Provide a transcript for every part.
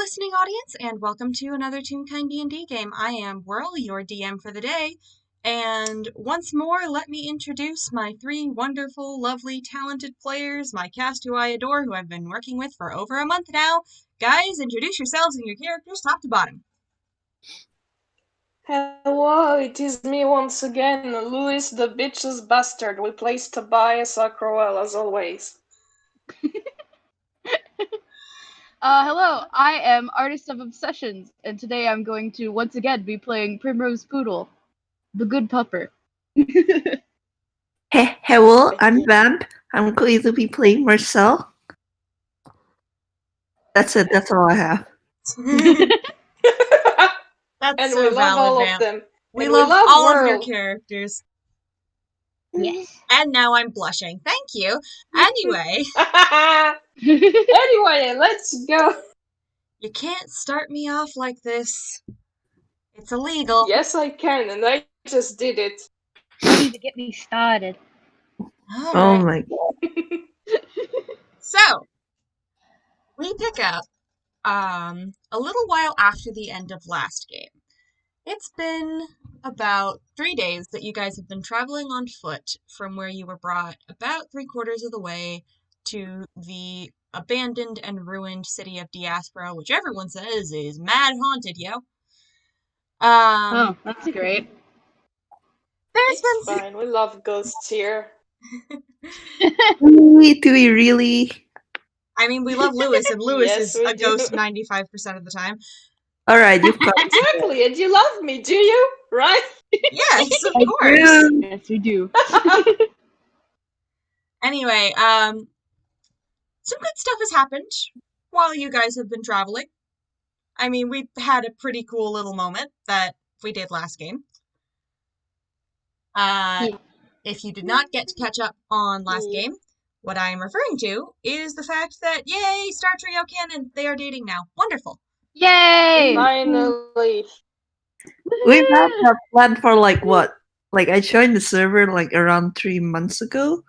listening audience, and welcome to another Toonkind D&D game. I am Whirl, your DM for the day, and once more, let me introduce my three wonderful, lovely, talented players, my cast who I adore, who I've been working with for over a month now. Guys, introduce yourselves and your characters top to bottom. Hello, it is me once again, Louis the Bitches Bastard, replaced Tobias Acroel as always. Hello, I am Artist of Obsessions, and today I'm going to once again be playing Primrose Poodle, the good pupper. Hello, I'm Vamp. I'm going to be playing Marcel. That's it, that's all I have. That's And so we love valid, all Vamp. of them. We And love we love all of your Whirl. characters. Yes. And now I'm blushing. Thank you. Anyway, Anyway, let's go. you can't start me off like this. It's illegal. Yes, I can, and I just did it. Don't need to get me started. All Oh right. my god. So, we pick up a little while after the end of last game. It's been about 3 days that you guys have been traveling on foot from where you were brought about 3/4 of the way to the abandoned and ruined city of Diaspro, which everyone says is mad haunted, yo. Oh, that's great. There's It's been fine, we love ghosts here. Do we really? I mean, we love Lewis, and Lewis Yes, is we a do. ghost 95% of the time. Alright, you've got Exactly, and you love me, do you? Right? Yes, of I course. do. Yes, we do. Anyway, some good stuff has happened while you guys have been traveling. I mean, we had a pretty cool little moment that we did last game. If you did not get to catch up on last game, what I am referring to is the fact that, yay, Star Trio canon, they are dating now. Wonderful. Yay! Finally. We've had that plan for like what? Like I joined the server like around 3 months ago.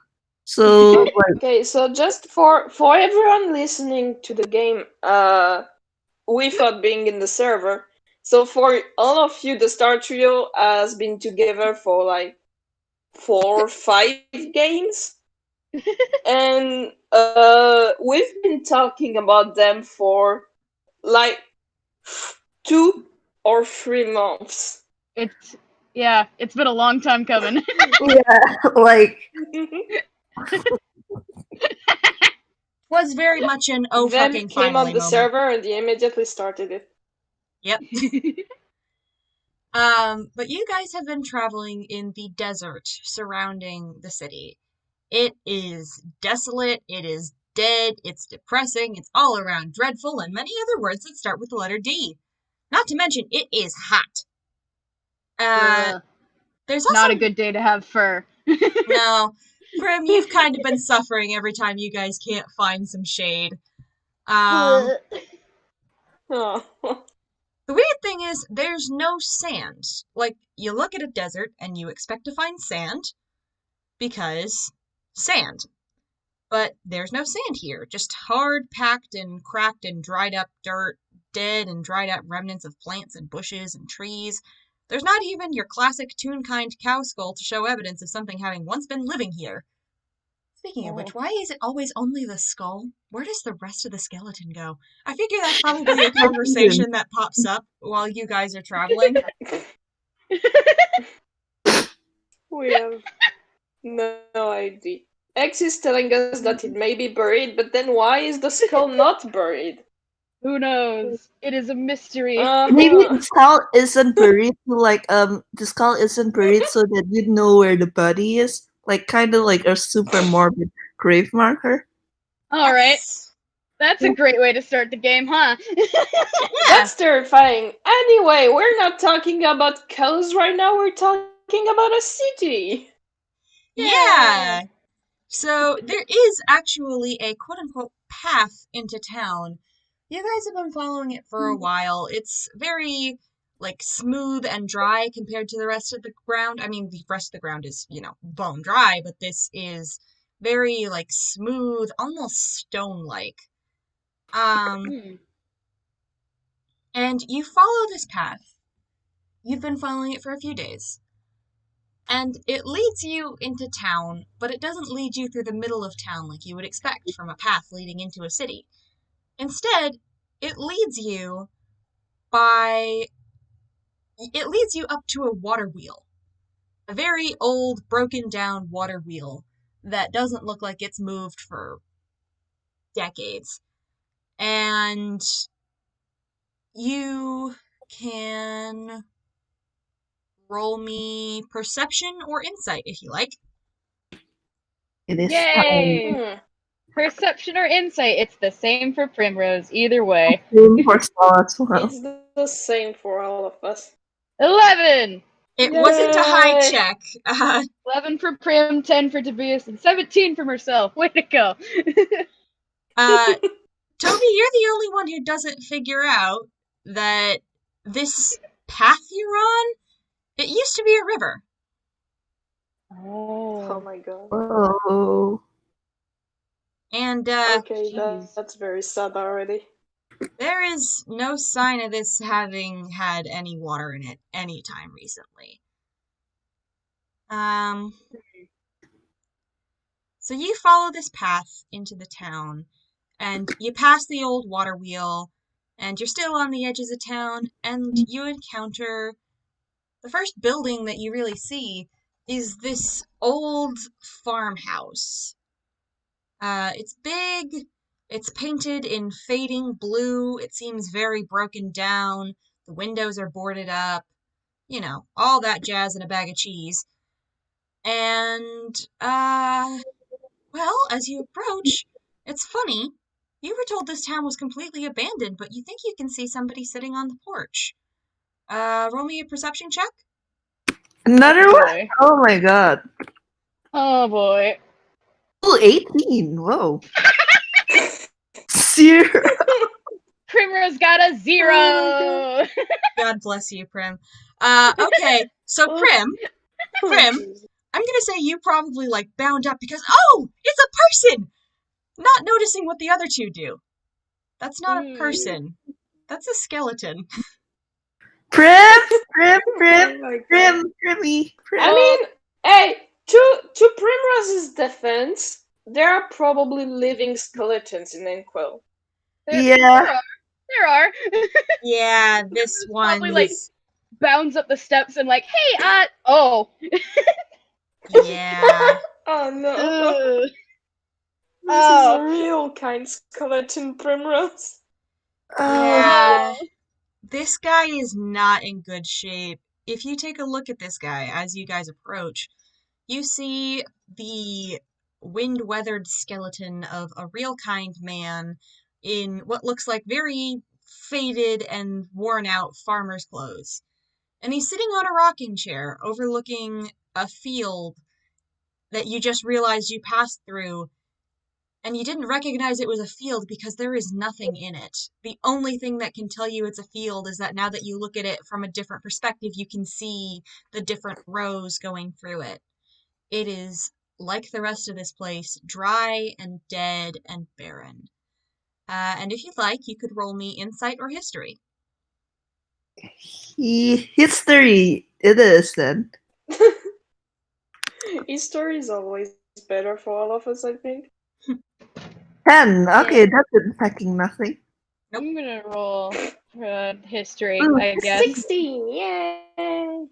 So like Okay, so just for everyone listening to the game, without being in the server, so for all of you, the Star Trio has been together for like 4 or 5 games, and we've been talking about them for like 2 or 3 months. It's been a long time coming. yeah, like Was very much an oh Them fucking came finally on the moment. server and they immediately started it. Yep. But you guys have been traveling in the desert surrounding the city. It is desolate, it is dead, it's depressing, it's all around dreadful, and many other words that start with the letter D. Not to mention, it is hot. There's also Not a good day to have fur. No. Prim, you've kind of been suffering every time you guys can't find some shade. Oh. The weird thing is, there's no sand. Like, you look at a desert and you expect to find sand because sand. But there's no sand here. Just hard, packed, and cracked and dried up dirt, dead and dried up remnants of plants and bushes and trees. There's not even your classic Toonkind cow skull to show evidence of something having once been living here. Speaking of which, why is it always only the skull? Where does the rest of the skeleton go? I figure that's probably a conversation that pops up while you guys are traveling. We have no idea. X is telling us that it may be buried, but then why is the skull not buried? Who knows? It is a mystery. maybe the skull isn't buried the skull isn't buried so that you know where the body is. Like kinda like a super morbid grave marker. Alright. That's a great way to start the game, huh? That's terrifying. Anyway, we're not talking about cows right now, we're talking about a city. Yeah. So there is actually a quote-unquote path into town. You guys have been following it for a while. It's very, like, smooth and dry compared to the rest of the ground. I mean, the rest of the ground is, bone dry, but this is very, like, smooth, almost stone-like. And you follow this path. You've been following it for a few days. And it leads you into town, but it doesn't lead you through the middle of town like you would expect from a path leading into a city. Instead, it leads you up to a water wheel. A very old, broken down water wheel that doesn't look like it's moved for decades. And you can roll me perception or insight if you like. It is Yay! Perception or insight, it's the same for Primrose, either way. time for Saul as well. It's the same for all of us. 11! It wasn't a high Yay! check. 11 for Prim, 10 for Tobias, and 17 for Marcel. Way to go! Toby, you're the only one who doesn't figure out that this path you're on, it used to be a river. Oh my god. Oh. And Okay, jeez. that's very sad already. there is no sign of this having had any water in it any time recently. So you follow this path into the town, and you pass the old water wheel, and you're still on the edges of town, and you encounter the first building that you really see is this old farmhouse. It's big, it's painted in fading blue, it seems very broken down, the windows are boarded up, you know, all that jazz in a bag of cheese. And, well, as you approach, it's funny. You were told this town was completely abandoned, but you think you can see somebody sitting on the porch. Roll me a perception check. Another Oh, one? boy. Oh my god. Oh boy. Oh, 18. Whoa. 0. Primrose got a 0! Oh God bless you, Prim. Okay, so Oh. Prim, Oh, Prim, jeez. I'm gonna say you probably like bound up because, oh, it's a person! Not noticing what the other two do. That's not a person. That's a skeleton. Prim, Oh my god. Primmy. I mean, hey, to Primrose's defense, there are probably living skeletons in Inkwell. Yeah. There are. Yeah, this one Probably like is. bounds up the steps and like, hey, oh. Yeah. Oh no. Ugh. This Oh. is a real kind skeleton, Primrose. Yeah. Oh. This guy is not in good shape. If you take a look at this guy as you guys approach, you see the wind-weathered skeleton of a real kind man in what looks like very faded and worn-out farmer's clothes. And he's sitting on a rocking chair overlooking a field that you just realized you passed through, and you didn't recognize it was a field because there is nothing in it. The only thing that can tell you it's a field is that now that you look at it from a different perspective, you can see the different rows going through it. It is, like the rest of this place, dry and dead and barren. And if you'd like, you could roll me insight or history. History. It is then. History is always better for all of us, I think. 10. Okay, that's impacting nothing. Nope. I'm gonna roll history, Ooh, I guess. 16, yay!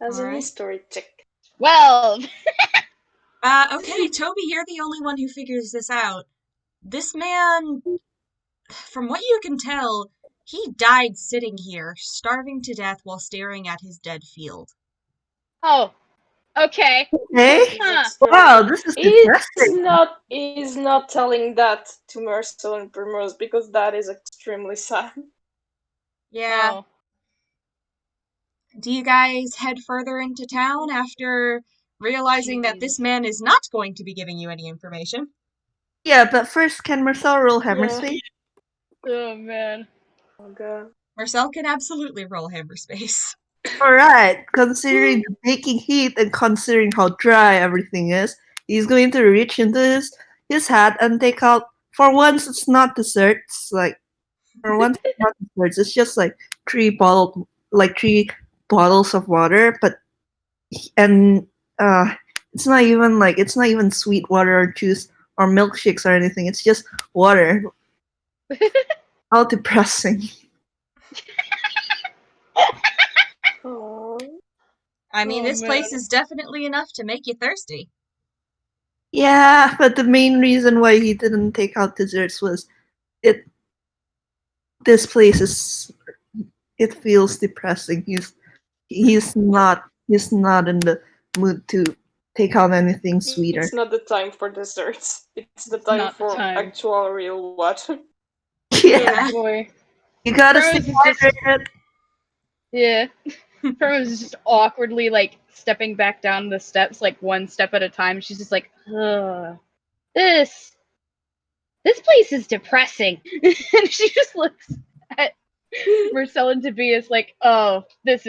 As an Alright. history check. 12! Okay, Toby, you're the only one who figures this out. This man, from what you can tell, he died sitting here, starving to death while staring at his dead field. Oh, okay. Okay. Huh. Wow, this is depressing. He's not telling that to Marcel and Primrose because that is extremely sad. Yeah. Oh. Do you guys head further into town after realizing that this Jeez. man is not going to be giving you any information? Yeah, but first, can Marcel roll hammer Yeah. space? Oh, man. Oh god. Marcel can absolutely roll hammer space. Alright, considering the baking heat and considering how dry everything is, he's going to reach into his hat and take out, for once it's not dessert, it's like or once it's not desserts, it's just like three bottles of water, but and uh, it's not even sweet water or juice or milkshakes or anything. It's just water. How depressing. Aw. I mean, Oh, this place man. is definitely enough to make you thirsty. Yeah, but the main reason why he didn't take out desserts was it. This place is. It feels depressing. He's not in the mood to take out anything sweeter. It's not the time for desserts. It's the It's time not the for time. actual real water. Yeah, Oh boy. you gotta stay Primrose is just hydrated. yeah. Primrose is just awkwardly like stepping back down the steps, like one step at a time. She's just like, ugh, this place is depressing. And she just looks at Marcel and Tobias like, oh, this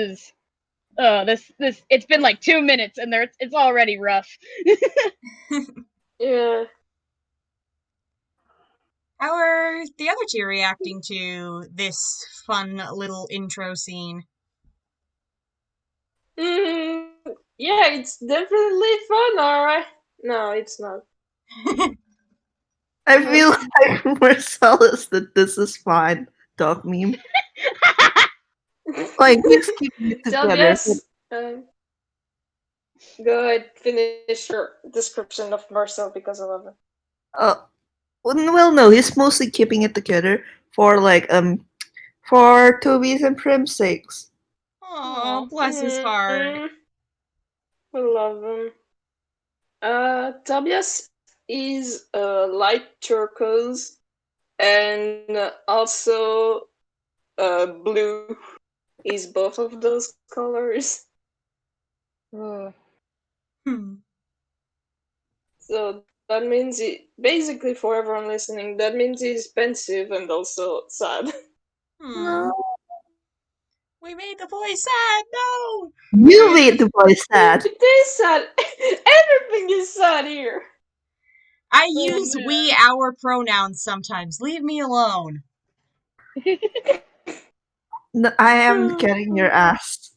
it's been like 2 minutes and it's already rough. Yeah. How are the other two reacting to this fun little intro scene? Mm, yeah, it's definitely fun, alright. No, it's not. I feel like Marcellus that this is fine. Dog meme. Like he's keeping it together. But, Tobias, go ahead, finish your description of Marcel because I love it. uh, well, no, he's mostly keeping it together for for Toby's and Prim's sakes. Aw, bless his heart. I love him. Tobias is light turquoise and also blue is both of those colors. Ugh. Hmm. So that means basically for everyone listening, that means he's pensive and also sad. Hmm. We made the boy sad. No. You made the boy sad. It is sad. Everything is sad here. I Oh, use man. we our pronouns sometimes. Leave me alone. No, I am getting your ass.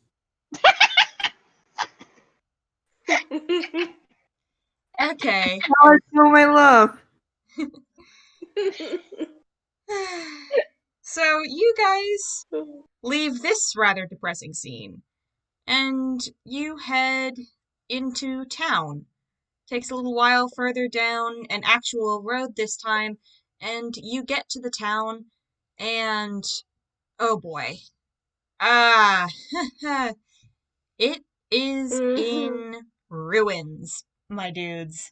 Okay. Now I feel my love. So you guys leave this rather depressing scene and you head into town. Takes a little while further down an actual road this time, and you get to the town, and oh boy. Ah, it is in ruins, my dudes.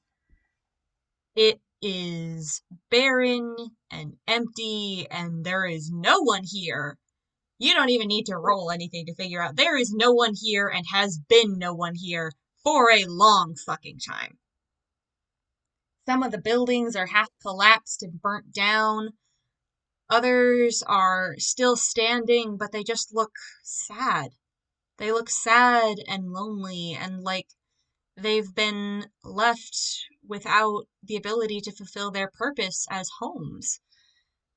It is barren and empty, and there is no one here. You don't even need to roll anything to figure out there is no one here and has been no one here for a long fucking time. Some of the buildings are half collapsed and burnt down. Others are still standing, but they just look sad. They look sad and lonely and like they've been left without the ability to fulfill their purpose as homes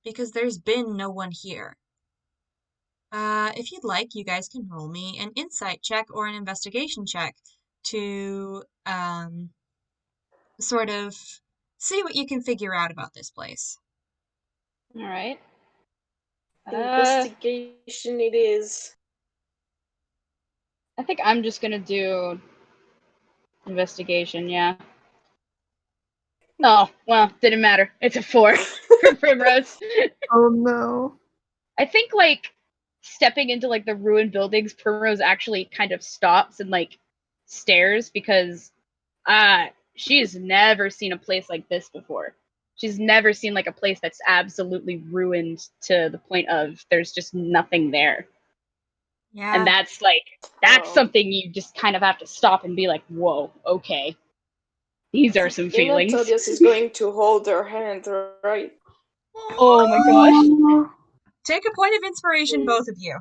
because there's been no one here. If you'd like, you guys can roll me an insight check or an investigation check to sort of see what you can figure out about this place. All right. Investigation it is. I think I'm just gonna do investigation. Yeah. Oh well, didn't matter. It's a 4 for Primrose. Oh no. I think like stepping into like the ruined buildings, Primrose actually kind of stops and like stares because she's never seen a place like this before. She's never seen like a place that's absolutely ruined to the point of there's just nothing there. Yeah. And that's something you just kind of have to stop and be like, whoa, okay. These are some You know, feelings. Tobias is going to hold her hand, right? Oh my gosh. Oh, Take a point of inspiration, both of you.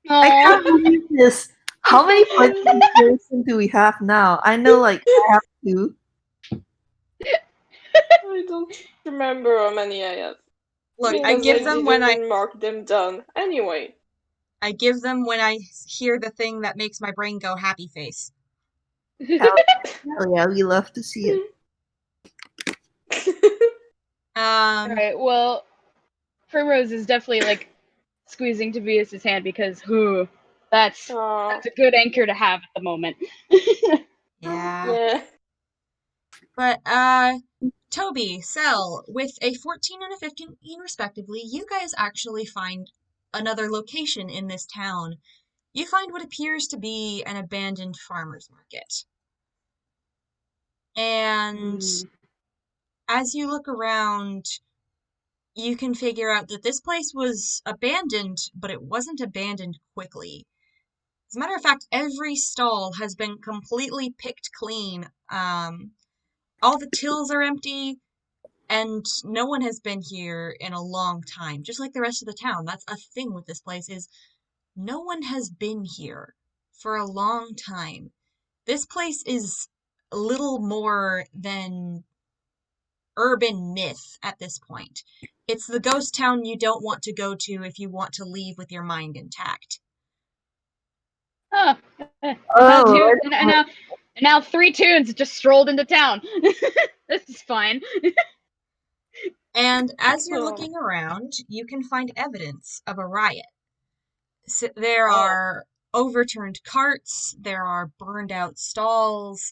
I Aw. can't believe this. How many points of inspiration do we have now? I know, like, I have 2. I don't remember how many I have. Look, I Because give them when didn't mark them down. Anyway. I give them when I hear the thing that makes my brain go happy face. Hell yeah, we love to see it. Alright, well, Primrose is definitely like squeezing Tobias's hand because that's a good anchor to have at the moment. Yeah. Yeah. But Toby, Sel, with a 14 and a 15 respectively, you guys actually find another location in this town. You find what appears to be an abandoned farmer's market. And as you look around, you can figure out that this place was abandoned, but it wasn't abandoned quickly. As a matter of fact, every stall has been completely picked clean. All the tills are empty, and no one has been here in a long time. Just like the rest of the town. That's a thing with this place is no one has been here for a long time. This place is a little more than urban myth at this point. It's the ghost town you don't want to go to if you want to leave with your mind intact. Oh, Oh, and now 3 Toons just strolled into town. This is fine. And as you're looking around, you can find evidence of a riot. So there are overturned carts, there are burned out stalls,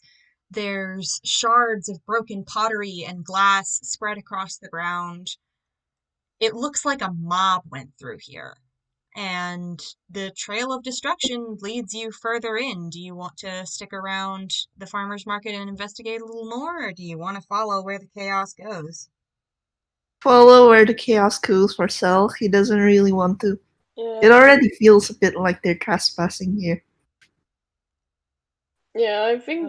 there's shards of broken pottery and glass spread across the ground. It looks like a mob went through here. And the trail of destruction leads you further in. Do you want to stick around the farmer's market and investigate a little more, or do you want to follow where the chaos goes? follow where the chaos goes for Cell. He doesn't really want to. Yeah. It already feels a bit like they're trespassing here. Yeah, I think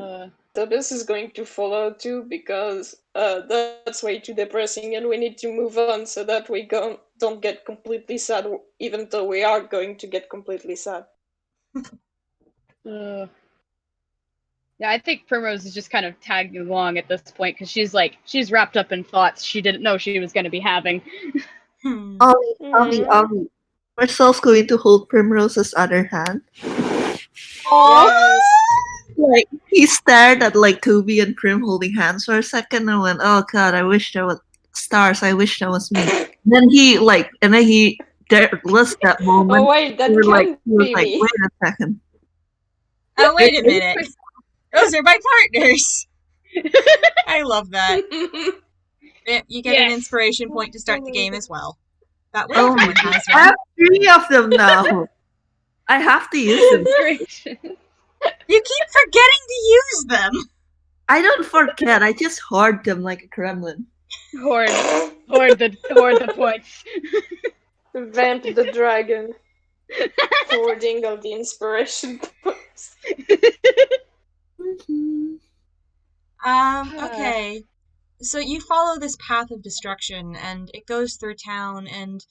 Tobias is going to follow too because that's way too depressing and we need to move on so that we don't get completely sad, even though we are going to get completely sad. Yeah, I think Primrose is just kind of tagging along at this point because she's wrapped up in thoughts she didn't know she was going to be having. Ollie. Marcel's going to hold Primrose's other hand. Yes. Like he stared at like Toby and Prim holding hands for a second and went, "Oh God, I wish there was stars. I wish that was me." There was that moment. Oh wait, that where, can he was be like, me. "Wait a second." Oh, wait a minute. Those are my partners. I love that. You get an inspiration point to start the game as well. That way everyone has I one. have 3 of them now. I have to use them. You keep forgetting to use them. I don't forget. I just hoard them like a gremlin. Hoard the points. Vamp the dragon. Hoarding of the inspiration points. Okay. So you follow this path of destruction, and it goes through town, and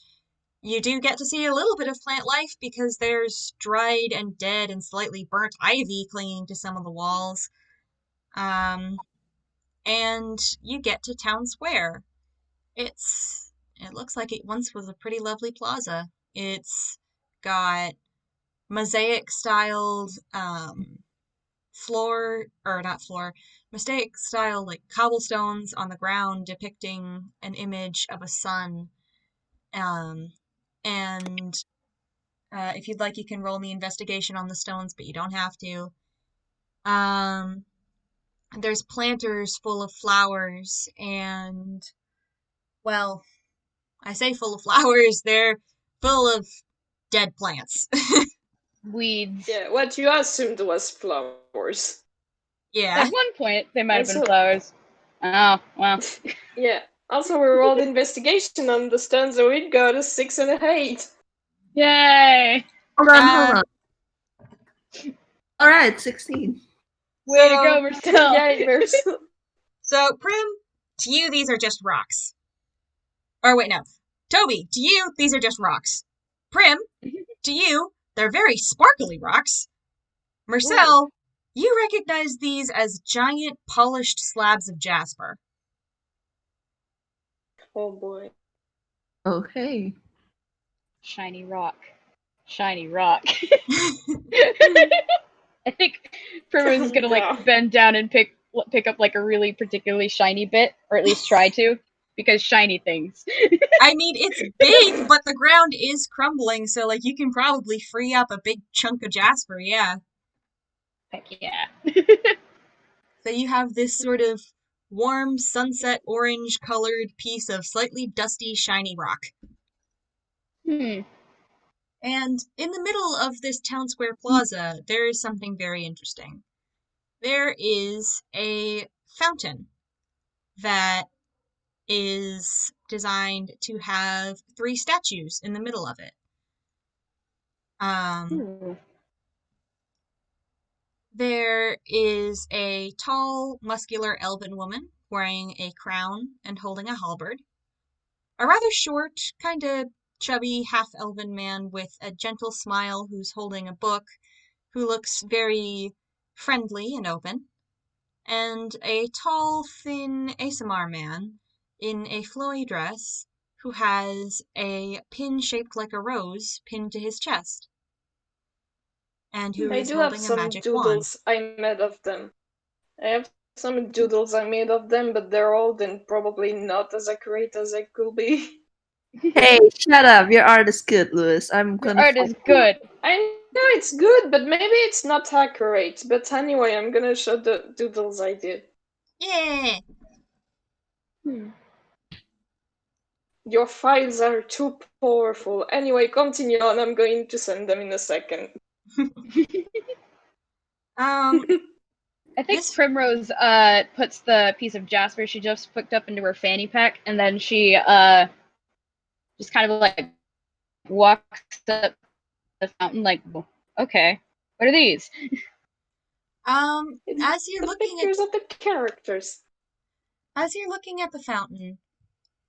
you do get to see a little bit of plant life because there's dried and dead and slightly burnt ivy clinging to some of the walls. And you get to town square. It looks like it once was a pretty lovely plaza. It's got mosaic styled mosaic style like cobblestones on the ground depicting an image of a sun. And if you'd like, you can roll me investigation on the stones, but you don't have to. There's planters full of flowers, and, well, I say full of flowers, they're full of dead plants. Weeds. Yeah, what you assumed was flowers. Yeah. At one point, they might have been flowers. Oh, well. Yeah. Also, we rolled investigation on the stones, so we got a 6 and a 8. Yay! Hold on. Alright, 16. Way to go, Marcel. Yay, Marcel. So, Prim, to you, these are just rocks. Or wait, no. Toby, to you, these are just rocks. Prim, to you, they're very sparkly rocks. Marcel, you recognize these as giant polished slabs of jasper. Oh boy. Okay. Shiny rock. Shiny rock. I think Primrose is gonna Yeah. bend down and pick up like a really particularly shiny bit, or at least try to, because shiny things. I mean, it's big, but the ground is crumbling, so like you can probably free up a big chunk of jasper, yeah. Heck yeah. So you have this sort of warm sunset orange colored piece of slightly dusty shiny rock. Hmm. And in the middle of this town square plaza, there is something very interesting. There is a fountain that is designed to have 3 statues in the middle of it. There is a tall, muscular elven woman wearing a crown and holding a halberd. A rather short, kinda chubby half-elven man with a gentle smile who's holding a book, who looks very friendly and open. And a tall, thin ASMR man in a flowy dress who has a pin shaped like a rose pinned to his chest. And who I is do have holding a some magic wand. doodles I made of them. I have some doodles I made of them, but they're old and probably not as accurate as they could be. Hey, shut up. Your art is good, Louis. I'm Your gonna art is good. I know it's good, but maybe it's not accurate. But anyway, I'm gonna show the doodles I did. Yeah! Hmm. Your files are too powerful. Anyway, continue on. I'm going to send them in a second. I think This Primrose puts the piece of jasper she just picked up into her fanny pack, and then she just kind of like walks up the fountain like, okay, what are these? It's as you're the looking pictures of the characters. at the fountain,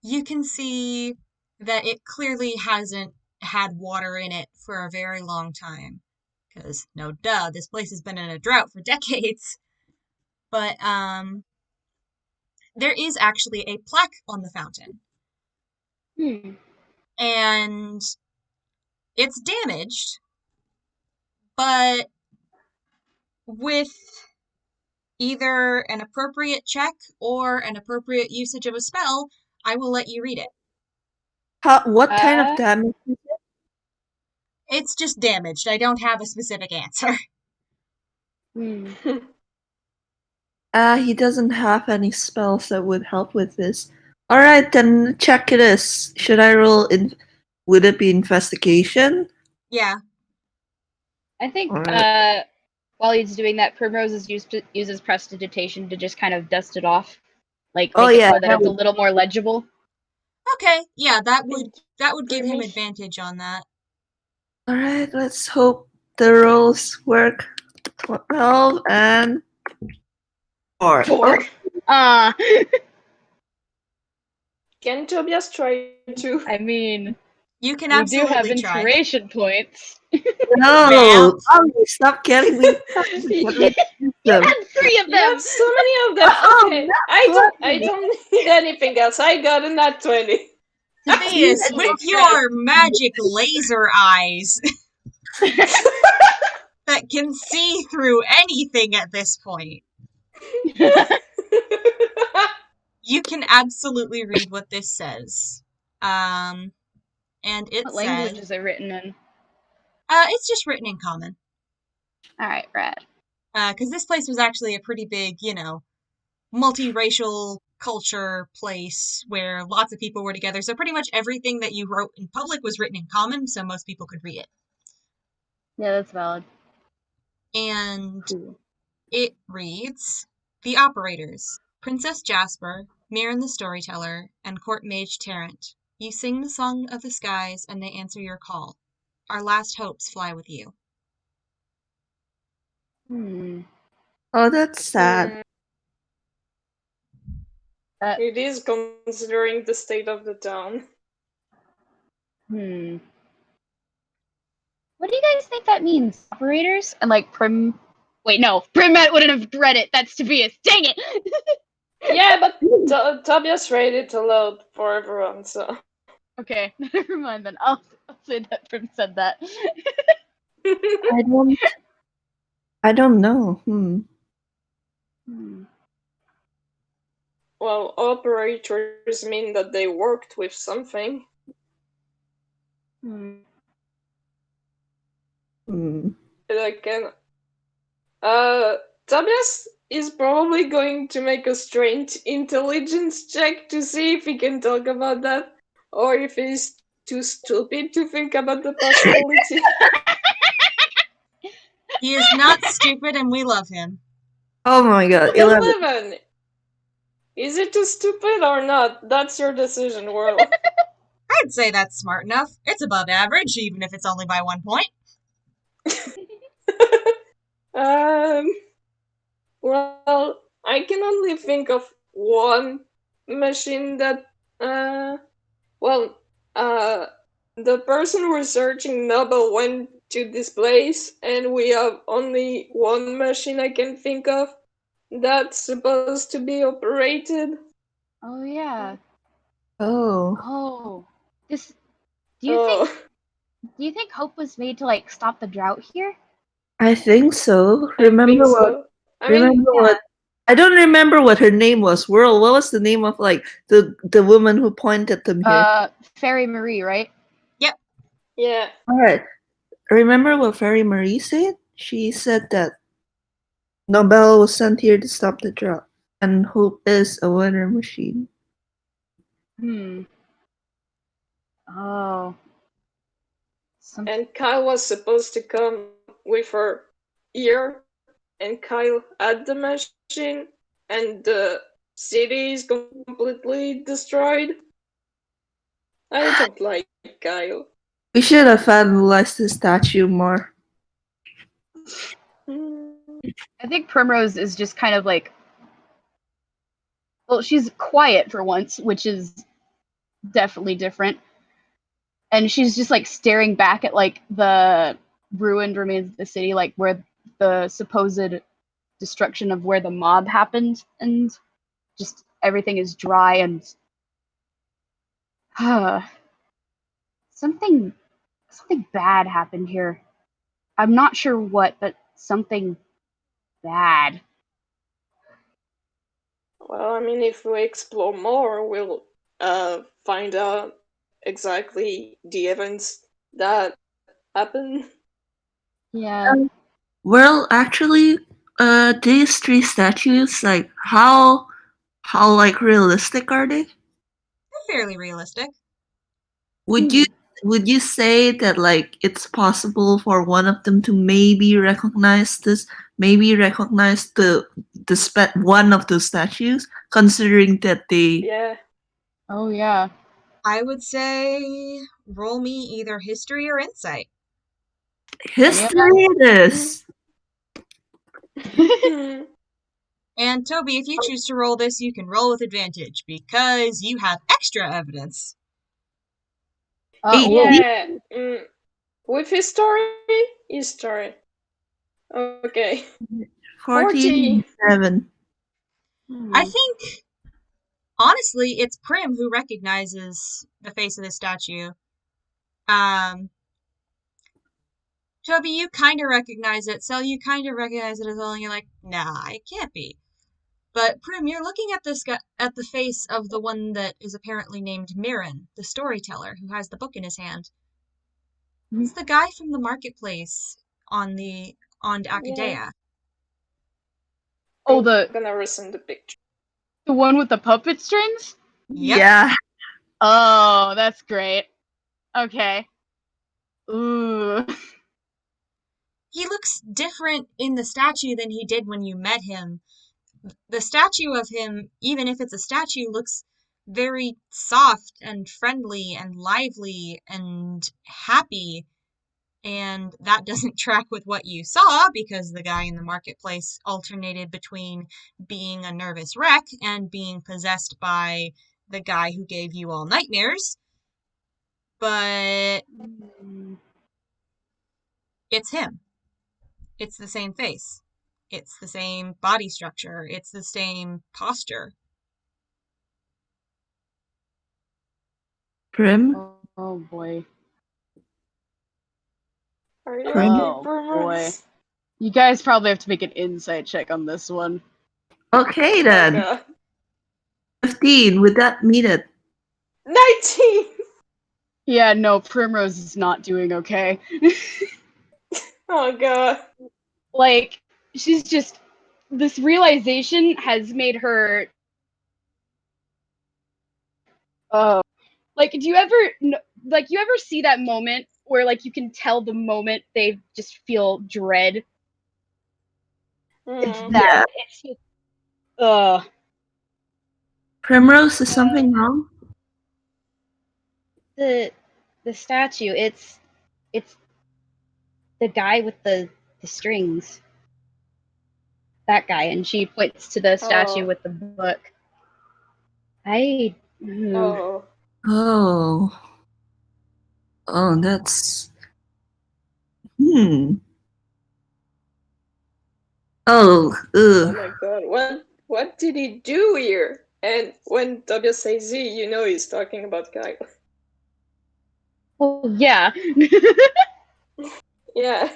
you can see that it clearly hasn't had water in it for a very long time. Because, no duh, this place has been in a drought for decades. But, there is actually a plaque on the fountain. And it's damaged, but with either an appropriate check or an appropriate usage of a spell, I will let you read it. what kind of damage? It's just damaged. I don't have a specific answer. He doesn't have any spells that would help with this. Alright, then check it is. Should I roll in? Would it be investigation? Yeah. I think Alright. while he's doing that, Primrose uses prestidigitation to just kind of dust it off, like Oh make it yeah, so that it's a little more legible. Okay. Yeah, that would give him Remy. advantage on that. Alright, let's hope the rolls work. 12 and 4. 4. Can Tobias try to? I mean, You can we do have absolutely try. inspiration points. No! Well. Ollie, stop getting me. You had 3 of You have them. so many of them. Oh, Okay, not I don't need anything else. I got a nat 20. Tobias, with Okay. your magic laser eyes that can see through anything at this point, you can absolutely read what this says. And it What says, language is it written in? it's just written in common. Alright, rad. Because this place was actually a pretty big, multiracial culture place where lots of people were together. So pretty much everything that you wrote in public was written in common, so most people could read it. Yeah, that's valid. And it reads, The Operators, Princess Jasper, Mirren the Storyteller, and Court Mage Tarrant. You sing the song of the skies, and they answer your call. Our last hopes fly with you. Oh, that's sad. It is considering the state of the town. What do you guys think that means? Operators? And like Wait, no. Primet wouldn't have read it. That's Tobias. Dang it! Yeah, but Tobias read it aloud for everyone, so. Okay, never mind then. I'll say that Prim said that. I don't know. Well, operators mean that they worked with something. Like, Tobias is probably going to make a strange intelligence check to see if he can talk about that, or if he's too stupid to think about the possibility. He is not stupid and we love him. Oh my god, 11. 11! Is it too stupid or not? That's your decision, World. I'd say that's smart enough. It's above average, even if it's only by 1 point. Well, I can only think of one machine that, the person researching Nobel went to this place, and we have only one machine I can think of that's supposed to be operated. Oh yeah. Oh. Oh. Do Oh, you think hope was made to like stop the drought here? I think so. I think so. I don't remember what her name was. World, what was the name of like the woman who pointed them here? Fairy Marie, right? Yeah. Alright. Remember what Fairy Marie said? She said that Nobel was sent here to stop the drought. And Hope is a weather machine. Oh. And Kyle was supposed to come with her ear, and Kyle had the machine, and the city is completely destroyed. I don't like Kyle. We should have analyzed the statue more. I think Primrose is just kind of like, well, she's quiet for once, which is definitely different. And she's just like staring back at like the ruined remains of the city, like where the supposed destruction of where the mob happened, and just everything is dry and something bad happened here. I'm not sure what, but something bad. Well, I mean, if we explore more, we'll find out exactly the events that happened. Yeah. Well, actually, these three statues, like how like realistic are they? They're fairly realistic. Would you say that like it's possible for one of them to maybe recognize one of those statues, considering that they Yeah. Oh yeah. I would say roll me either history or insight. history it is. And Toby, if you choose to roll this, you can roll with advantage because you have extra evidence. Yeah. With history. Okay. 47. I think, honestly, it's Prim who recognizes the face of this statue. Toby, you kind of recognize it. Cell, you kind of recognize it as well, and you're like, nah, it can't be. But Prim, you're looking at this at the face of the one that is apparently named Mirren, the storyteller who has the book in his hand. It's the guy from the marketplace on Akadea. Yeah. Oh, I'm gonna resend the picture. the one with the puppet strings? Yep. Yeah. Oh, that's great. Okay. Ooh. He looks different in the statue than he did when you met him. The statue of him, even if it's a statue, looks very soft and friendly and lively and happy. And that doesn't track with what you saw because the guy in the marketplace alternated between being a nervous wreck and being possessed by the guy who gave you all nightmares. But it's him. It's the same face. It's the same body structure. It's the same posture. Prim? Oh boy. Are you Prim? okay, Primrose? You guys probably have to make an insight check on this one. Okay Oh then. god. 15, would that meet it? 19! Yeah, no, Primrose is not doing okay. Oh god. Like, she's just. This realization has made her. Like, do you ever. Like, you ever see that moment where, like, you can tell the moment they just feel dread? It's Mm. that. Yeah. It's just. Primrose, is something wrong? The statue, it's the guy with the strings. That guy, and she points to the statue Oh. with the book. I Oh. Oh. Oh, that's. Oh, Oh ugh. my god. What did he do here? And when W says Z, you know he's talking about Kyle. Oh, yeah. Yeah.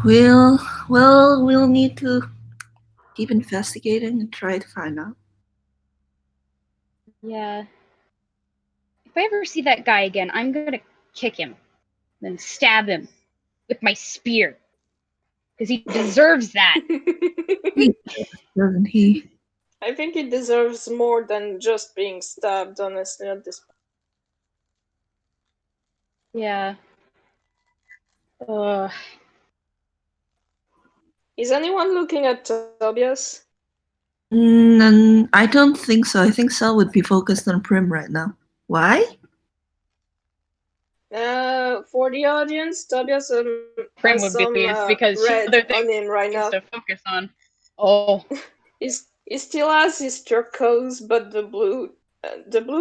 We'll need to keep investigating and try to find out. yeah. If I ever see that guy again, I'm gonna kick him, then stab him with my spear, because he deserves that. Doesn't he? I think he deserves more than just being stabbed, honestly, at this point. Yeah. Is anyone looking at Tobias? I don't think so. I think Sal would be focused on Prim right now. Why? For the audience, Tobias Prim has would some be because she red other on him right things now. to focus on. Oh. He still has his turquoise, but the blue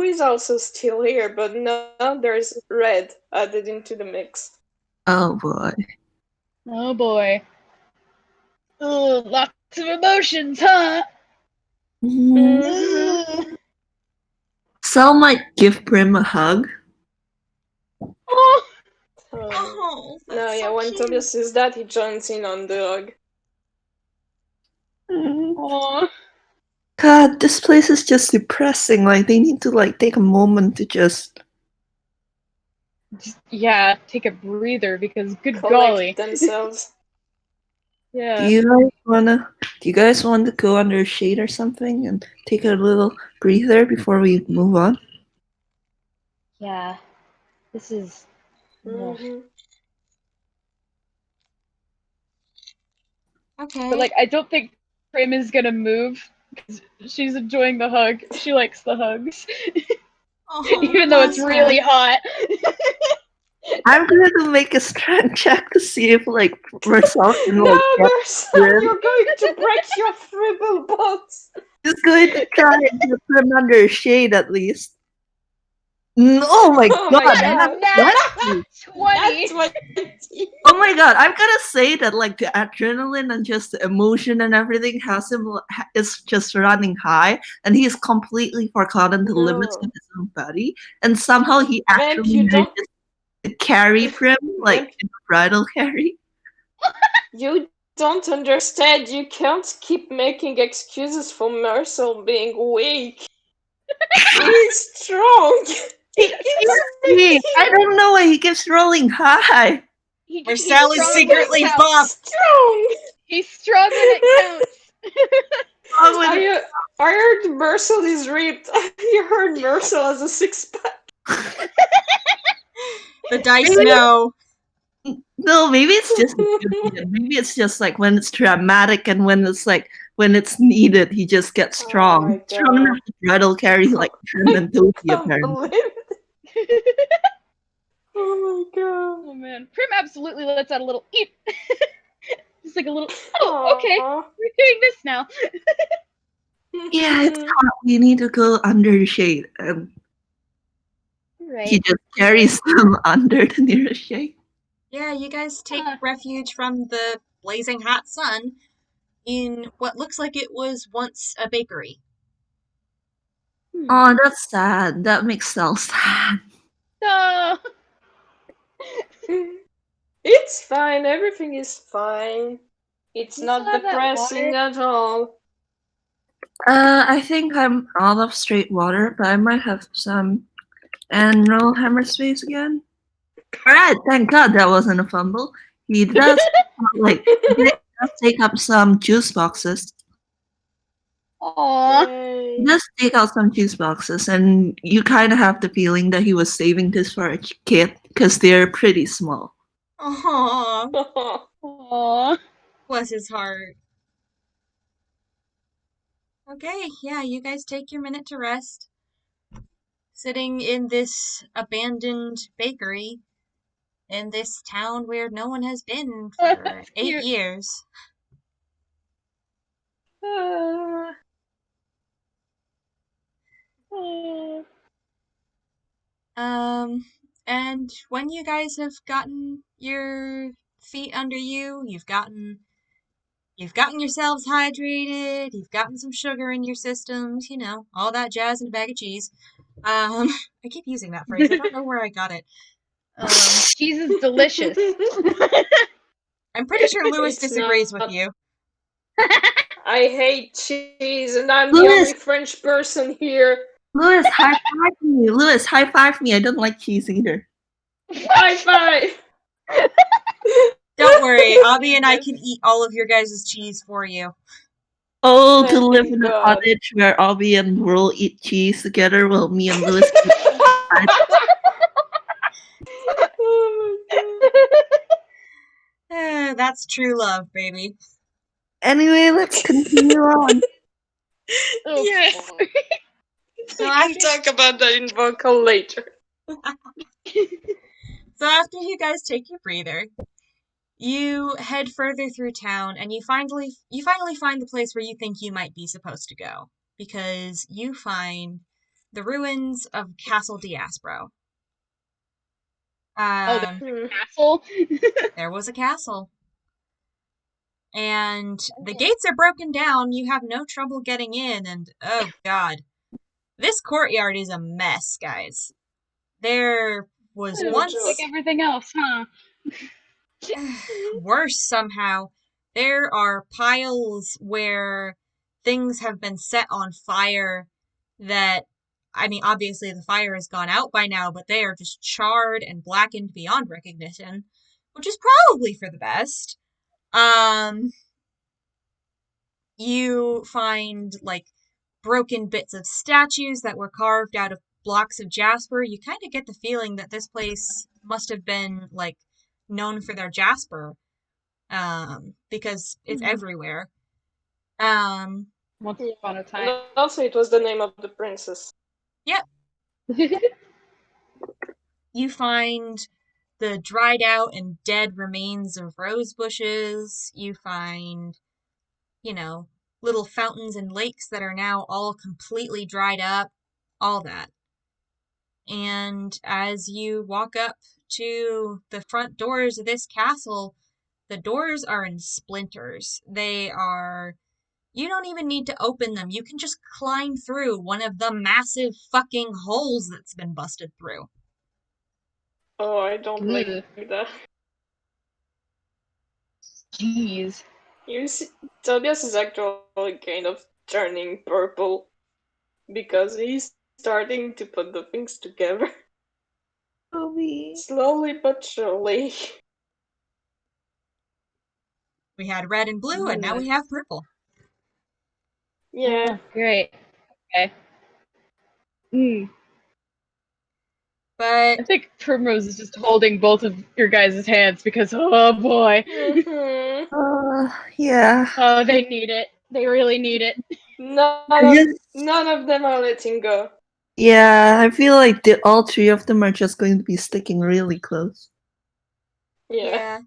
is also still here, but now there's red added into the mix. Oh boy. Oh boy. Oh, lots of emotions, huh? Mhm. Sal might give Prim a hug. Oh. Oh, that's No, yeah, so when cute. Tobias says that, he joins in on the hug. Oh. God, this place is just depressing. Like they need to take a moment to just. Yeah, take a breather because good Collect golly. themselves. Yeah. Do you guys want to go under a shade or something and take a little breather before we move on? Yeah. This is. Mm-hmm. Okay. But like I don't think Prim is gonna move because she's enjoying the hug. She likes the hugs. Oh, Even though it's bless really her. hot. I'm going to make a strength check to see if Marcel can No, get Marcel, Prim. you're going to break your fribble bones. Just going to try and get Prim under a shade at least. Oh my Oh god, my god. that's 20. That's 20. Oh my god, I'm gonna say that the adrenaline and just the emotion and everything is just running high, and he's completely forgotten the limits of No. his own body, and somehow he Vamp, actually you don't. manages to carry Prim Vamp, in a bridal carry. you don't understand. You can't keep making excuses for Marcel being weak. He's strong. He keeps making I don't know why he keeps rolling high. He's Marcel is strong secretly when it counts. buffed. strong. He's strong when it counts. I heard Marcel is ripped. You heard Marcel has a six-pack. The dice know. No, maybe it's just maybe it's just when it's dramatic and when it's needed, he just gets Oh strong. my Strong god. enough to bridal carry Trim and Toby Can't apparently. believe it. Oh my god. Oh man, Prim absolutely lets out a little eep. Just like a little. Oh, okay, Aw. we're doing this now. Yeah, it's hot. We need to go under the shade, and he Right. just carries them under the nearest shade. Yeah, you guys take refuge from the blazing hot sun in what looks like it was once a bakery. Oh, that's sad. That makes Sal sad. No. It's fine. Everything is fine. It's You not still have that depressing water? at all. I think I'm out of straight water, but I might have some. And roll hammer space again. Alright, thank God that wasn't a fumble. He does he does take up some juice boxes. Aw. Yay. He does take out some juice boxes, and you kind of have the feeling that he was saving this for a kid because they're pretty small. Aw, Aw. bless his heart. Okay, yeah, you guys take your minute to rest. Sitting in this abandoned bakery in this town where no one has been for 8 Cute. years. Uh, Aw. And when you guys have gotten your feet under you, you've gotten yourselves hydrated, you've gotten some sugar in your systems, you know, all that jazz in a bag of cheese. I keep using that phrase. I don't know where I got it. Cheese is delicious. I'm pretty sure Lewis It's disagrees with not. you. I hate cheese, and I'm the Louis! only French person here. Lewis, high five me. Lewis, high five me. I don't like cheese either. High five! Don't worry, Abby and I can eat all of your guys' cheese for you. Oh, to Thank live in a God. cottage where Abby and Will eat cheese together while me and Lewis eat. Oh my God. That's true love, baby. Anyway, let's continue on. Oh, Yeah. boy. So We after, can talk about that in vocal later. so after you guys take your breather, you head further through town and you finally find the place where you think you might be supposed to go, because you find the ruins of Castle Diaspro. Oh, the Hmm. castle? There was a castle. And the gates are broken down, you have no trouble getting in, and oh god. This courtyard is a mess, guys. There was No Like joke. everything else, huh? worse somehow. There are piles where things have been set on fire that, I mean, obviously the fire has gone out by now, but they are just charred and blackened beyond recognition, which is probably for the best. You find, like, broken bits of statues that were carved out of blocks of jasper. You kind of get the feeling that this place must have been, like, known for their jasper, because it's everywhere. Once upon a And time. also, it was the name of the princess. Yep. You find the dried out and dead remains of rose bushes. You find, you know, little fountains and lakes that are now all completely dried up, all that. And as you walk up to the front doors of this castle, the doors are in splinters. You don't even need to open them. You can just climb through one of the massive fucking holes that's been busted through. Oh, I don't like Ugh. that. Jeez. You see, Tobias is actually kind of turning purple because he's starting to put the things together. Toby. Slowly but surely. We had red and blue, and now we have purple. Yeah. Oh, great. Okay. But I think Primrose is just holding both of your guys' hands because, oh boy. Mhm. Yeah. Oh, they need it. They really need it. None of them are letting go. Yeah, I feel like all three of them are just going to be sticking really close. Yeah. yeah.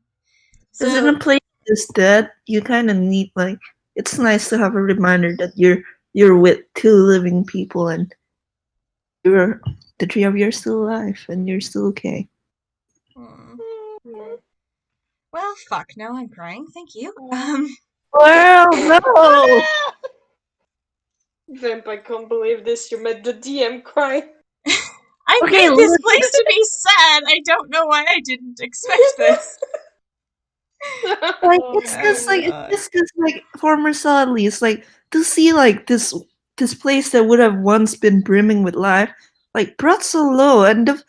Because So in a place this dead, you kind of need it's nice to have a reminder that you're with two living people and the three of you are still alive and you're still okay. Mhm. well, fuck, now I'm crying. Thank you. Well, no. Vamp, I can't believe this. You made the DM cry. I Okay, made this look. place to be sad. I don't know why I didn't expect this. Like Oh it's my just like God. it's just like for Marcel at least, like to see like this place that would have once been brimming with life, like brought so low, and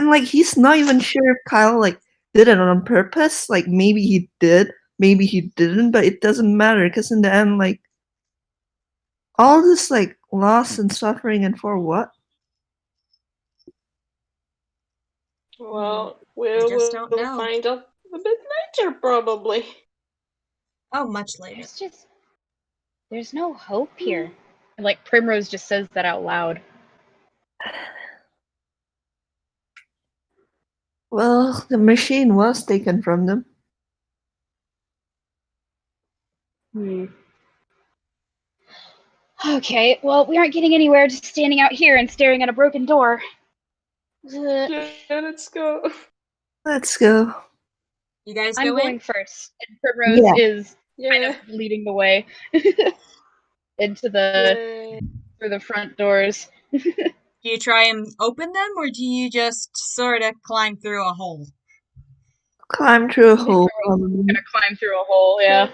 like he's not even sure if Kyle like did it on purpose. Like maybe he did, maybe he didn't, but it doesn't matter because in the end, like all this like loss and suffering, and for what? Well, I just don't we'll know. find out a bit later, probably. Oh, much later. There's no hope here. And like Primrose just says that out loud. Well, the machine was taken from them. Okay, well, we aren't getting anywhere just standing out here and staring at a broken door. Yeah, let's go. Let's go. You guys I'm go going in? first, and Primrose Yeah. is kind Yeah. of leading the way into Yay. through the front doors. Do you try and open them, or do you just sort of climb through a hole? Climb through a hole. Gonna climb through a hole, yeah.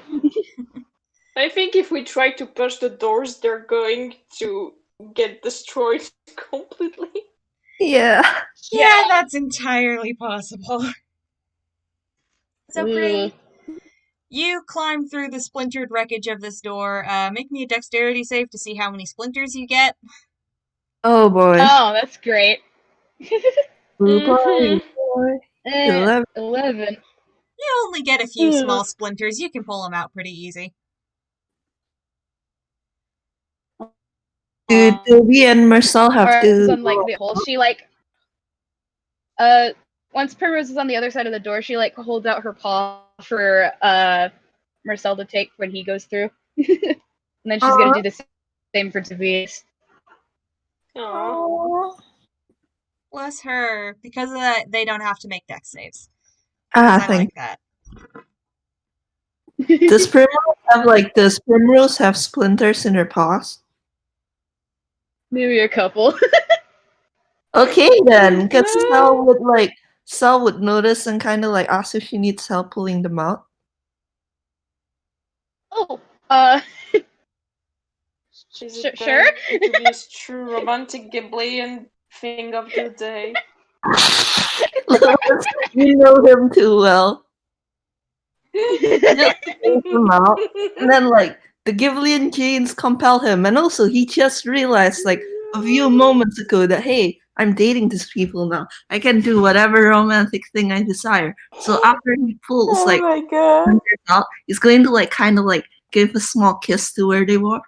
I think if we try to push the doors, they're going to get destroyed completely. Yeah. Yeah, that's entirely possible. So, Prim, you climb through the splintered wreckage of this door. Make me a dexterity save to see how many splinters you get. Oh boy. Oh, that's great. Boy. 11. 11. You only get a few small splinters. You can pull them out pretty easy. Do Toby and Marcel have to? On, like, the hole, she like once Primrose is on the other side of the door, she like holds out her paw for Marcel to take when he goes through. And then she's gonna do the same for Tobias. Aww. Bless her. Because of that, they don't have to make dex saves. I like that. Does Primrose have splinters in her paws? Maybe a couple. Okay then, because Sel would notice and kind of like ask if she needs help pulling them out. Oh, Is sure. it to be a true romantic Ghiblian thing of the day? You know him too well. Just pull them out, and then like the Ghiblian genes compel him, and also he just realized like a few moments ago that hey, I'm dating these people now. I can do whatever romantic thing I desire. So after he pulls Oh like my god. out, he's going to like kind of like give a small kiss to where they were.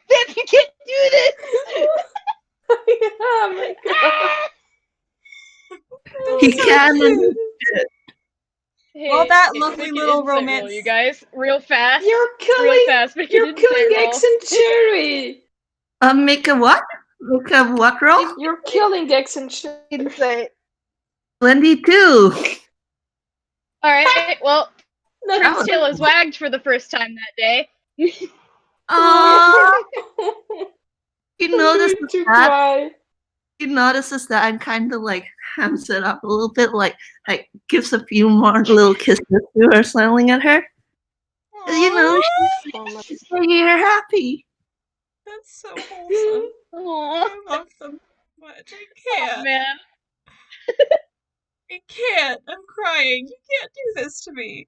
Viv, you can't do this. Oh my god. He can. Hey, Well, that hey, lovely make an little insight romance. roll, you guys, real fast. You're real killing. fast. Make You're an insight killing roll. X and Cherry. Make a what? Make a what roll? You're killing X and Cherry. Insight. 22. All right. Well, No, Prince Tail is wagged for the first time that day. You notice I'm going to that? cry. He notices that I'm kind of like hams it up a little bit, like gives a few more little kisses to her, smiling at her. You know, she's like, you're happy. That's so wholesome. Aww. I love them much. I can't. Oh, man. I can't. I'm crying. You can't do this to me.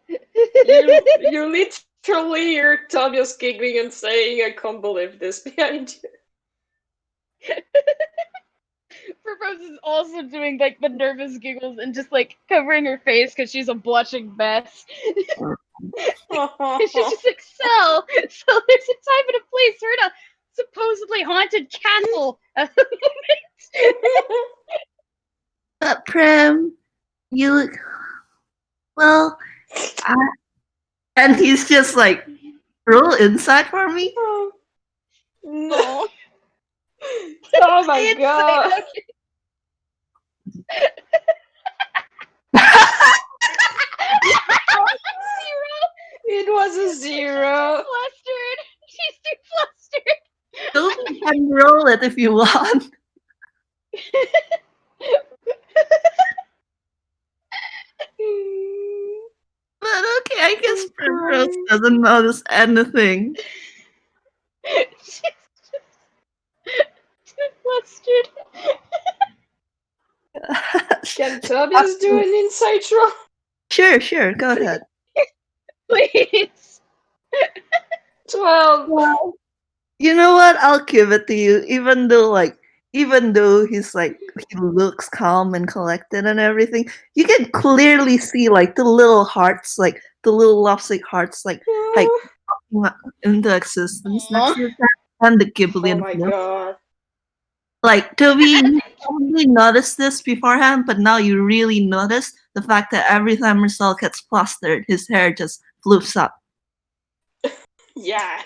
You literally hear Tobias giggling and saying, I can't believe this behind you. Rose is also doing like the nervous giggles and just like covering her face because she's a blushing mess. She's just like, so there's a time and a place. We're in a supposedly haunted castle. But Prim, you look well. And he's just like, roll inside for me. No. Oh my god. It was a 0. Flustered. She's too flustered. Toby can roll it if you want. But okay, I guess Primrose doesn't notice anything. She's just too flustered. Can Tobias do an insight roll? Sure, go ahead. Please. 12. Well, you know what? I'll give it to you, even though he's like, he looks calm and collected and everything. You can clearly see like the little hearts, like the little lovesick hearts, like popping up into existence next to his head, and the Oh Ghibli my influence. god. Like, Toby, you probably noticed this beforehand, but now you really notice the fact that every time Marcel gets flustered, his hair just floofs up. Yeah.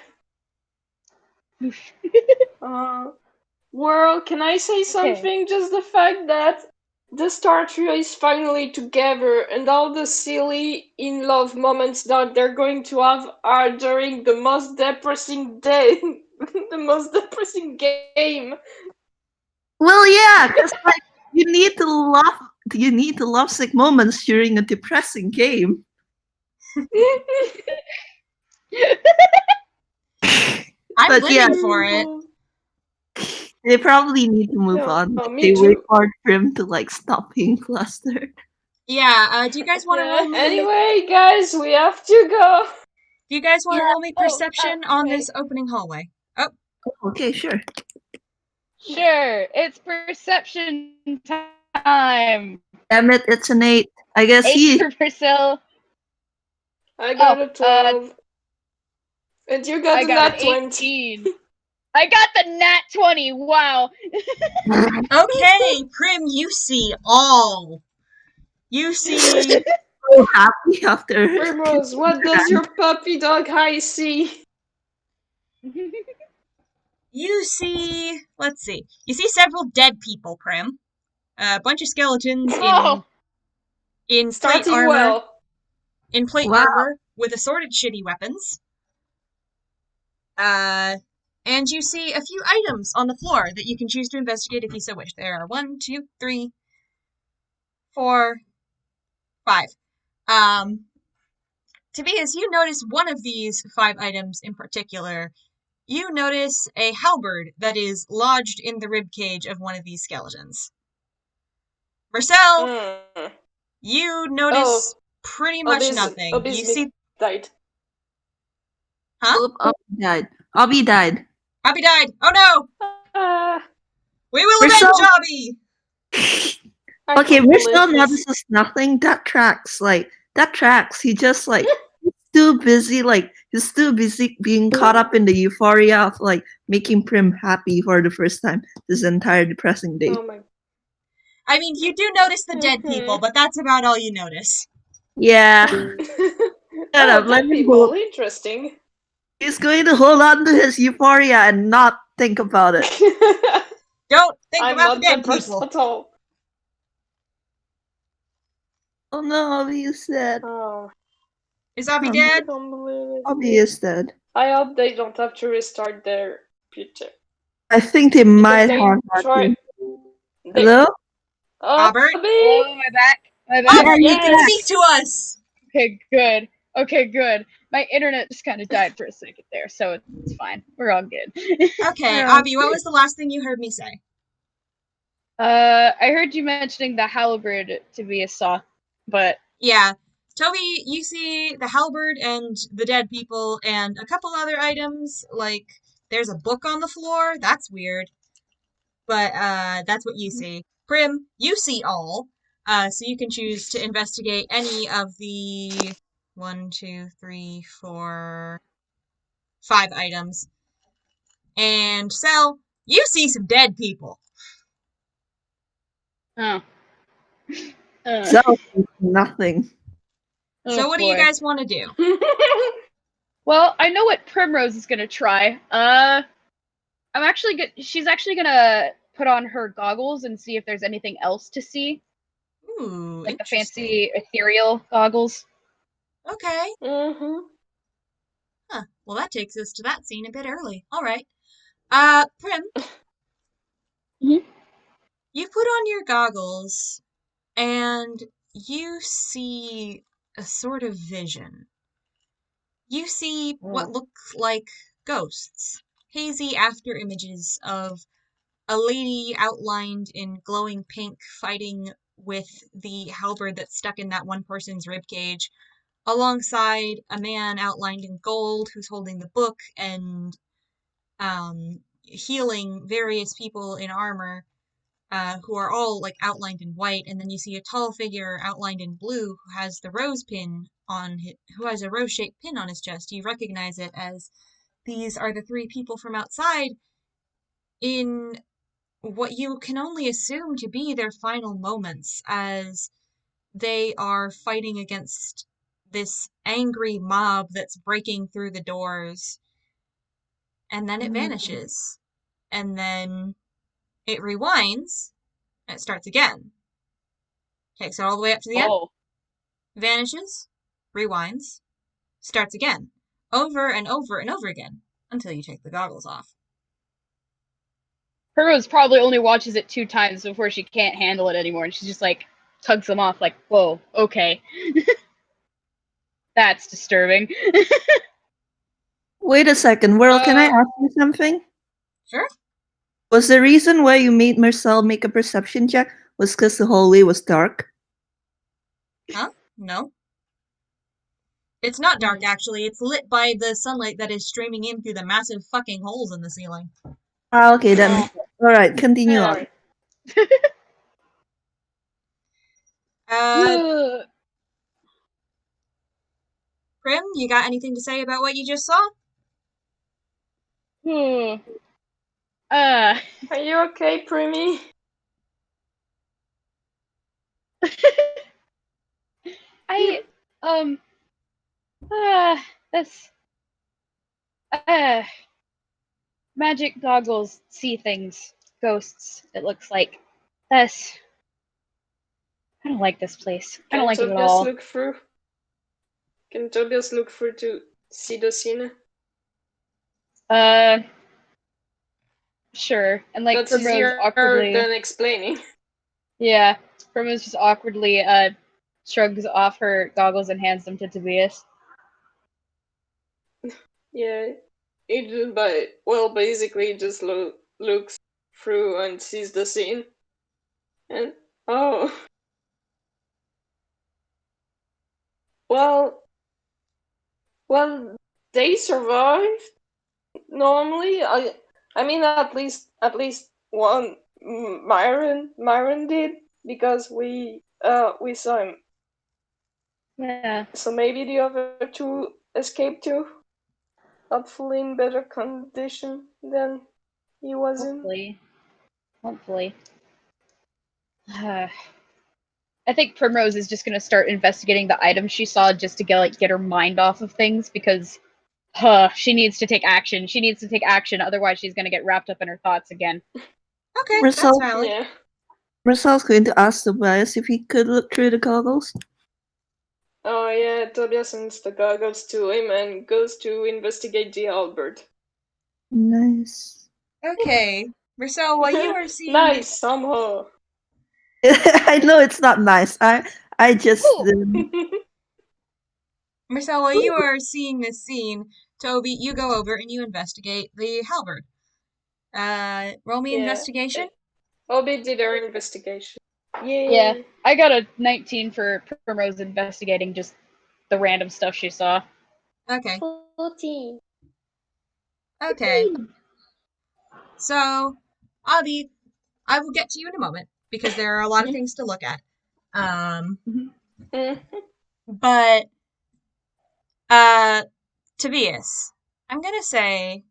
World, can I say something? Just the fact that the Star Trio is finally together and all the silly in love moments that they're going to have are during the most depressing day, the most depressing game. Well, yeah, because like you need to lovesick moments during a depressing game. I'm But living yeah, for it. they probably need to move Yeah, on. oh, Like, me they too. wait for him to like stop being flustered. Yeah, do you guys want to roll me? Anyway, guys, we have to go. Do you guys want to roll me Oh, perception on wait. this opening hallway? Oh, Okay, sure. Sure, it's perception time. Damn it, it's an 8. I guess 8 for Priscilla. I got a 12. Oh, And you got I a got nat an 20. 18. I got the nat 20. Wow. okay, Prim, you see all. You see, so happy after. Primrose, what does your puppy dog eye see? let's see. You see several dead people, Prim. A bunch of skeletons Oh, in plate Starting armor. well. In plate Wow. armor with assorted shitty weapons. And you see a few items on the floor that you can choose to investigate if you so wish. There are 1, 2, 3, 4, 5. Tobias, you notice one of these 5 items in particular. You notice a halberd that is lodged in the ribcage of one of these skeletons. Marcel, you notice pretty much nothing. You see, died. huh? Oop, Obby died. Abby died. Oh no! We will avenge Marcel- Abby. Okay, Marcel notices nothing. That tracks. He just like he's still busy being caught up in the euphoria of like making Prim happy for the first time this entire depressing day. Oh my. I mean, you do notice the dead people, but that's about all you notice. Yeah. Shut up, let dead him people, go. interesting. He's going to hold on to his euphoria and not think about it. Don't think I'm about not the dead depressed people. at all. Oh no, Obby is dead. Oh, Is Abby Oh, dead? I don't believe it. Obby is dead. I hope they don't have to restart their computer. I think they might have that. try. Hello? Robert? oh, my back. My back. Robert, you can yes. speak to us! Okay, good. My internet just kind of died for a second there, so it's fine. We're all good. Okay, Yeah. Abby, what was the last thing you heard me say? I heard you mentioning the halberd to be a saw, but Yeah. Toby, you see the halberd and the dead people and a couple other items, like there's a book on the floor. That's weird. But that's what you see. Prim, you see all. So you can choose to investigate any of the 1, 2, 3, 4, 5 items. And Sel, you see some dead people. oh. So, nothing. So what do you guys want to do? Well, I know what Primrose is gonna try. She's actually gonna put on her goggles and see if there's anything else to see, Ooh, like the interesting. fancy ethereal goggles. Okay. Mm-hmm. Huh. Well, that takes us to that scene a bit early. All right. Prim, Mhm. you put on your goggles and you see a sort of vision. You see what look like ghosts, hazy after images of a lady outlined in glowing pink fighting with the halberd that's stuck in that one person's ribcage, alongside a man outlined in gold who's holding the book and healing various people in armor who are all like outlined in white, and then you see a tall figure outlined in blue who has the rose pin on his, who has a rose-shaped pin on his chest. You recognize it as these are the three people from outside in what you can only assume to be their final moments as they are fighting against this angry mob that's breaking through the doors, and then it vanishes, and then it rewinds and it starts again. Takes it all the way up to the end, Oh. vanishes, rewinds, starts again, over and over and over again until you take the goggles off. Rose probably only watches it 2 times before she can't handle it anymore, and she just like tugs them off like, whoa, okay. That's disturbing. Wait a second, Whirl, can I Uh, ask you something? Sure? Was the reason why you made Marcel make a perception check was because the hallway was dark? Huh? No. It's not dark, actually. It's lit by the sunlight that is streaming in through the massive fucking holes in the ceiling. Ah, okay, that makes sense. Alright, continue on. alright. Prim, you got anything to say about what you just saw? Are you okay, Primmy? I this magic goggles see things, ghosts, it looks like. This I don't like this place. I don't Can like it at Tobias all. look through? Can Tobias look through to see the scene? Sure. And like That's Primrose easier awkwardly than explaining. Yeah. Primrose just awkwardly shrugs off her goggles and hands them to Tobias. Yeah, it just basically just looks through and sees the scene, and oh, well, well, they survived. Normally, I mean, at least one Myron did because we saw him. Yeah. So maybe the other two escaped too. Hopefully in better condition than he was Hopefully. Hopefully. I think Primrose is just gonna start investigating the items she saw just to get her mind off of things because she needs to take action. She needs to take action, otherwise she's gonna get wrapped up in her thoughts again. Okay, that's Marcel, in. valid. Yeah. Marcel's going to ask Tobias if he could look through the goggles. Oh yeah, Tobias sends the goggles to him and goes to investigate the Albert. Nice. Okay, Marcel, while you are seeing Nice, somehow. I know it's not nice. I just Marcel, while you are seeing this scene, Toby, you go over and you investigate the halberd. Roll me Yeah. investigation. Obi did her investigation. Yay. Yeah. I got a 19 for Primrose investigating just the random stuff she saw. Okay. 14. Okay. So, Avi, I will get to you in a moment because there are a lot of things to look at. But Tobias, I'm gonna say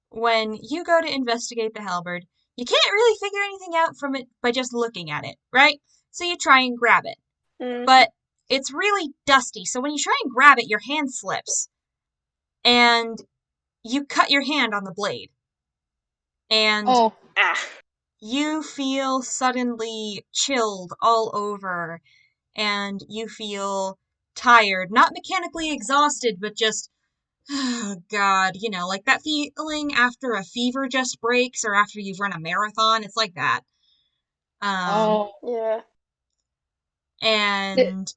when you go to investigate the halberd, you can't really figure anything out from it by just looking at it, right? So you try and grab it. But it's really dusty, so when you try and grab it, your hand slips. And you cut your hand on the blade. And you feel suddenly chilled all over, and you feel tired, not mechanically exhausted, but just, oh God, like that feeling after a fever just breaks or after you've run a marathon. It's like that. Oh. Yeah. And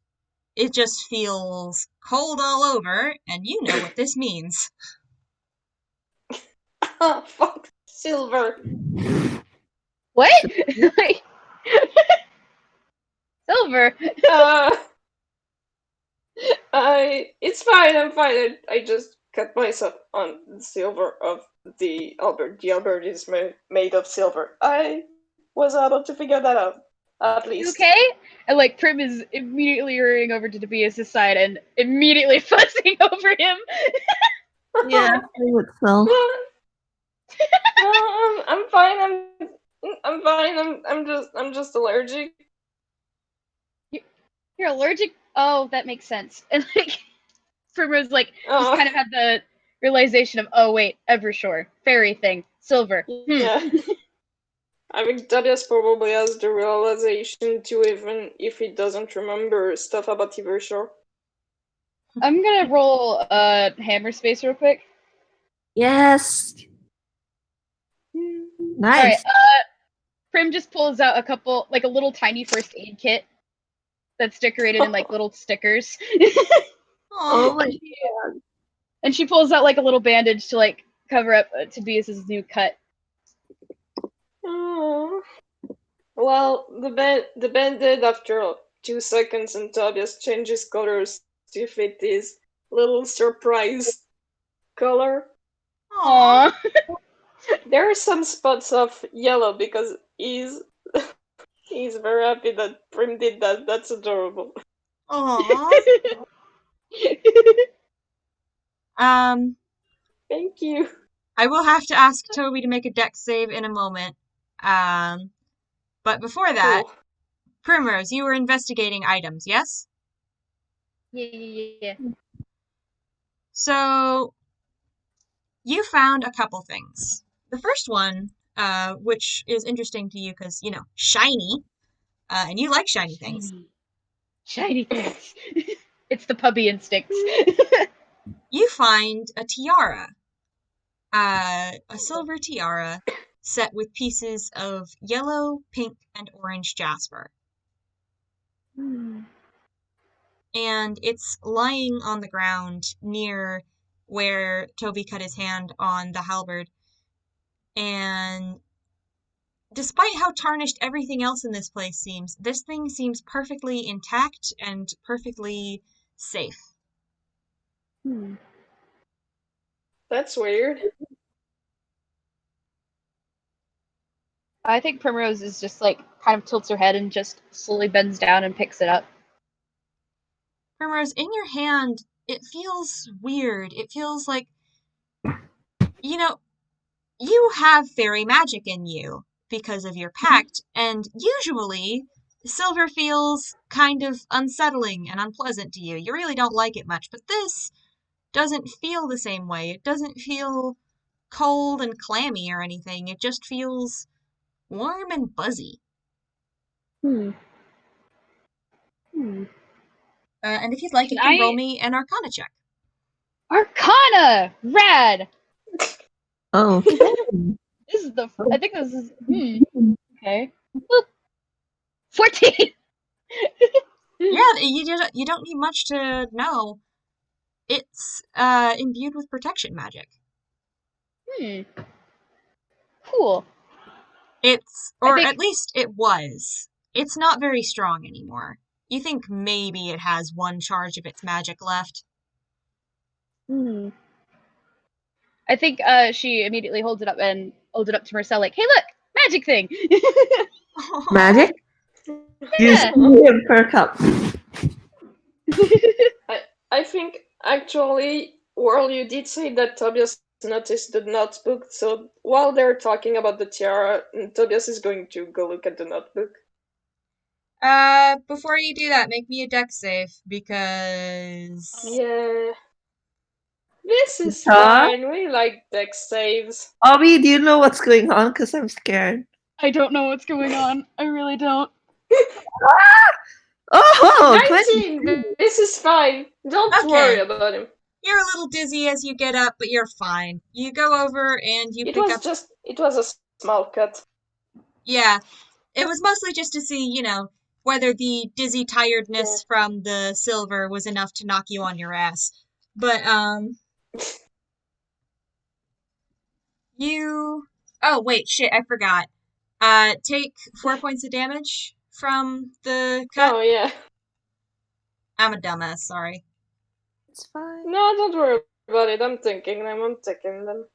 it just feels cold all over, and you know what this means. Oh, fuck. Silver. What? Silver. Uh, it's fine, I'm fine. I just cut myself on the silver of the Albert. The Albert is made of silver. I was able to figure that out, at You least. okay? And like Prim is immediately hurrying over to Tobias' side and immediately fussing over him. Yeah, I would so. No, I'm fine. I'm fine. I'm just allergic. You're allergic? Oh, that makes sense. And like Primrose like just kind of had the realization of, oh wait, Evershore, fairy thing, silver. Yeah. I think Tobias probably has the realization too, even if he doesn't remember stuff about Evershore. I'm gonna roll hammer space real quick. Yes. Nice. Alright, Prim just pulls out a little tiny first aid kit that's decorated in like little stickers. Oh my And she pulls out like a little bandage to like cover up Tobias's new cut. Oh. Well, the bandit after 2 seconds and Tobias changes colors to fit his little surprise color. Aww. There are some spots of yellow because he's very happy that Prim did that. That's adorable. Aww. Thank you. I will have to ask Toby to make a dex save in a moment. But before that, Cool. Primrose, you were investigating items, yes? Yeah. So, you found a couple things. The first one, which is interesting to you because, shiny, and you like shiny things. Shiny things. It's the puppy instincts. You find a tiara. A silver tiara set with pieces of yellow, pink, and orange jasper. And it's lying on the ground near where Toby cut his hand on the halberd. And despite how tarnished everything else in this place seems, this thing seems perfectly intact and perfectly safe. That's weird. I think Primrose is just like kind of tilts her head and just slowly bends down and picks it up. Primrose, in your hand, it feels weird. It feels like, you have fairy magic in you because of your pact, and usually silver feels kind of unsettling and unpleasant to you. You really don't like it much, but this doesn't feel the same way. It doesn't feel cold and clammy or anything. It just feels warm and buzzy. And if you'd like, you can roll me an Arcana check. Arcana! Rad! Oh. I think this is, okay. 14! Yeah, you don't need much to know. It's imbued with protection magic. Cool. At least it was. It's not very strong anymore. You think maybe it has one charge of its magic left. I think she immediately holds it up to Marcel like, hey look! Magic thing! Magic? Yeah. You him perk up. I think actually, Whirl, you did say that Tobias noticed the notebook, so while they're talking about the tiara, Tobias is going to go look at the notebook. Before you do that, make me a dex save, because... Yeah. This is fine, we like dex saves. Abby, do you know what's going on? Because I'm scared. I don't know what's going on. I really don't. Oh, 19! This is fine. Don't Okay. worry about him. You're a little dizzy as you get up, but you're fine. You go over and you It pick was up. just, it was a small cut. Yeah, it was mostly just to see, whether the dizzy tiredness from the silver was enough to knock you on your ass. But, you. Oh, wait, shit, I forgot. Take 4 points of damage from the cut. Oh, yeah. I'm a dumbass, sorry. it's fine. No, don't worry about it. I'm taking them.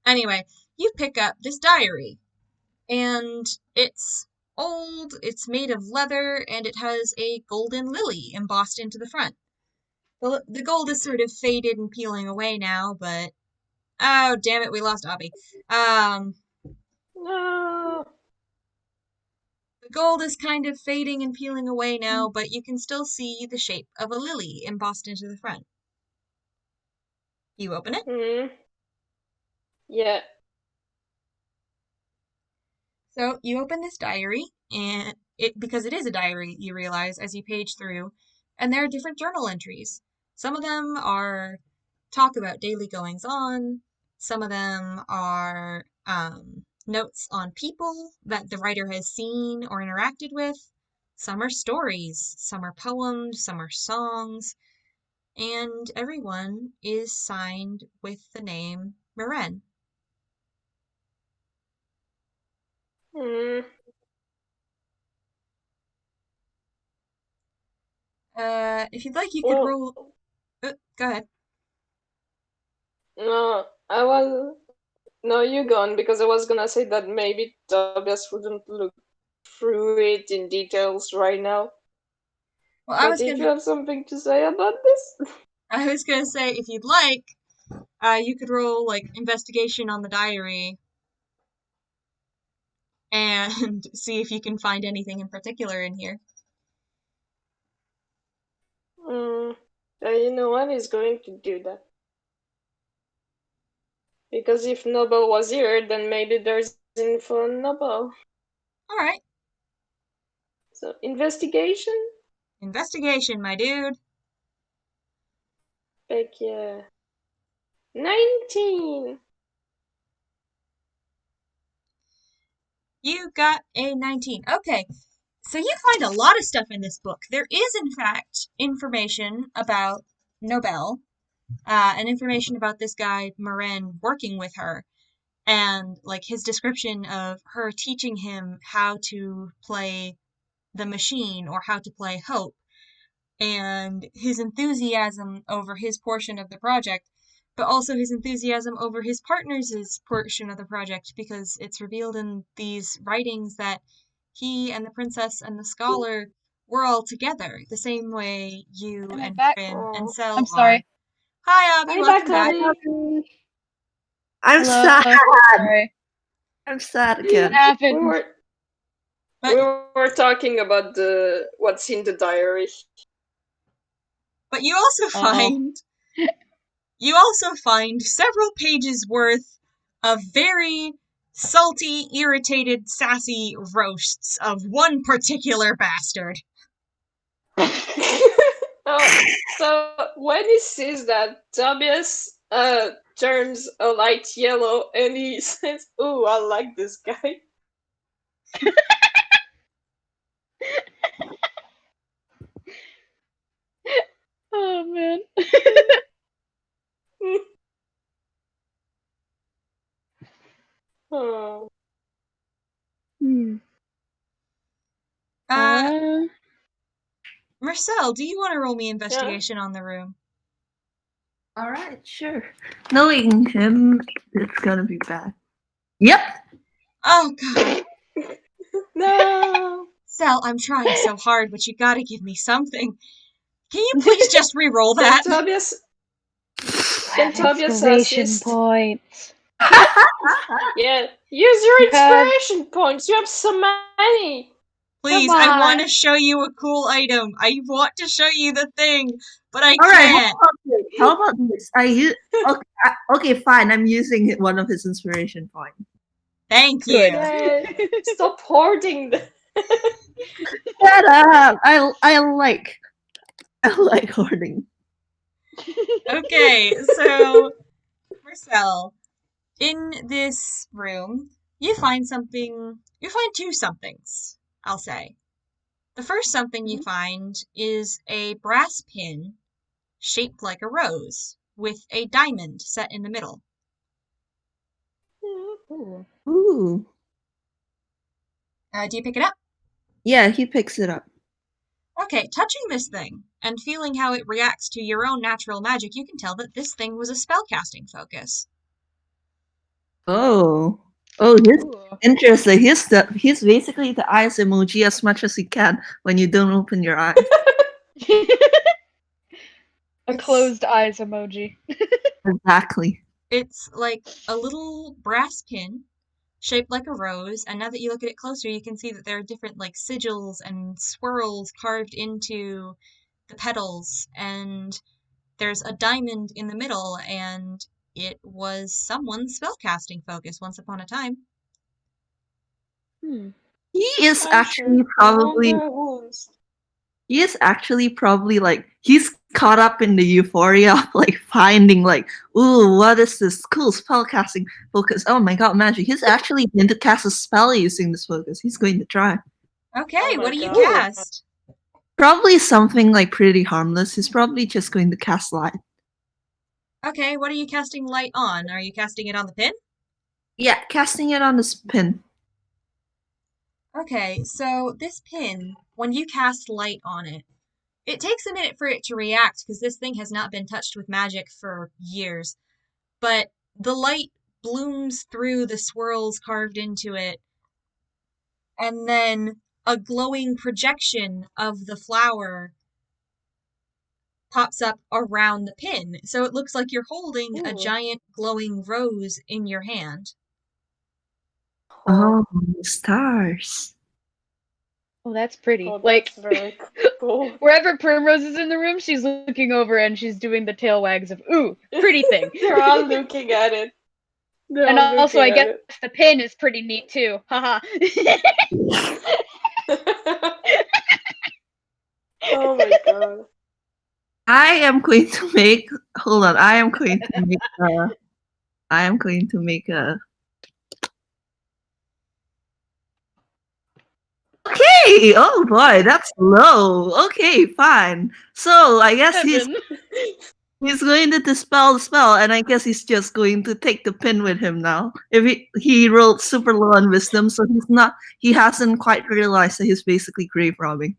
Anyway, you pick up this diary, and it's old, it's made of leather, and it has a golden lily embossed into the front. The gold is sort of faded and peeling away now, but oh damn it, we lost Abby. No. The gold is kind of fading and peeling away now, but you can still see the shape of a lily embossed into the front. You open it. Hmm. Yeah. So you open this diary, and because it is a diary, you realize as you page through, and there are different journal entries. Some of them are talk about daily goings on. Some of them are notes on people that the writer has seen or interacted with. Some are stories. Some are poems. Some are songs. And everyone is signed with the name Maren. Hmm. If you'd like, you could roll. Go ahead. No, No, you gone, because I was gonna say that maybe Tobias wouldn't look through it in details right now. Well, But if you have something to say about this, I was gonna say, if you'd like, you could roll like investigation on the diary and see if you can find anything in particular in here. you know what, he's going to do that. Because if Noble was here, then maybe there's info on Noble. All right. So, investigation? Investigation, my dude. Heck yeah. 19! You got a 19. Okay. So you find a lot of stuff in this book. There is, in fact, information about Nobel, and information about this guy, Maren, working with her, and like his description of her teaching him how to play the machine or how to play Hope, and his enthusiasm over his portion of the project, but also his enthusiasm over his partner's portion of the project, because it's revealed in these writings that he and the princess and the scholar were all together, the same way you Am I and back? Finn and Oh. Sel I'm are. sorry. Hi, Abby. Hi, Welcome back, back. Abby. I'm Hello. sad. Sorry. I'm sad What again. happened? We were talking about what's in the diary. But you also find several pages worth of very salty, irritated, sassy roasts of one particular bastard. So when he sees that, Tobias turns a light yellow and he says, "Ooh, I like this guy." Oh man. Oh. Marcel, do you want to roll me investigation on the room? All right, sure. Knowing him, it's gonna be bad. Yep. Oh, God. No. Sel, I'm trying so hard, but you gotta give me something. Can you please just re-roll that? Can Tobias Inspiration assist? points. Yeah. Use your inspiration points. You have so many. Please, Come I on. want to show you a cool item. I want to show you the thing, but I All right. can't. How about this? Okay, fine. I'm using one of his inspiration points. Thank Good. you. Yay. Stop hoarding them. Shut up! I like hoarding. Okay, so Marcel, in this room, you find two somethings, I'll say. The first something you find is a brass pin shaped like a rose with a diamond set in the middle. Ooh. Do you pick it up? Yeah, he picks it up. Okay, touching this thing and feeling how it reacts to your own natural magic, you can tell that this thing was a spellcasting focus. Oh. Oh, he's Ooh. interesting. He's basically the eyes emoji as much as you can when you don't open your eyes. A closed eyes emoji. Exactly. It's like a little brass pin shaped like a rose, and now that you look at it closer, you can see that there are different like sigils and swirls carved into the petals, and there's a diamond in the middle, and it was someone's spellcasting focus once upon a time. He is I'm actually sure probably Wonder Wounds. like he's caught up in the euphoria of like finding like, ooh, what is this cool spellcasting focus? Oh my god, magic. He's actually going to cast a spell using this focus. He's going to try. Okay, Oh my what do you God. cast? Probably something like pretty harmless. He's probably just going to cast light. Okay, what are you casting light on? Are you casting it on the pin? Yeah, casting it on this pin. Okay, so this pin, when you cast light on it, it takes a minute for it to react because this thing has not been touched with magic for years. But the light blooms through the swirls carved into it, and then a glowing projection of the flower pops up around the pin. So it looks like you're holding a Ooh. giant glowing rose in your hand. Oh, stars. Oh, that's pretty. Oh, Like, that's very cool. wherever Primrose is in the room, she's looking over and she's doing the tail wags of, ooh, pretty thing. They're all looking at it. They're And all also, I looking guess at the pin is pretty neat too. Haha. it. Oh my god. I am going to make. Hold on. I am going to make. I am going to make a. Okay. Oh boy, that's low. Okay, fine. So I guess Seven. he's going to dispel the spell, and I guess he's just going to take the pin with him now. If he rolled super low on wisdom, so he hasn't quite realized that he's basically grave robbing.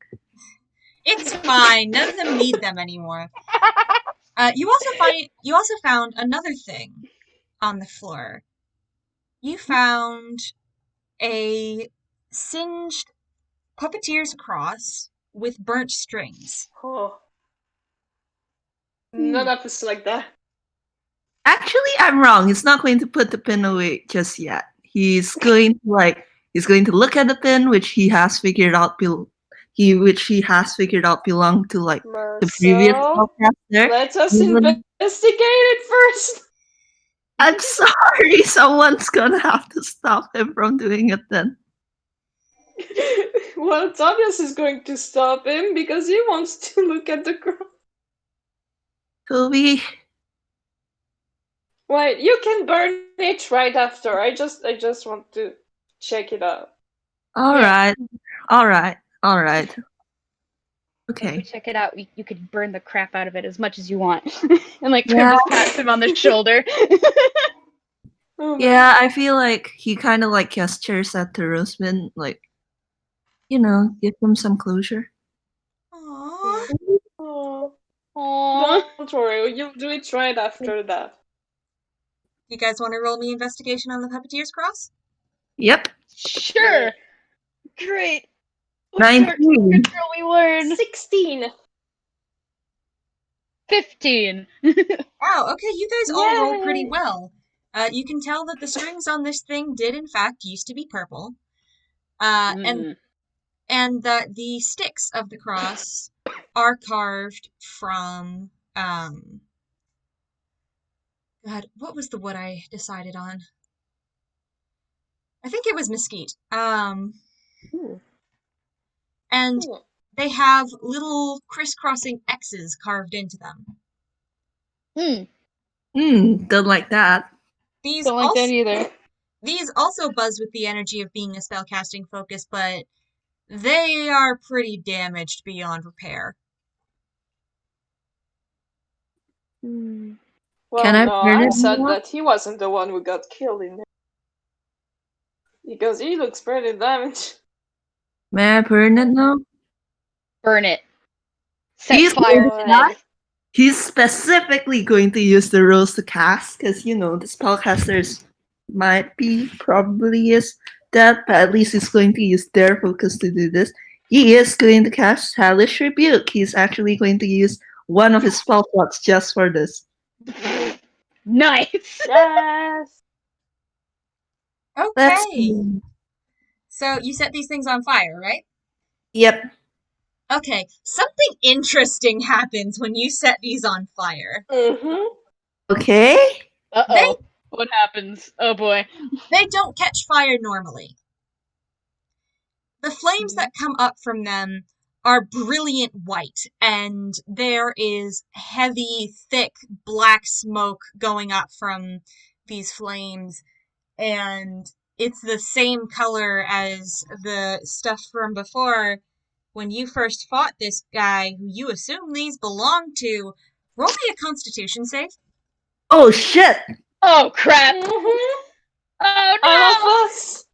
It's fine. None of them need them anymore. You also found another thing on the floor. You found a singed puppeteer's cross with burnt strings. Oh. None of us like that. Actually, I'm wrong. He's not going to put the pin away just yet. He's going to look at the pin, which he has figured out belong to like the previous Marcel, spellcaster. let us Even- investigate it first. I'm sorry, someone's gonna have to stop him from doing it then. Well, Tobias is going to stop him because he wants to look at the cross. Toby, Wait, you can burn it right after. I just want to check it out. all Yeah. right. If we Okay. check it out, you could burn the crap out of it as much as you want. And like Yeah. Primrose pats him on the shoulder. Oh, Yeah, I feel like he kind of like gestures at the Roseman, like, give them some closure. Aww. Oh, Aww. don't worry, you'll do it right after that. You guys want to roll me investigation on the puppeteer's cross? Yep. Sure. Great. What dark 19. secrets will we learn? 16. 15. Wow, okay, you guys all rolled pretty Yay! well. You can tell that the strings on this thing did in fact used to be purple. And that the sticks of the cross are carved from God, what was the wood I decided on? I think it was mesquite. and they have little crisscrossing X's carved into them. Don't like that. These Don't like that either. These also buzz with the energy of being a spellcasting focus, but they are pretty damaged beyond repair. Well, Can I no, burn I'm it sad now? that he wasn't the one who got killed in there. Because he looks pretty damaged. May I burn it now? Burn it. Set He's fire going to to this. He's specifically going to use the rules to cast, because, the spellcasters probably is that, but at least he's going to use their focus to do this. He is going to cast Hellish Rebuke. He's actually going to use one of his spell slots just for this. Nice. Yes! Okay. So you set these things on fire, right? Yep. Okay. Something interesting happens when you set these on fire. Okay. Uh-oh. What happens? Oh boy. They don't catch fire normally. The flames that come up from them are brilliant white, and there is heavy, thick, black smoke going up from these flames, and it's the same color as the stuff from before. When you first fought this guy who you assume these belong to, roll me a constitution save. Oh, shit. Oh crap. Oh no. All of us!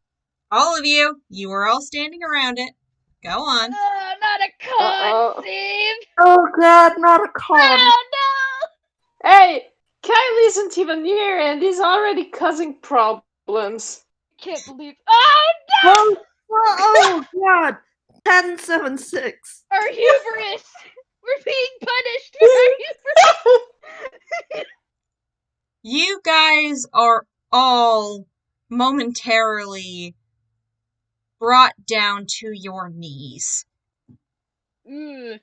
All of you were all standing around it. Go on. Not a con save. Oh, God, not a con. Oh no. Hey! Kyle isn't even here and he's already causing problems. Can't believe. Oh no. Oh, God. 1076. Our hubris. We're being punished for our hubris. You guys are all momentarily brought down to your knees. And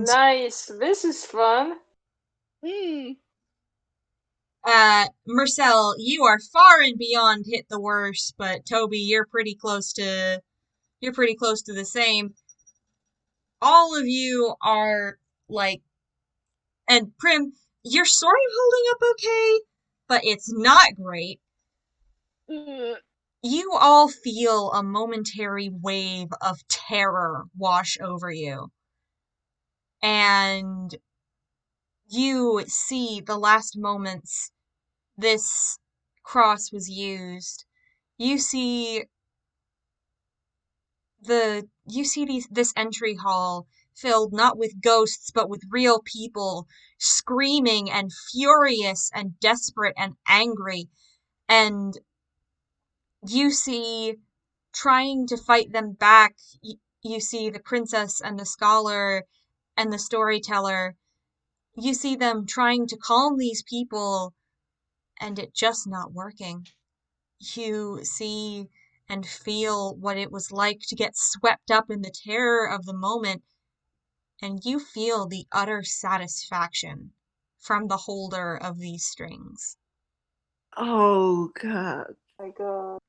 Nice, this is fun. Marcel, you are far and beyond hit the worst, but Toby, you're pretty close to the same. All of you are like, and Prim, you're sort of holding up okay, but it's not great. You all feel a momentary wave of terror wash over you. And you see the last moments this cross was used. You see this entry hall filled not with ghosts but with real people, screaming and furious and desperate and angry. And you see, trying to fight them back, you see the princess and the scholar and the storyteller. You see them trying to calm these people, and it just not working. You see and feel what it was like to get swept up in the terror of the moment, and you feel the utter satisfaction from the holder of these strings. Oh, God. My God.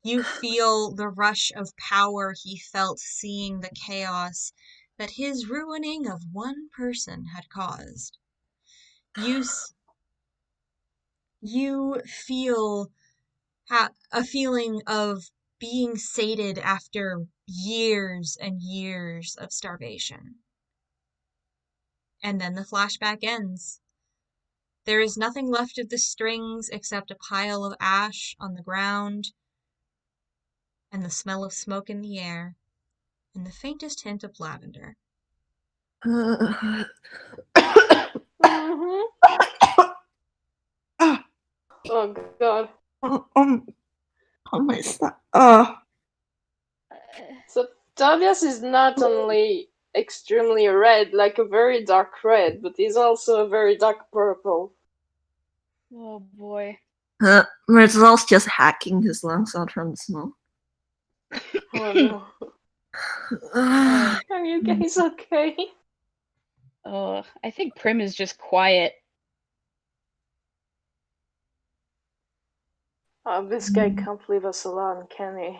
You feel the rush of power he felt seeing the chaos that his ruining of one person had caused. You feel a feeling of being sated after years and years of starvation. And then the flashback ends. There is nothing left of the strings except a pile of ash on the ground, and the smell of smoke in the air, and the faintest hint of lavender. Oh God. Oh my stomach. So Tobias is not only extremely red, like a very dark red, but he's also a very dark purple. Oh boy. Merzel's just hacking his lungs out from the smoke. Oh no. Are you guys okay? I think Prim is just quiet. This guy can't leave us alone, can he?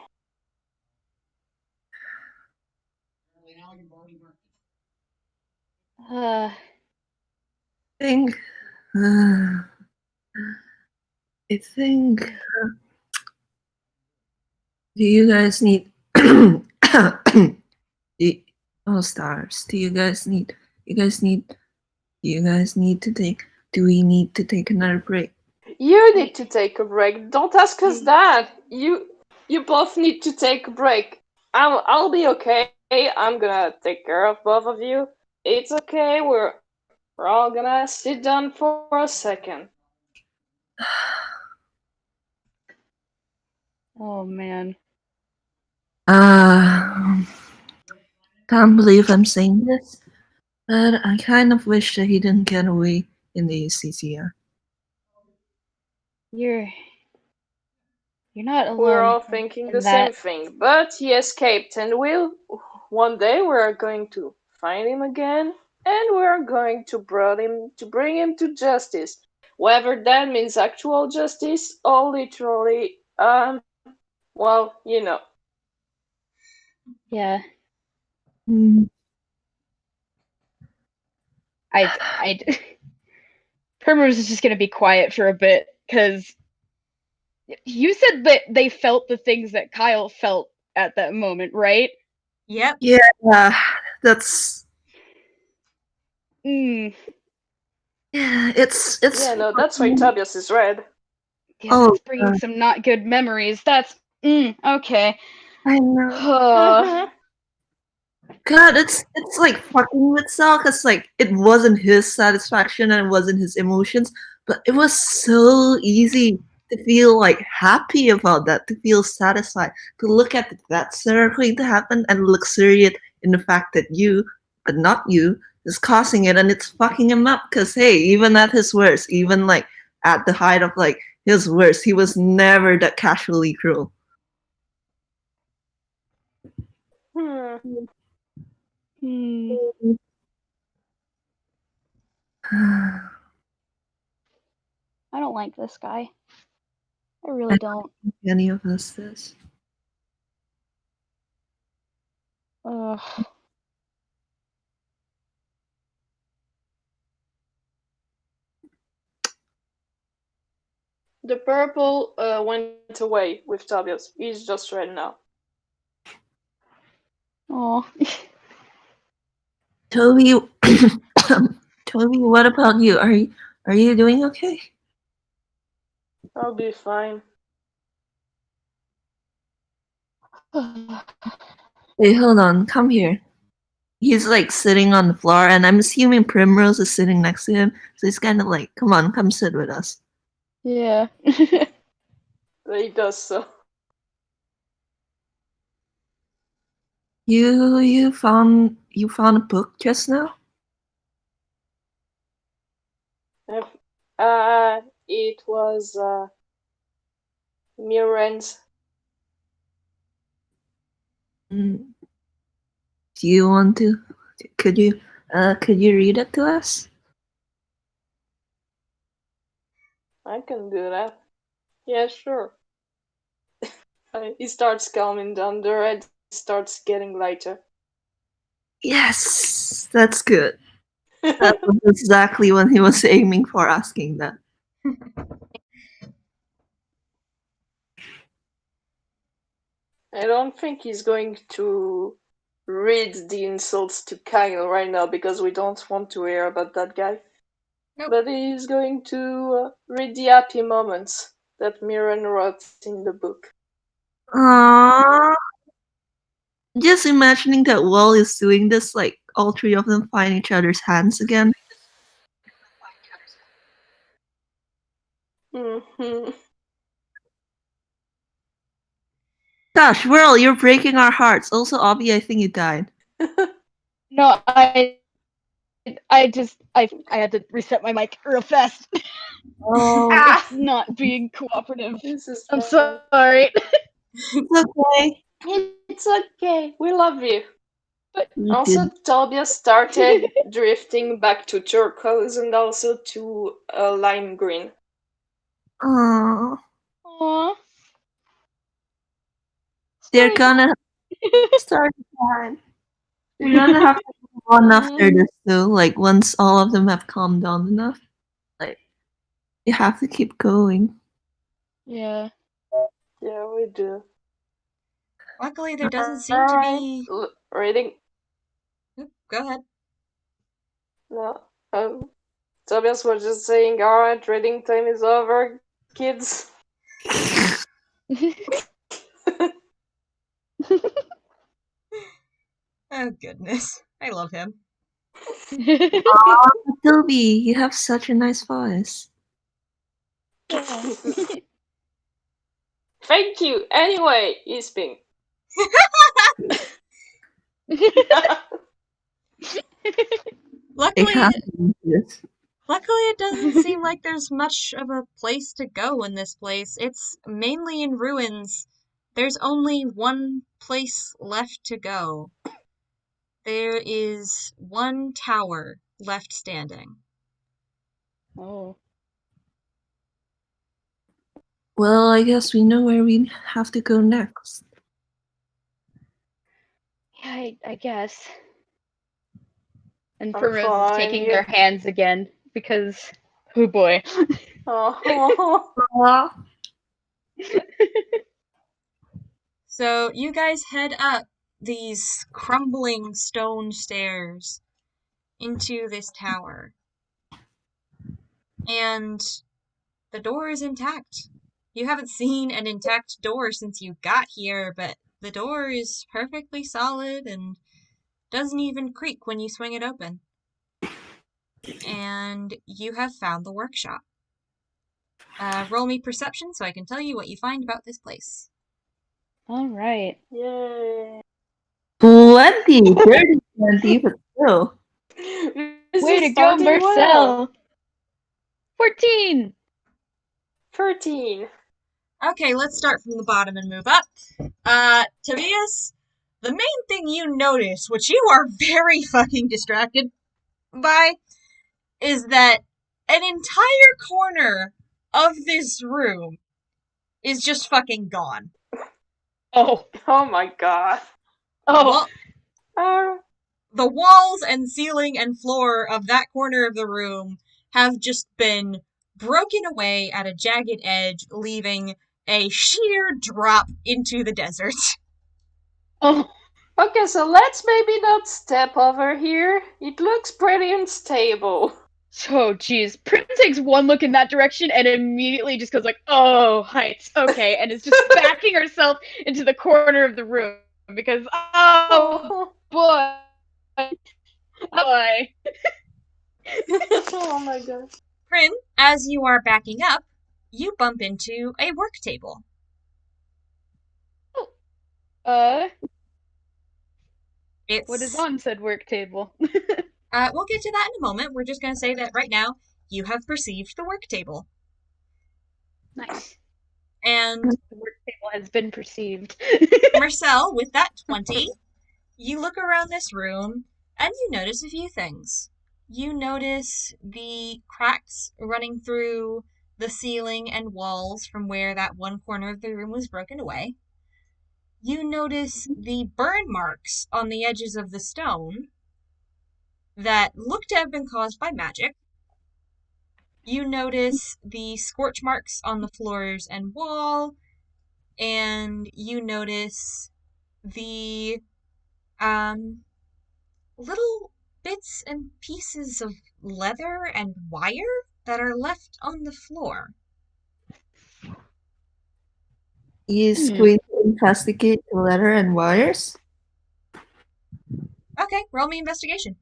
think. Uh, I think. Do you guys need? Oh stars! Do you guys need? You guys need. You guys need to take. Do we need to take another break? You need to take a break. Don't ask us that. You both need to take a break. I'll be okay. I'm gonna take care of both of you. It's okay. We're all gonna sit down for a second. Oh man. Can't believe I'm saying this, but I kind of wish that he didn't get away in the CCR. You're not alone. We're all thinking the same thing, but he escaped, and one day we're going to find him again, and we're going to bring him to justice, whether that means actual justice or literally, well, you know. Yeah. Mm. Primrose is just gonna be quiet for a bit because you said that they felt the things that Kyle felt at that moment, right? Yep. Yeah, that's. Yeah, it's. Yeah, no, that's why Tobias is red. Yeah, that's bringing some not good memories. That's okay. I know. God, it's like fucking with Sal, because like it wasn't his satisfaction and it wasn't his emotions, but it was so easy to feel like happy about that, to feel satisfied, to look at that going to happen and luxuriate in the fact that you, but not you, is causing it and it's fucking him up. Because hey, even at his worst, even like at the height of like his worst, he was never that casually cruel. I don't like this guy. I really don't. Any of us this. Ugh. The purple went away with Tobias. He's just red now. Oh. Toby, Toby, what about you? Are you doing okay? I'll be fine. Wait, hold on. Come here. He's like sitting on the floor, and I'm assuming Primrose is sitting next to him. So he's kind of like, come on, come sit with us. Yeah. He does so. You found a book just now? It was Mirren's. Do you want to? Could you read it to us? I can do that. Yeah, sure. He starts calming down. The red starts getting lighter. Yes, that's good. That was exactly what he was aiming for, asking that. I don't think he's going to read the insults to Kyle right now because we don't want to hear about that guy. Nope. But he's going to read the happy moments that Mirren wrote in the book. Aww. Just imagining that Wall is doing this, like all three of them find each other's hands again. Mm-hmm. Gosh, Whirl, you're breaking our hearts. Also, Obby, I think you died. No, I had to reset my mic real fast. Oh, It's not being cooperative. This is I'm fine. sorry. It's okay. It's okay. We love you. But also, Tobias started drifting back to turquoise and also to lime green. Aww. Aww. They're gonna start time. They're gonna have to move on after this too. Like once all of them have calmed down enough, like you have to keep going. Yeah. Yeah, we do. Luckily, there doesn't seem to Alright, be. reading. Oop, go ahead. No. Tobias was just saying, alright, reading time is over, kids. Oh goodness, I love him. Aw, Toby, you have such a nice voice. Thank you. Anyway, Isping. Luckily, Yes. luckily, it doesn't seem like there's much of a place to go in this place. It's mainly in ruins. There's only one place left to go. There is one tower left standing. Oh. Well, I guess we know where we have to go next. Yeah, I guess. And I'm Primrose is fine, taking you- their hands again because, oh boy. Oh. Aw. So you guys head up these crumbling stone stairs into this tower. And the door is intact. You haven't seen an intact door since you got here, but the door is perfectly solid and doesn't even creak when you swing it open. And you have found the workshop. Roll me perception so I can tell you what you find about this place. All right. Yay. Plenty, dirty plenty, but still. This Way is to go, starting well. Marcel! 14! 13. Okay, let's start from the bottom and move up. Tobias, the main thing you notice, which you are very fucking distracted by, is that an entire corner of this room is just fucking gone. Oh. Oh my god. Oh. Well, the walls and ceiling and floor of that corner of the room have just been broken away at a jagged edge, leaving a sheer drop into the desert. Oh. Okay, so let's maybe not step over here. It looks pretty unstable. So, geez. Prim takes one look in that direction and immediately just goes like, oh, heights. Okay. And is just backing herself into the corner of the room because, oh, boy. Boy. Oh my god. Prim, as you are backing up, you bump into a work table. It's What is on said work table? we'll get to that in a moment. We're just going to say that right now you have perceived the work table. Nice. And The work table has been perceived. Marcel, with that 20, you look around this room and you notice a few things. You notice the cracks running through the ceiling and walls from where that one corner of the room was broken away. You notice the burn marks on the edges of the stone that look to have been caused by magic. You notice the scorch marks on the floors and wall, and you notice the little bits and pieces of leather and wire that are left on the floor. He's going to investigate the letter and wires. Okay, roll me investigation.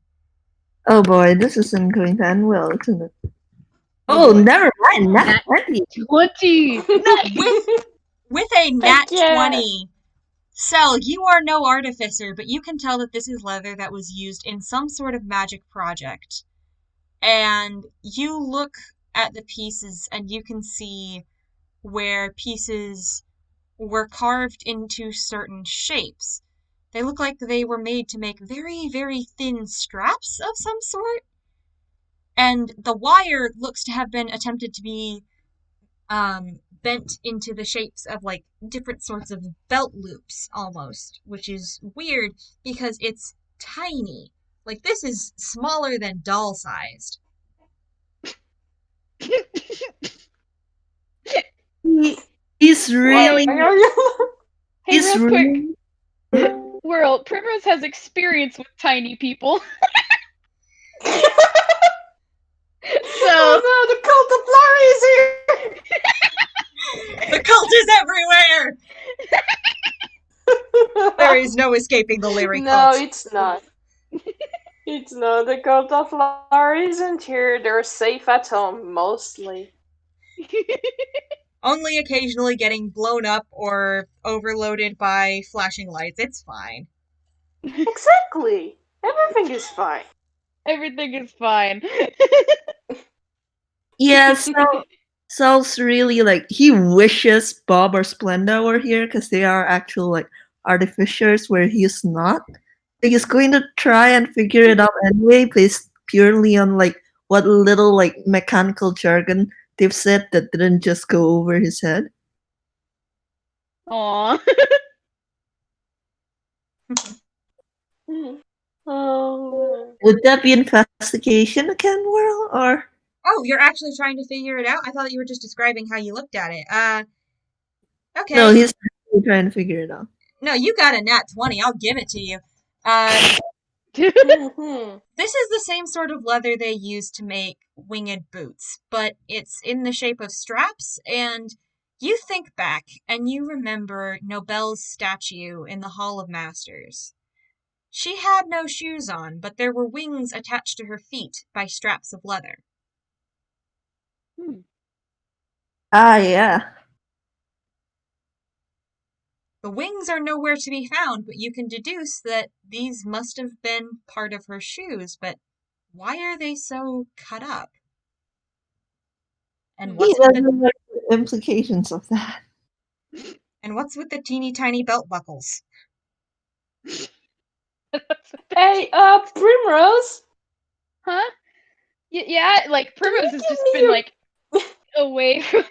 Oh boy, this isn't going to end well, isn't it? Oh, Oh, boy. never mind. Not Nat 20. 20! Nice! With a nat yeah. 20, Cell, you are no artificer, but you can tell that this is leather that was used in some sort of magic project. And you look at the pieces and you can see where pieces were carved into certain shapes. They look like they were made to make very, very thin straps of some sort. And the wire looks to have been attempted to be bent into the shapes of like different sorts of belt loops almost, which is weird because it's tiny. Like this is smaller than doll sized. He's really, Why are you? Hey, he's real quick, really. Hmm? World, Primrose has experience with tiny people. So, Oh no, the cult of Larry is here! The cult is everywhere! There is no escaping the Larry No, cult. it's not. It's not. The cult of Larry isn't here. They're safe at home, mostly. Only occasionally getting blown up or overloaded by flashing lights. It's fine. Exactly. Everything is fine. everything is fine. Yeah, Sal's really like he wishes Bob or Splenda were here because they are actual like artificers where he's not. Like, he's going to try and figure it out anyway, based purely on like what little like mechanical jargon they've said that didn't just go over his head. Aw. Oh. Would that be investigation again, Whirl? Or Oh, you're actually trying to figure it out? I thought you were just describing how you looked at it. Okay. no, he's actually trying to figure it out. No, you got a nat 20. I'll give it to you. This is the same sort of leather they use to make winged boots, but it's in the shape of straps, and you think back and you remember Nobel's statue in the Hall of Masters. She had no shoes on, but there were wings attached to her feet by straps of leather. Ah, yeah. The wings are nowhere to be found, but you can deduce that these must have been part of her shoes, but why are they so cut up? And He what's with doesn't the like the implications of that. teeny tiny belt buckles? Hey, Primrose. Huh? Yeah, like Can Primrose you has give just me been your like away from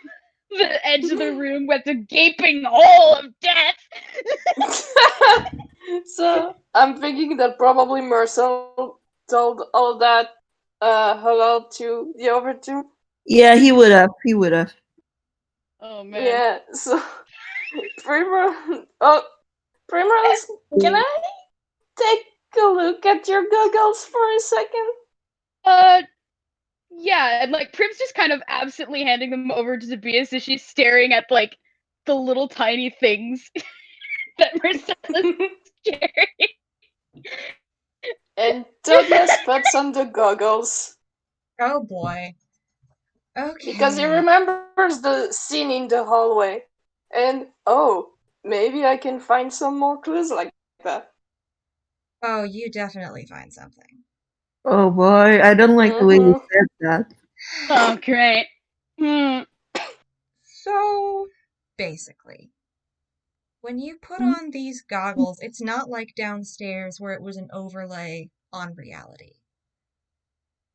the edge of the room with a gaping hole of death. So I'm thinking that probably Marcel told all that hello to the other two. Yeah, he would have. He would have. Oh man. Yeah, so Primrose Primrose, can I take a look at your goggles for a second? Yeah, and like Prim's just kind of absently handing them over to Tobias as she's staring at like the little tiny things that Marcella's carrying. And Tobias puts on the goggles Oh boy. because he Okay. remembers the scene in the hallway. And oh, maybe I can find some more clues like that. Oh, you definitely find something. Oh boy, I don't like the way you said that. Oh great. So, basically, when you put on these goggles, it's not like downstairs where it was an overlay on reality.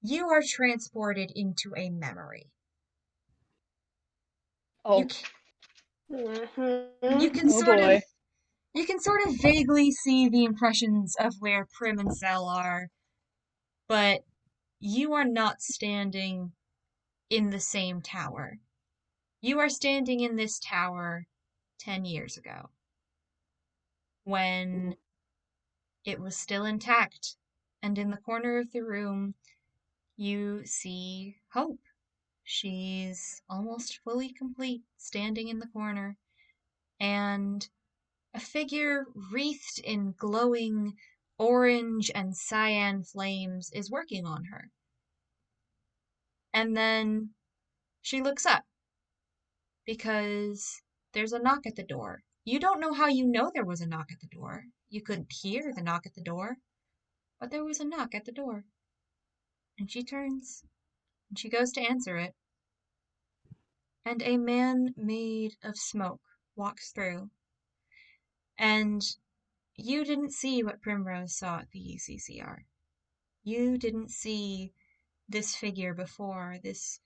You are transported into a memory. Oh. You can Oh sort of boy. you can sort of vaguely see the impressions of where Prim and Cell are, but you are not standing in the same tower. You are standing in this tower 10 years ago, when it was still intact, and in the corner of the room, you see Hope. She's almost fully complete, standing in the corner, and a figure wreathed in glowing orange and cyan flames is working on her. And then she looks up because there's a knock at the door. You don't know how you know there was a knock at the door. You couldn't hear the knock at the door, but there was a knock at the door. And she turns, and she goes to answer it. And a man made of smoke walks through. And you didn't see what Primrose saw at the UCCR. You didn't see this figure before, this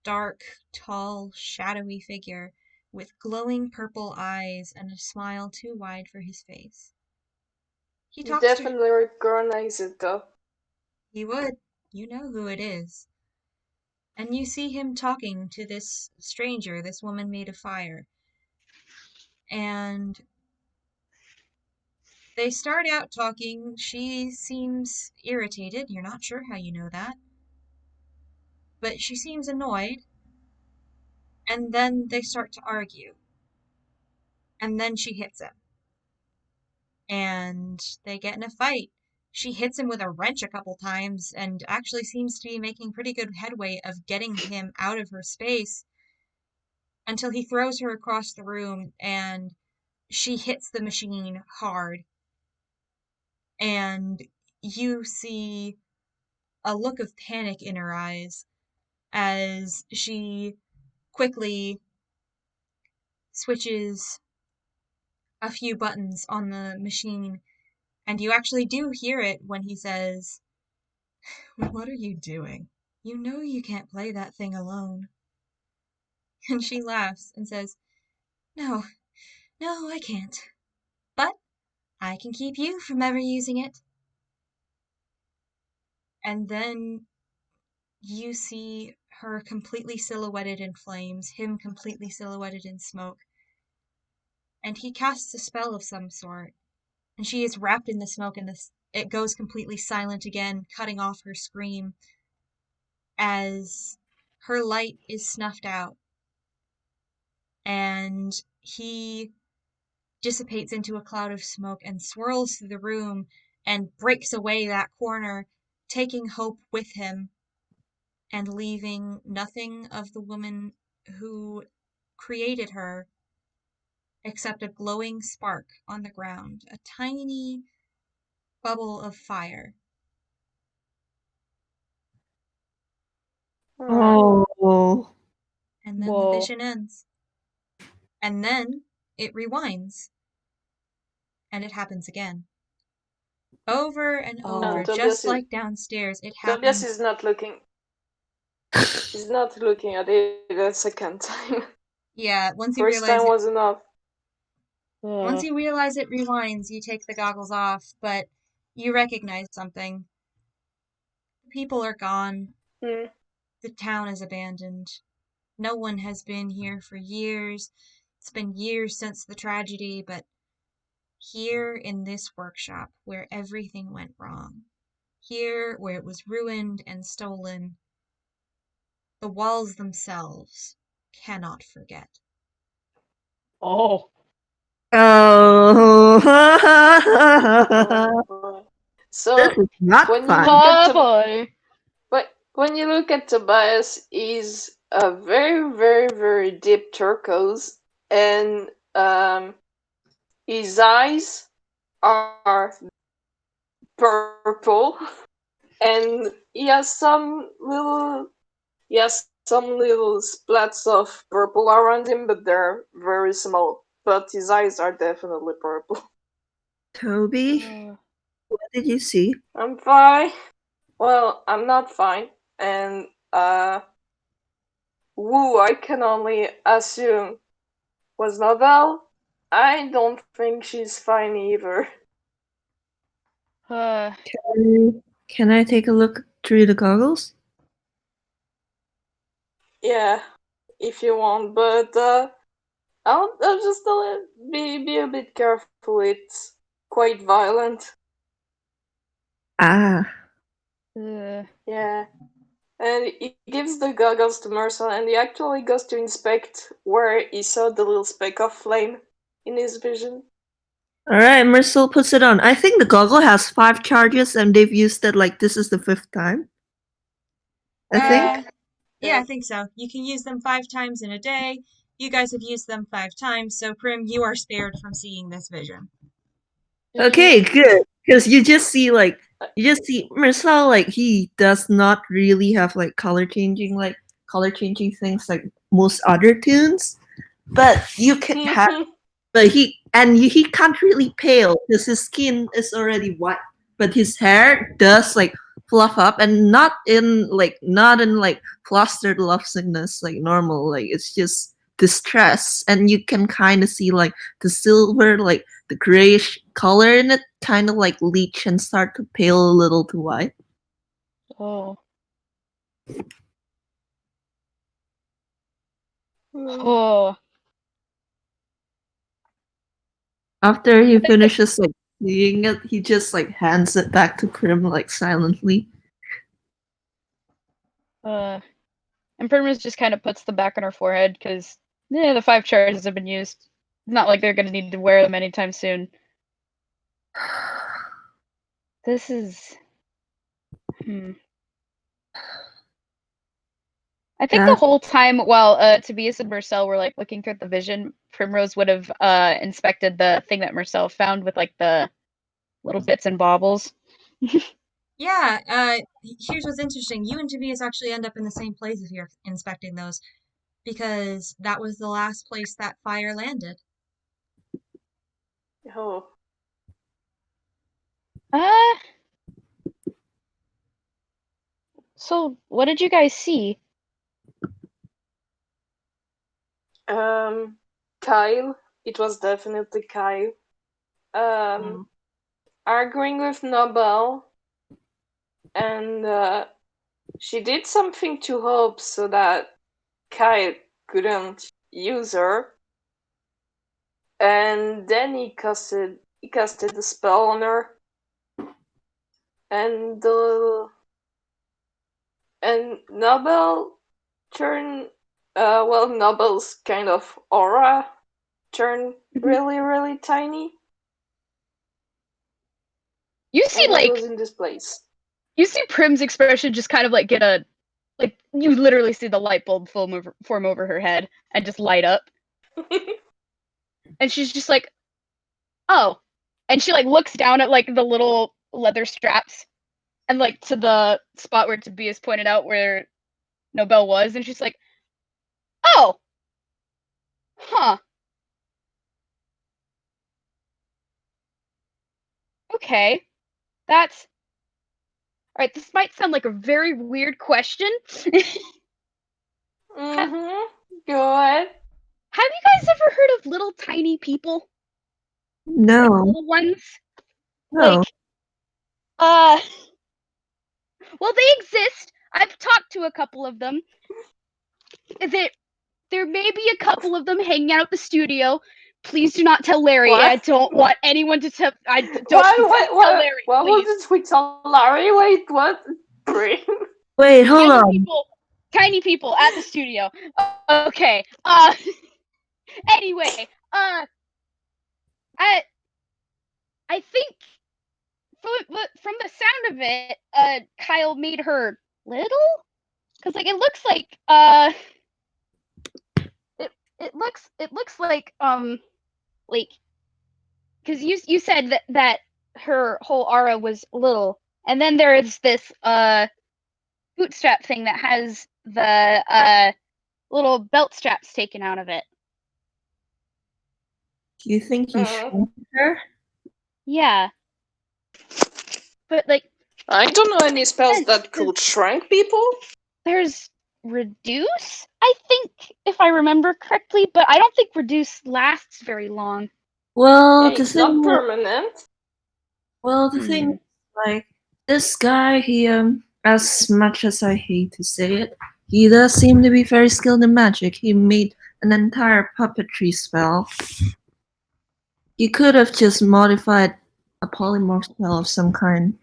dark, tall, shadowy figure. with glowing purple eyes and a smile too wide for his face. He You talks to... definitely recognize it though. He would. You know who it is. And you see him talking to this stranger, this woman made of fire. And they start out talking. She seems irritated. You're not sure how you know that. But she seems annoyed. And then they start to argue. And then she hits him. And they get in a fight. She hits him with a wrench a couple times and actually seems to be making pretty good headway of getting him out of her space until he throws her across the room and she hits the machine hard. And you see a look of panic in her eyes as she quickly switches a few buttons on the machine. And you actually do hear it when he says, "What are you doing? You know you can't play that thing alone." And she laughs and says, "No, I can't. But I can keep you from ever using it." And then you see her completely silhouetted in flames, him completely silhouetted in smoke. And he casts a spell of some sort. And she is wrapped in the smoke, and it goes completely silent again, cutting off her scream as her light is snuffed out. And he dissipates into a cloud of smoke and swirls through the room and breaks away that corner, taking Hope with him and leaving nothing of the woman who created her except a glowing spark on the ground, a tiny bubble of fire. Oh. And then the Whoa. vision ends. And then it rewinds. And it happens again. Over and over, Tobias just is like downstairs, it Tobias happens. is not looking. He's not looking at it a second time. Yeah, First time was enough. once you realize it rewinds, you take the goggles off, but you recognize something. People are gone. Hmm. The town is abandoned. No one has been here for years. It's been years since the tragedy, but here in this workshop where everything went wrong, here where it was ruined and stolen, the walls themselves cannot forget. Oh. Oh. Oh, boy. So This is not when you fun. look at Oh boy. but when you look at Tobias, he's a very, very, very deep turquoise, and his eyes are purple, and he has some little splats of purple around him, but they're very small. But his eyes are definitely purple. Toby, what did you see? I'm fine. Well, I'm not fine, and Wu, I can only assume, was Nobel. I don't think she's fine either. Can I take a look through the goggles? Yeah, if you want, but I'll just be a bit careful. It's quite violent. Ah. Yeah. And he gives the goggles to Mercer, and he actually goes to inspect where he saw the little speck of flame in his vision. Alright, Mercil puts it on. I think the goggle has 5 charges and they've used it like this is the 5th time. I think. Yeah, I think so. You can use them 5 times in a day. You guys have used them 5 times, so Prim, you are spared from seeing this vision. Okay, good. Because you just see Mercil, like, he does not really have like color changing things like most other tunes. But you can have but he can't really pale because his skin is already white. But his hair does like fluff up, and not in like flustered love sickness like normal. Like it's just distress, and you can kind of see like the silver, like the grayish color in it, kind of like leach and start to pale a little to white. Oh. Hmm. Oh. After he finishes like seeing it, he just like hands it back to Prim like silently. And Primrose just kind of puts them back on her forehead because the 5 charges have been used. It's not like they're going to need to wear them anytime soon. This is. I think the whole time while Tobias and Marcel were like looking through the vision, Primrose would have inspected the thing that Marcel found with like the little bits and baubles. Yeah, here's what's interesting. You and Tobias actually end up in the same place if you're inspecting those, because that was the last place that fire landed. Oh. So what did you guys see? Kyle. It was definitely Kyle. Arguing with Nobel, and she did something to Hope so that Kyle couldn't use her, and then he casted the spell on her, and Nobel turned Nobel's kind of aura turned really tiny. You see and like I was in this place. You see Prim's expression just kind of like get a like you literally see the light bulb form over her head and just light up. And she's just like, "Oh." And she like looks down at like the little leather straps and like to the spot where Tobias pointed out where Nobel was, and she's like, "Oh. Huh. Okay. That's all right, this might sound like a very weird question." Mm-hmm. Go ahead. Have you guys ever heard of little tiny people? No. Like, little ones? No. Like, well, they exist. I've talked to a couple of them. There may be a couple of them hanging out at the studio. Please do not tell Larry. What? I don't want anyone to tell. I don't What tell Larry. what Please. was it with Larry? Wait, what? Wait, hold Tiny on. people. Tiny people at the studio. Okay. Anyway. I think from the sound of it, Kyle made her little, because like it looks like it looks like because you said that her whole aura was little, and then there is this bootstrap thing that has the little belt straps taken out of it. Do you think he shrunk her? Yeah, but like I don't know any spells that could shrink people. there's reduce, I think, if I remember correctly, but I don't think reduce lasts very long. Well, Yeah, the it's not thing. permanent. Well, the thing, like this guy, he as much as I hate to say it, he does seem to be very skilled in magic. He made an entire puppetry spell. He could have just modified a polymorph spell of some kind.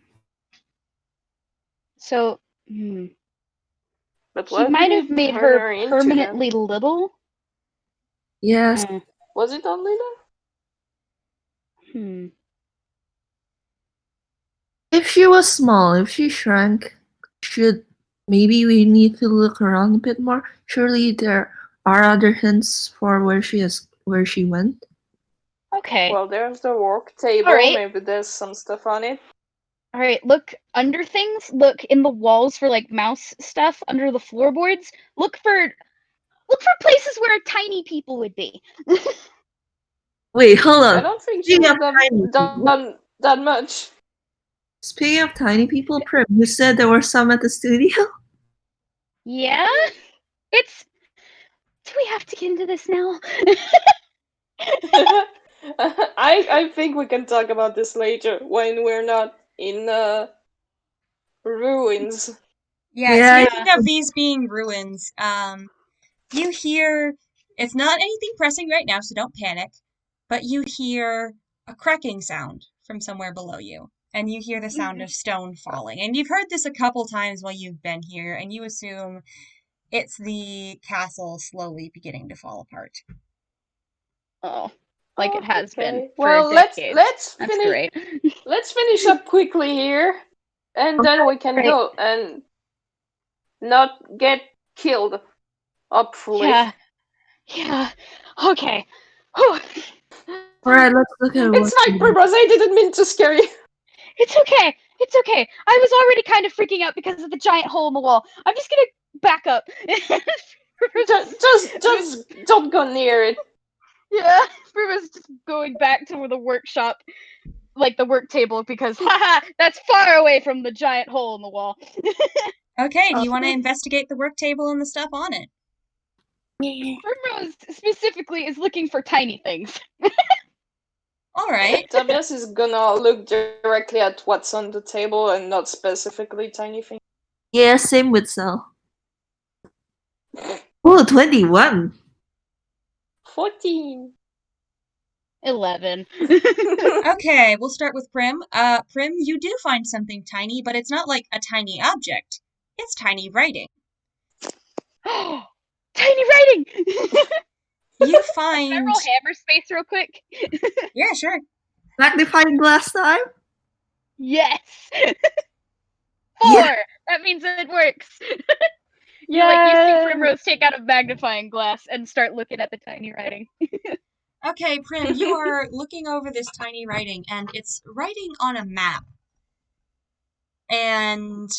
So But he what might did have it made turn her into permanently then? little. Yes. Was it only that? If she was small, if she shrank, should maybe we need to look around a bit more. Surely there are other hints for where she went. Okay. Well, there's the work table. Alright. Maybe there's some stuff on it. All right, look under things. Look in the walls for like mouse stuff under the floorboards. Look for places where tiny people would be. Wait, hold on. I don't think she Speaking of would have tiny people, done that much. speaking of tiny people, Prim, you said there were some at the studio? Yeah? Do we have to get into this now? I think we can talk about this later when we're not in ruins. Yeah, Yeah. speaking of these being ruins, you hear, it's not anything pressing right now, so don't panic, but you hear a cracking sound from somewhere below you, and you hear the sound of stone falling. And you've heard this a couple times while you've been here, and you assume it's the castle slowly beginning to fall apart. Oh, like it has been Okay. for Well, decades. let's That's finish. great. Let's finish up quickly here, and then we can Right. go and not get killed. Hopefully. Yeah. Okay. Whew. Alright, let's look at It's fine, Primrose. I didn't mean to scare you. It's okay. It's okay. I was already kind of freaking out because of the giant hole in the wall. I'm just gonna back up. Just don't go near it. Yeah, Bruma's just going back to the workshop, like the work table, because haha, that's far away from the giant hole in the wall. Okay, do you want to investigate the work table and the stuff on it? Primrose specifically is looking for tiny things. All right. Tobias is gonna look directly at what's on the table and not specifically tiny things. Yeah, same with Cell. Oh, 21. 14. 11. Okay, we'll start with Prim. Prim, you do find something tiny, but it's not like a tiny object. It's tiny writing. Tiny writing! You Can I find... roll hammer space real quick? Yeah, sure. Magnifying glass time? Yes! 4! Yeah. That means it works! You Yeah. see Primrose take out a magnifying glass and start looking at the tiny writing. Okay, Prim, you are looking over this tiny writing, and it's writing on a map. And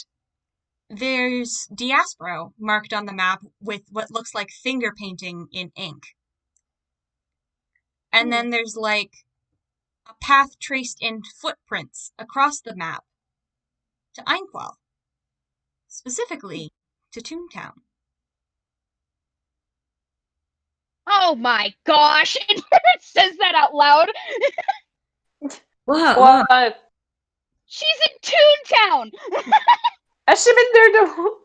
there's Diaspro marked on the map with what looks like finger painting in ink. And then there's like a path traced in footprints across the map to Einquell, specifically to Toontown. Oh my gosh! It says that out loud! Wow. What? She's in Toontown! Has she been there the whole...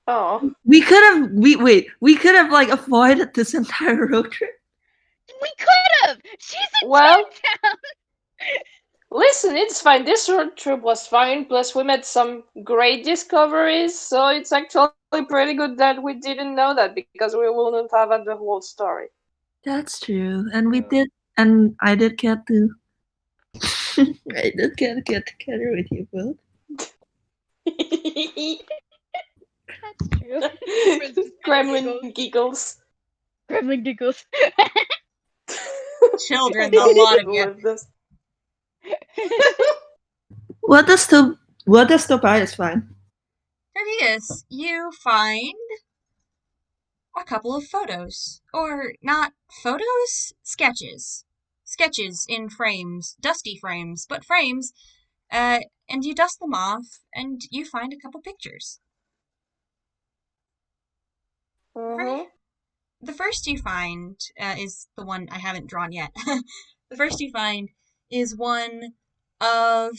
Oh. We could have like avoided this entire road trip. We could have! She's in Well, Toontown! listen, it's fine. This road trip was fine. Plus, we made some great discoveries. So it's actually pretty good that we didn't know that because we wouldn't have had the whole story. That's true. And we did, and I did get to. I did get together with you both. That's true. Gremlin giggles. Gremlin giggles. Children, the lot of you. What does Tobias find? Tobias, you find a couple of photos. Or not photos? Sketches. Sketches in frames. Dusty frames, but frames. And you dust them off, and you find a couple pictures. Mm-hmm. The first you find is the one I haven't drawn yet. The first you find is one of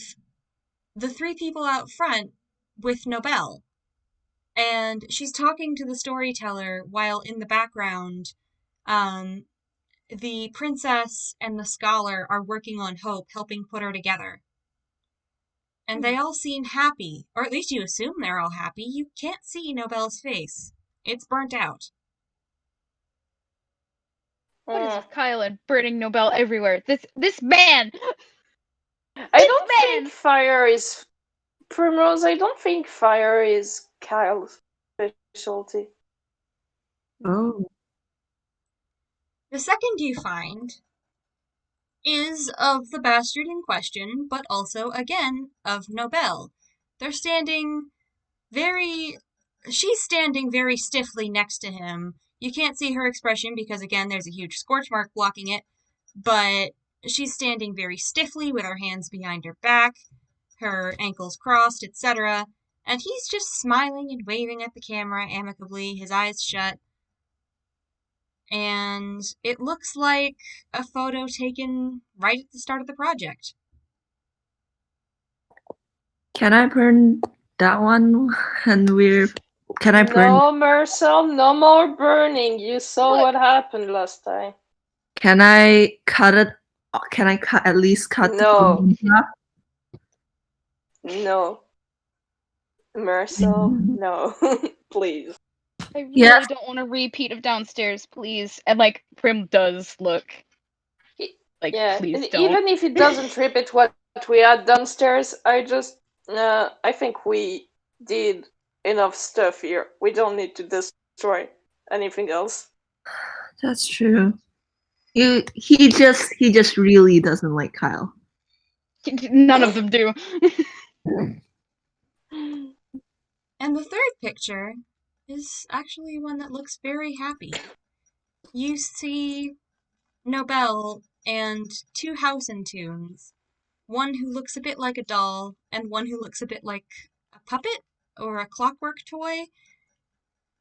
the three people out front with Nobel. And she's talking to the storyteller while in the background, the princess and the scholar are working on Hope, helping put her together. And they all seem happy, or at least you assume they're all happy. You can't see Nobel's face. It's burnt out. What is with Kyle and burning Nobel everywhere? This man! I don't think fire is... Primrose, I don't think fire is Kyle's specialty. Oh. The second you find is of the bastard in question, but also, again, of Nobel. She's standing very stiffly next to him. You can't see her expression because, again, there's a huge scorch mark blocking it, but she's standing very stiffly with her hands behind her back, her ankles crossed, etc., and he's just smiling and waving at the camera amicably, his eyes shut. and it looks like a photo taken right at the start of the project. Can I burn that one? And can I burn? No, Marcel, no more burning. You saw what happened last time. Can I cut it? Can I at least cut No. the half? No. Marcel, no. Please. I really Yes. don't want a repeat of downstairs, please. And like Prim does look. Like, Yeah, please and don't. even if it doesn't repeat what we had downstairs, I think we did enough stuff here. We don't need to destroy anything else. That's true. He just really doesn't like Kyle. None of them do. And the third picture is actually one that looks very happy. You see Nobel and two house intunes, one who looks a bit like a doll and one who looks a bit like a puppet or a clockwork toy,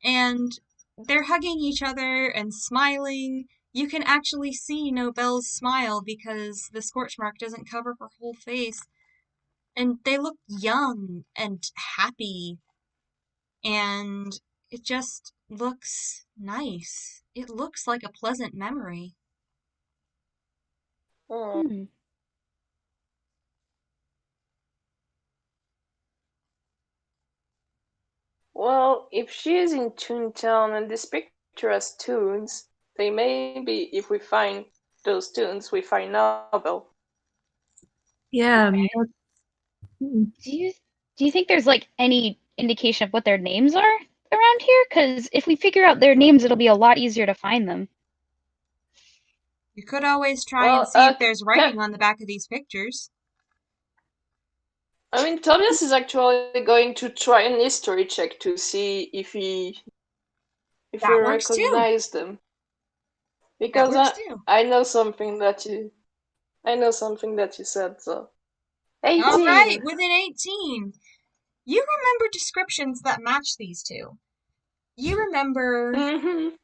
and they're hugging each other and smiling. You can actually see Nobel's smile because the scorch mark doesn't cover her whole face, and they look young and happy, and it just looks nice. It looks like a pleasant memory. Hmm. Well, if she is in Toontown and this picture has tunes, then maybe if we find those tunes, we find Nobel. Yeah. Do you think there's like any indication of what their names are around here? Because if we figure out their names, it'll be a lot easier to find them. You could always try and Well, see if there's writing on the back of these pictures. I mean, Tobias is actually going to try an history check to see if he That works too. recognize them. That Because works too. I know something that you said. So 18. All right, with an 18. You remember descriptions that match these two. You remember Mm-hmm.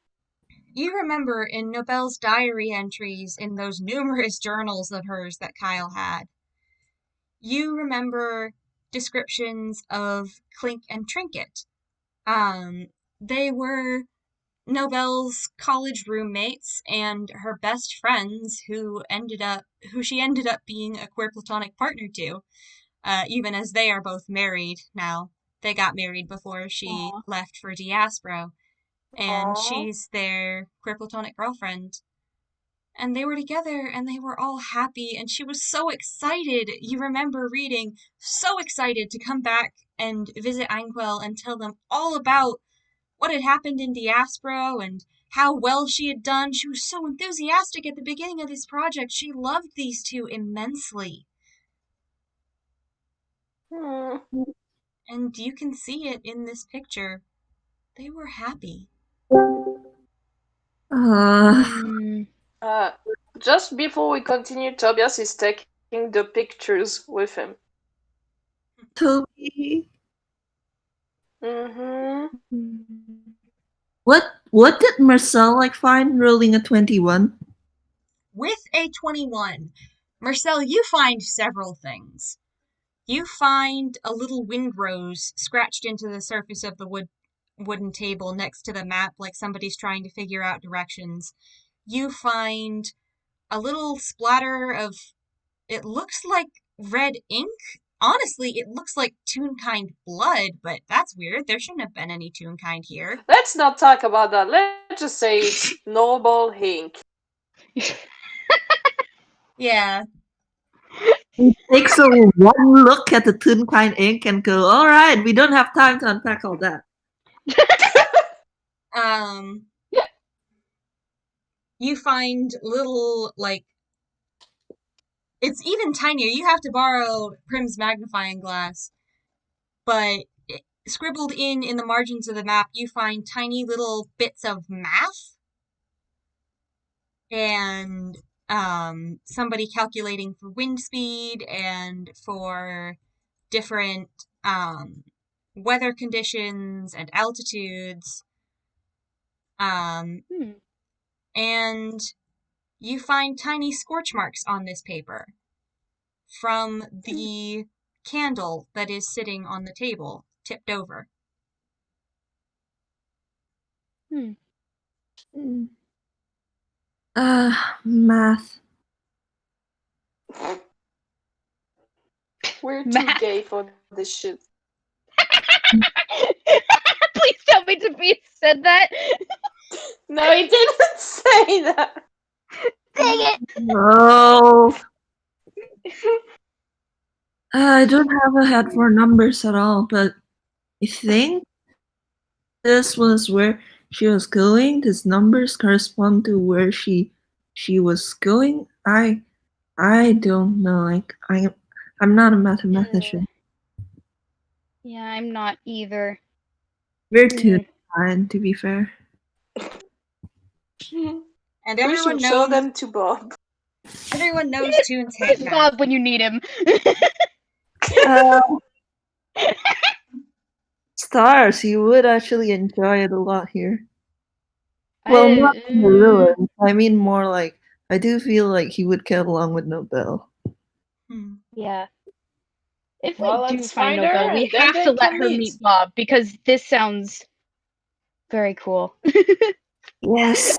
You remember in Nobel's diary entries in those numerous journals of hers that Kyle had. You remember descriptions of Clink and Trinket. They were Nobel's college roommates and her best friends who she ended up being a queer platonic partner to, even as they are both married now. They got married before she left for Diaspro, and she's their queer platonic girlfriend. And they were together and they were all happy, and she was so excited, you remember reading, so excited to come back and visit Angwell and tell them all about what had happened in Diaspro and how well she had done. She was so enthusiastic at the beginning of this project. She loved these two immensely. And you can see it in this picture. They were happy. Just before we continue, Tobias is taking the pictures with him. Toby. Mm-hmm. What did Marcel find rolling a 21? With a 21, Marcel, you find several things. You find a little wind rose scratched into the surface of the wooden table next to the map, like somebody's trying to figure out directions. You find a little splatter of, it looks like red ink. Honestly, it looks like Toonkind blood, but that's weird. There shouldn't have been any Toonkind here. Let's not talk about that. Let's just say it's noble ink. Yeah. He takes a one look at the Toonkind ink and go, all right, we don't have time to unpack all that. You find little, it's even tinier. You have to borrow Prim's magnifying glass. But scribbled in the margins of the map, you find tiny little bits of math and somebody calculating for wind speed and for different weather conditions and altitudes. and you find tiny scorch marks on this paper from the candle that is sitting on the table, tipped over. Math. We're too Math. gay for this shit. Please tell me Tobias said that. No, he didn't say that. Dang it. No. I don't have a head for numbers at all, but I think this was where she was going. These numbers correspond to where she was going. I don't know. I'm not a mathematician. Yeah, I'm not either. We're too fine, to be fair. And We everyone should show knows them to Bob. Toon's hate Where's math. Bob when you need him? Stars, you would actually enjoy it a lot here. Well, not in the ruins. I mean more like, I do feel like he would get along with Nobel. Yeah. If Well, we do let's find find her, Nobel, we and then have they to let can her meet. meet Bob because this sounds very cool. Yes,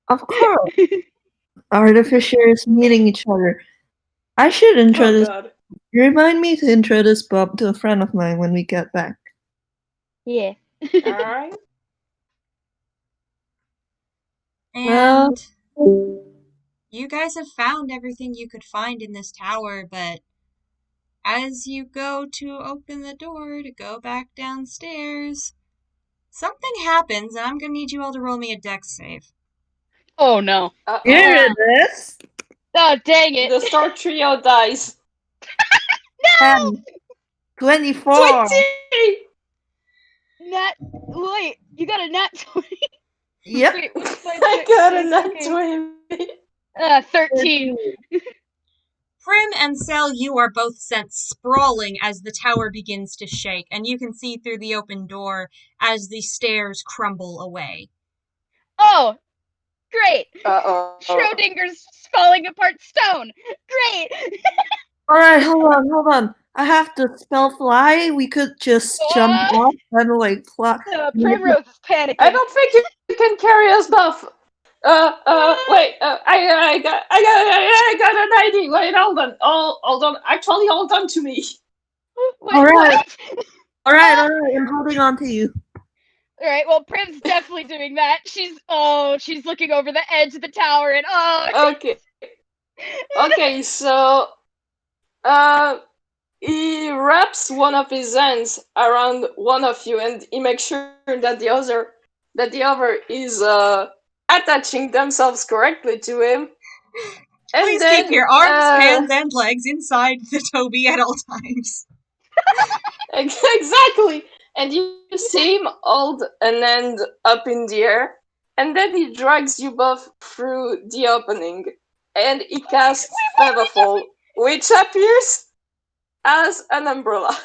of course. Artificers meeting each other. I should Oh introduce. god. Remind me to introduce Bob to a friend of mine when we get back. Yeah. Alright. And Well, you guys have found everything you could find in this tower, but as you go to open the door to go back downstairs, something happens, and I'm gonna need you all to roll me a dex save. Oh no. here Uh-oh. it is. Oh dang it. The star trio dies. No! 10, 24. 20! Wait, you got a nat 20? Yep. Wait, what's my I dex got a save? nat Okay. 20. 13. Prim and Sel, you are both sent sprawling as the tower begins to shake, and you can see through the open door as the stairs crumble away. Oh, great. Uh-oh. Schrodinger's falling apart stone. Great. Alright, hold on. I have to spell fly. We could just jump off and like fly. Primrose is panicking. I don't think you can carry us both. Wait, I got an idea. Wait, hold on. Hold on. Actually, hold on to me. Wait, Alright. what? Alright, I'm holding on to you. Alright, well, Prim's definitely doing that. She's looking over the edge of the tower and Okay. Okay, so, he wraps one of his hands around one of you, and he makes sure that the other is attaching themselves correctly to him. And Please then, keep your arms, hands, and legs inside the Toby at all times. Exactly. And you see him hold an end up in the air, and then he drags you both through the opening, and he casts Featherfall, which appears as an umbrella.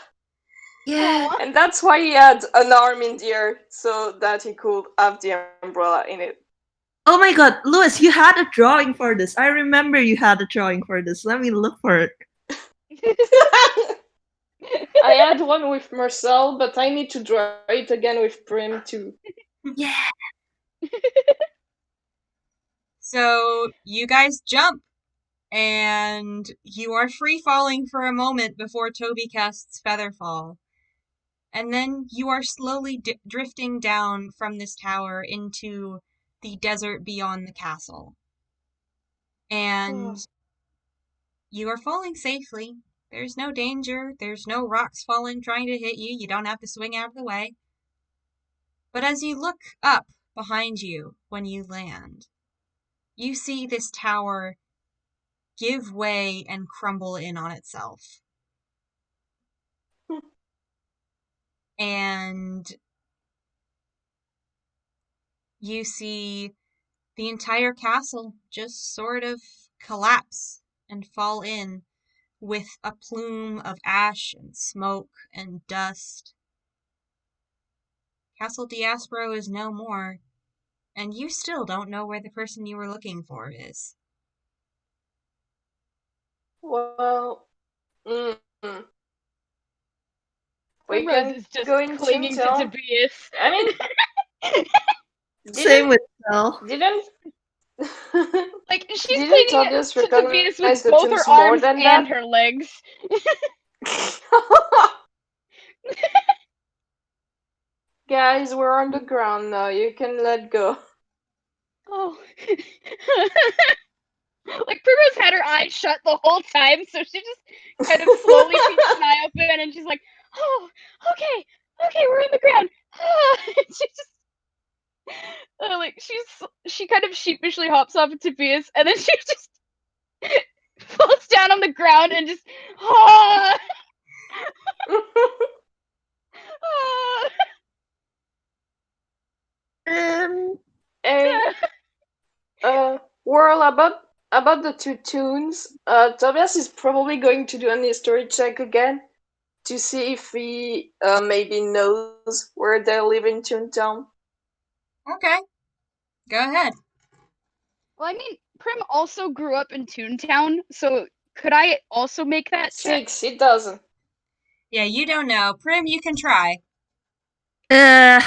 Yeah. And that's why he had an arm in the air, so that he could have the umbrella in it. Oh my god, Louis, you had a drawing for this. I remember you had a drawing for this. Let me look for it. I had one with Marcel, but I need to draw it again with Prim too. Yeah. So you guys jump, and you are free falling for a moment before Toby casts Featherfall. And then you are slowly drifting down from this tower into the desert beyond the castle. And you are falling safely. There's no danger. There's no rocks falling trying to hit you. You don't have to swing out of the way. But as you look up behind you when you land, you see this tower give way and crumble in on itself. And you see the entire castle just sort of collapse and fall in with a plume of ash and smoke and dust. Castle Diaspro is no more, And you still don't know where the person you were looking for is. Well, we Primrose can is just go into clinging to town. Tobias. I mean, Same with Mel. didn't Like, she's didn't clinging Tobias to Tobias recognize with the both tunes her more arms than and that? her legs. Guys, we're on the ground now. You can let go. Oh. Like, Primrose had her eyes shut the whole time, so she just kind of slowly peeks an eye open, and she's like, oh, okay, we're on the ground. And she just, like, she kind of sheepishly hops off of Tobias, and then she just falls down on the ground and just, ah, ah. And Whirl, about the two tunes, Tobias is probably going to do an history check again to see if he maybe knows where they live in Toontown. Okay. Go ahead. Well, I mean, Prim also grew up in Toontown, so could I also make that check? 6, it doesn't. Yeah, you don't know. Prim, you can try.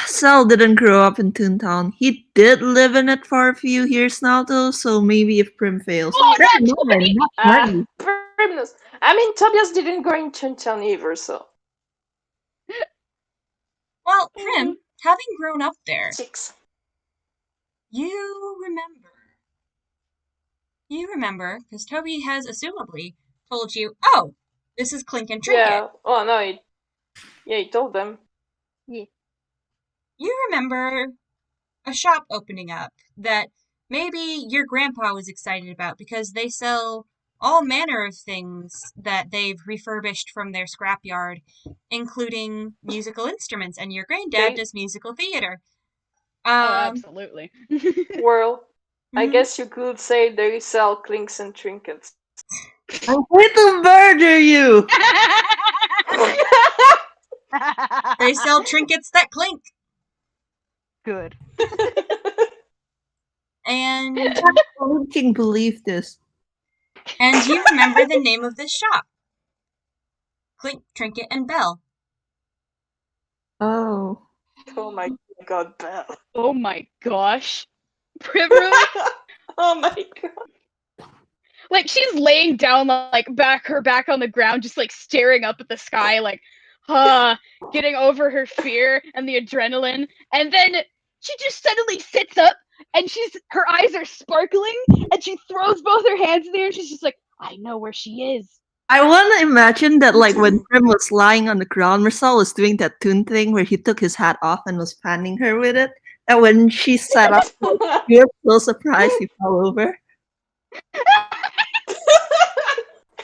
Sal didn't grow up in Toontown. He did live in it for a few years now, though, so maybe if Prim fails. Oh, Prim, not 20! not 20. Prim knows. I mean, Tobias didn't grow in Toontown either, so. Well, Prim, having grown up there, 6. you remember. You remember, because Toby has assumably told you, oh, this is Clink and Trinket. Yeah. Oh no. He told them. Yeah. You remember a shop opening up that maybe your grandpa was excited about because they sell all manner of things that they've refurbished from their scrapyard, including musical instruments, and your granddad does musical theater. Oh, absolutely. Well, I Mhm. guess you could say they sell clinks and trinkets. I'm going to murder you! They sell trinkets that clink. Good. And Only can believe this. you remember the name of this shop. Clink, Trinket, and Bell. Oh. Oh my god, Belle. Oh my gosh. Primrose, Oh my god. like, she's laying down, like, her back on the ground, just, like, staring up at the sky, like, getting over her fear and the adrenaline. And then she just suddenly sits up, and her eyes are sparkling, and she throws both her hands in the air, and she's just like, I know where she is. I want to imagine that, like, when Prim was lying on the ground, Marcel was doing that Toon thing where he took his hat off and was fanning her with it. And when she sat up, you were so surprised he fell over.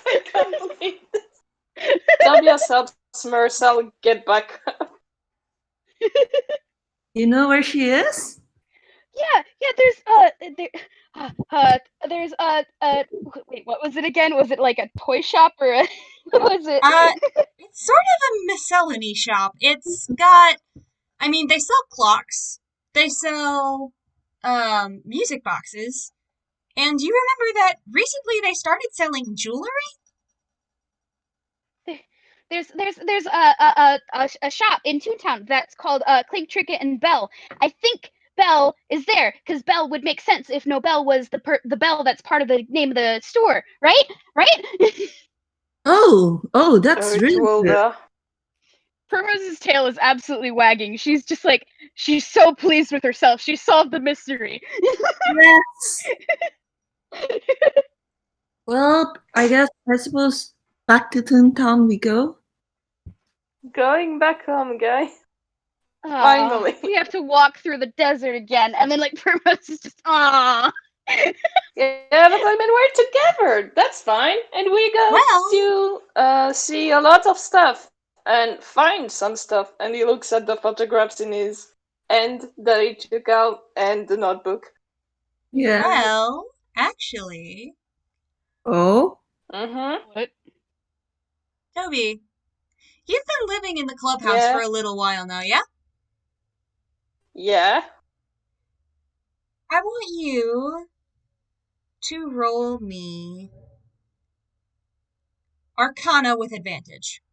I can't believe this. Tobias helps Marcel get back up. You know where she is? Yeah, there's wait, what was it again? Was it like a toy shop or what was it? It's sort of a miscellany shop. It's got, I mean, they sell clocks, they sell music boxes, and you remember that recently they started selling jewelry? There's a shop in Toontown that's called Clink, Trinket, and Bell. I think Bell is there because Bell would make sense if Nobel was the Bell that's part of the name of the store, right? Oh, that's really good. Primrose's tail is absolutely wagging. She's just like, she's so pleased with herself. She solved the mystery. Yes. Well, I suppose back to Toontown we go. Going back home, guy. Finally. We have to walk through the desert again. And then, like, Primrose is just, aww. Yeah, but I mean, we're together. That's fine. And we got to see a lot of stuff and find some stuff. And he looks at the photographs in his hand that he took out and the notebook. Yeah. Well, actually. Oh? What? Toby, you've been living in the clubhouse for a little while now, yeah? Yeah. I want you to roll me Arcana with advantage.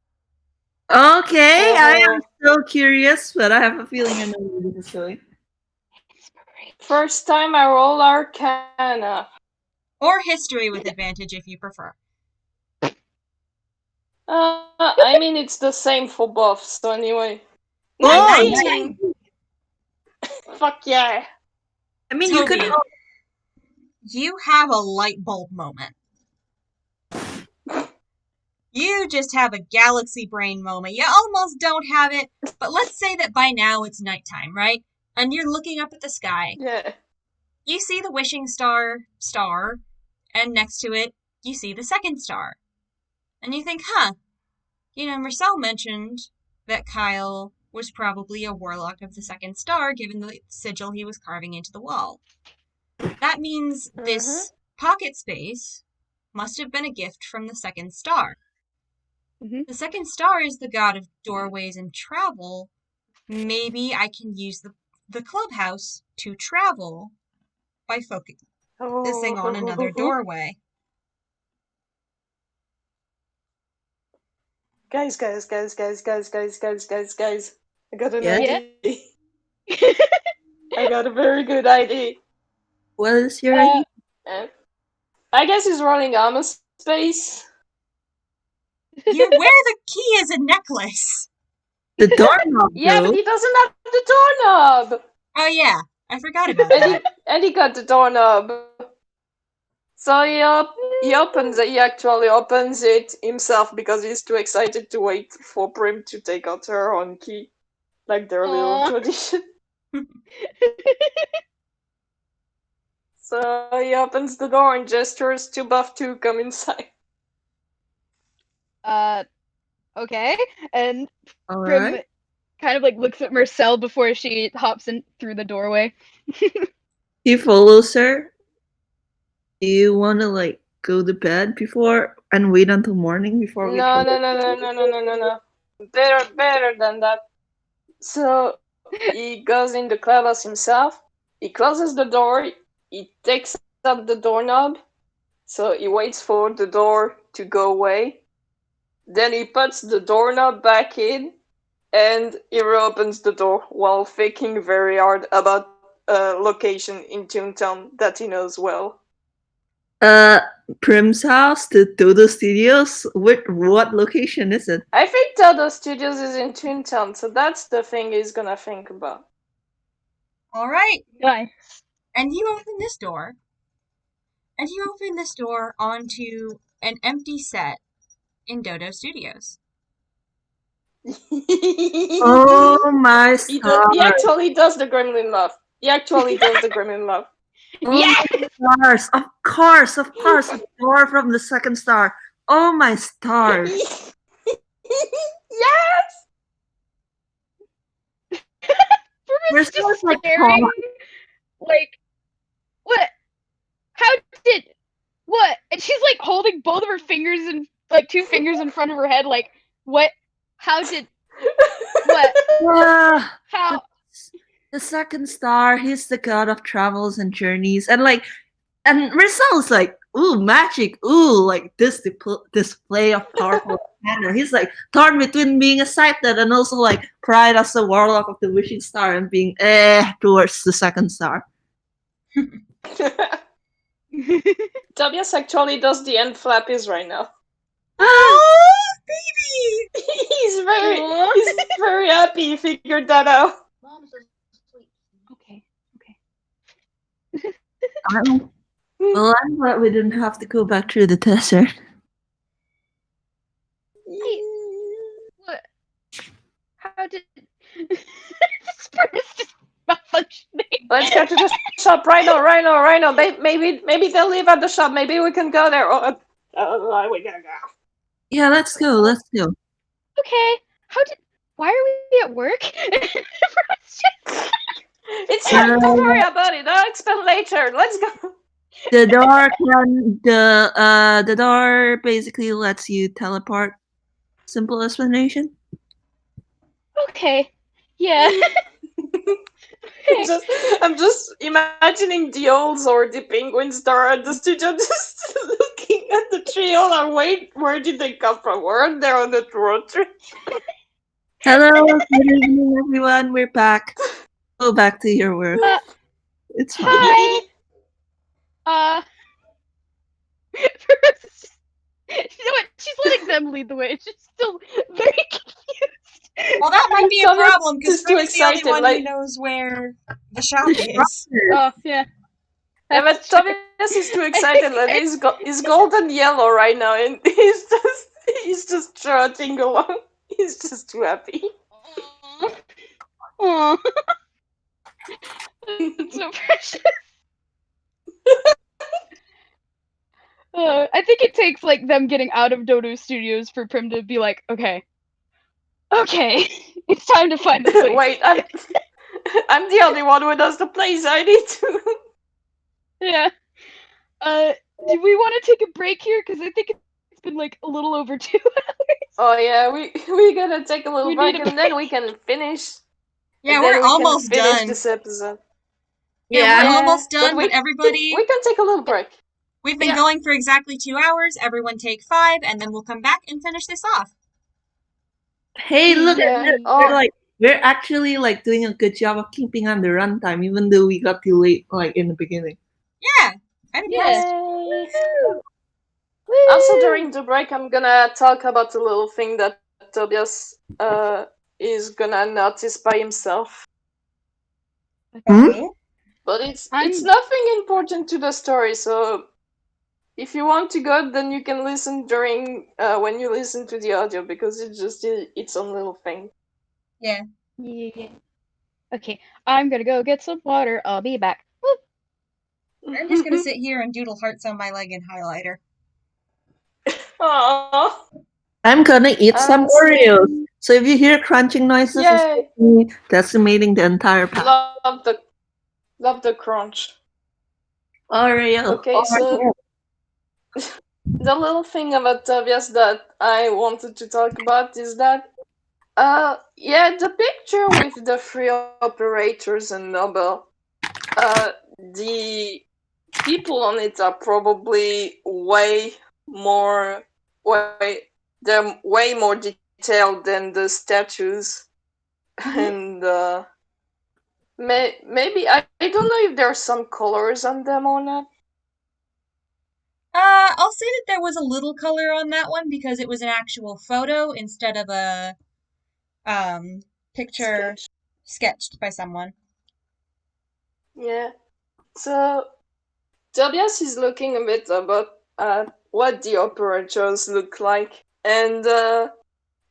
Okay, I am Oh, so curious, but I have a feeling I know where this is going. first time I roll Arcana. Or history with advantage if you prefer. I mean, it's the same for both, so anyway. Oh, 19! Fuck yeah! I mean, you could. Toby, you have a light bulb moment. You just have a galaxy brain moment. You almost don't have it, but let's say that by now it's nighttime, right? And you're looking up at the sky. Yeah. You see the wishing star, and next to it, you see the second star. And you think, Marcel mentioned that Kyle was probably a warlock of the second star, given the sigil he was carving into the wall. That means this pocket space must have been a gift from the second star. Mhm. The second star is the god of doorways and travel. Maybe I can use the clubhouse to travel by focusing on another doorway. Guys. I got an Yeah? idea. I got a very good idea. What is your idea? I guess he's running armor space. You wear the key as a necklace. The doorknob, Yeah, though. but he doesn't have the doorknob. Oh yeah, I forgot about that. And he got the doorknob. So he opens it. He actually opens it himself because he's too excited to wait for Prim to take out her own key, like their little Aw. tradition. So he opens the door and gestures to Buff to come inside. Okay. And All Prim right. kind of like looks at Marcel before she hops in through the doorway. He follows her. Do you want to like go to bed before and wait until morning before we? No. Better than that. So he goes in the clubhouse himself. He closes the door. He takes out the doorknob. So he waits for the door to go away. Then he puts the doorknob back in, and he reopens the door while thinking very hard about a location in Toontown that he knows well. Prim's house, the Dodo Studios. What location is it? I think Dodo Studios is in Toontown, so that's the thing he's gonna think about. All right, Nice. and you open this door. And you open this door onto an empty set in Dodo Studios. Oh my He stars! actually does the gremlin laugh. Oh Yeah. my stars! Of course, the door from the second star. Oh my stars! Yes! We're Prim is just so like staring. Like, what? How did? What? And she's like holding both of her fingers and like two fingers in front of her head. Like, what? How did? What? How? The second star, he's the god of travels and journeys, and Rizal's like, ooh, magic, ooh, like this display of powerful manner. He's like torn between being excited and also like pride as a warlock of the wishing star and being towards the second star. Tobias actually does the end flappies right now. Oh, baby! He's very happy he figured that out. Okay. Well, I'm glad we didn't have to go back through the desert. What? How did? This Prim is just malfunctioning. Let's go to the shop right now. Maybe they'll leave at the shop. Maybe we can go there. We gotta go. Yeah, let's go. Okay. Why are we at work? It's fine. Don't worry about it. I'll explain later. Let's go. The door basically lets you teleport. Simple explanation. Okay. Yeah. I'm just imagining the owls or the penguins that are at the studio just looking at the trio like, wait, where did they come from? Weren't they on the road trip? Hello, good evening, everyone. We're back. Go back to your work. It's fine. Hi. You know what? She's letting them lead the way. She's still very confused. Well, that might be a Thomas problem because is too Fred is the only excited, one who like- knows where the shop The shop is. Oh yeah. Yeah, but That's true. Thomas is too excited. Like, he's golden yellow right now, and he's just trotting along. He's just too happy. Aw. That's so precious. I think it takes like them getting out of Dodo Studios for Prim to be like, okay, it's time to find the place. Wait, I'm the only one who knows the place. I need to. Yeah. Do we want to take a break here? Because I think it's been like a little over 2 hours. Oh yeah, we're gonna take a little We break need a and then we can finish. Yeah, and then we're we can almost finish done. this episode. Yeah, we're Yeah, almost done, but but everybody, We can take a little break. we've been Yeah. going for exactly 2 hours. Everyone take 5, and then we'll come back and finish this off. Hey, look Yeah. at this. Oh. We're actually like doing a good job of keeping on the runtime, even though we got too late like in the beginning. Yeah, I'm impressed. Yay. Also, during the break, I'm gonna talk about a little thing that Tobias is gonna notice by himself. Okay. But it's I'm- nothing important to the story, so if you want to go, then you can listen during when you listen to the audio, because it's just its own little thing. Yeah. Yeah. Okay, I'm gonna go get some water. I'll be back. Woo. I'm just gonna sit here and doodle hearts on my leg in highlighter. Aww. I'm gonna eat some Oreos. So if you hear crunching noises, Yay. it's me decimating the entire pack. Love the crunch. Oreo. Okay, so the little thing about Tobias that I wanted to talk about is that the picture with the 3 operators and Nobel, the people on it are probably they're way more detailed than the statues. And maybe I don't know if there are some colors on them or not. I'll say that there was a little color on that one because it was an actual photo instead of a picture sketched by someone. Yeah. So Tobias is looking a bit about what the operators look like, and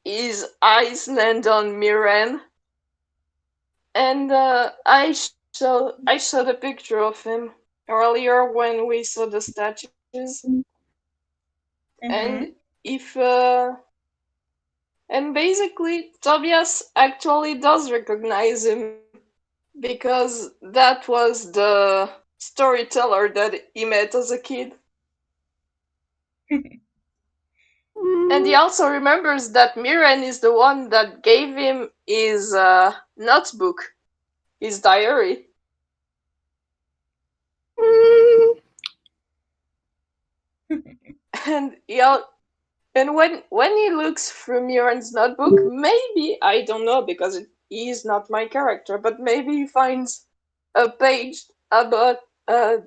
his eyes land on Miran. And I showed a picture of him earlier when we saw the statues. And if and basically Tobias actually does recognize him, because that was the storyteller that he met as a kid. And he also remembers that Miran is the one that gave him his notebook, his diary. And when he looks through Miran's notebook, maybe, I don't know because he is not my character, but maybe he finds a page about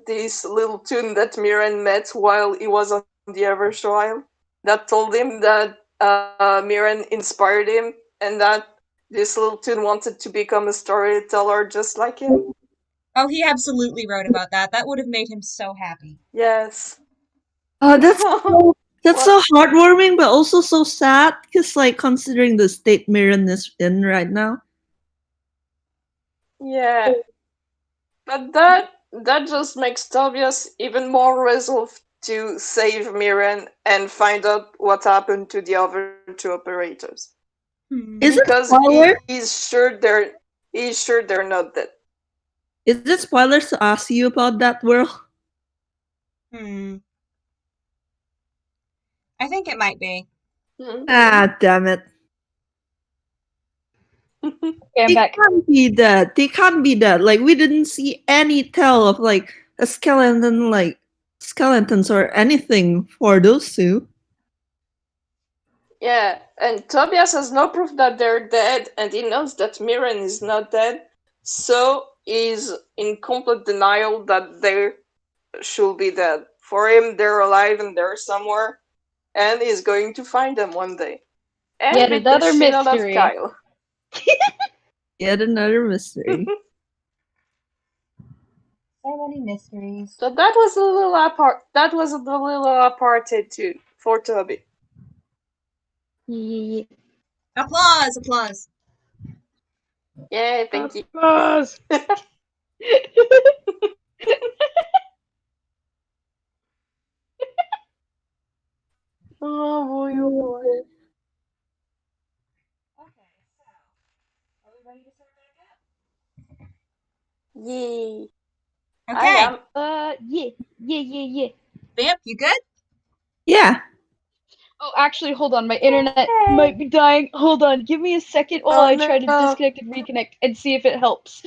this little tune that Miran met while he was on the Evershow Isle, that told him that Miran inspired him and that this little tune wanted to become a storyteller just like him. Oh, he absolutely wrote about that. That would have made him so happy. Yes. Oh, that's so heartwarming, but also so sad. Because, like, considering the state Mirren is in right now. Yeah. But that just makes Tobias even more resolved to save Miran and find out what happened to the other 2 operators. Is it Because spoiler? he's sure they're not dead. Is it spoilers to ask you about that world? I think it might be. Mhm. Ah, damn it. Okay, I'm They back. can't be that. They can't be that. Like we didn't see any tell of like a skeleton, like skeletons or anything for those two. Yeah, and Tobias has no proof that they're dead, and he knows that Mirren is not dead, so he's in complete denial that they should be dead. For him, they're alive and they're somewhere, and he's going to find them one day. And Yet beat the another shit out of mystery. Kyle. Yet another mystery. So many mysteries. So that was a little apartheid too for Toby. Yeah. Applause, applause. Yeah, thank you. Applause. Oh boy, oh boy. Okay, so are we ready to start back Yay. up? I Okay, am. Yeah. Vamp, you good? Yeah. Oh, actually, hold on. My internet might be dying. Hold on. Give me a second while Oh, I try to no. disconnect and reconnect and see if it helps.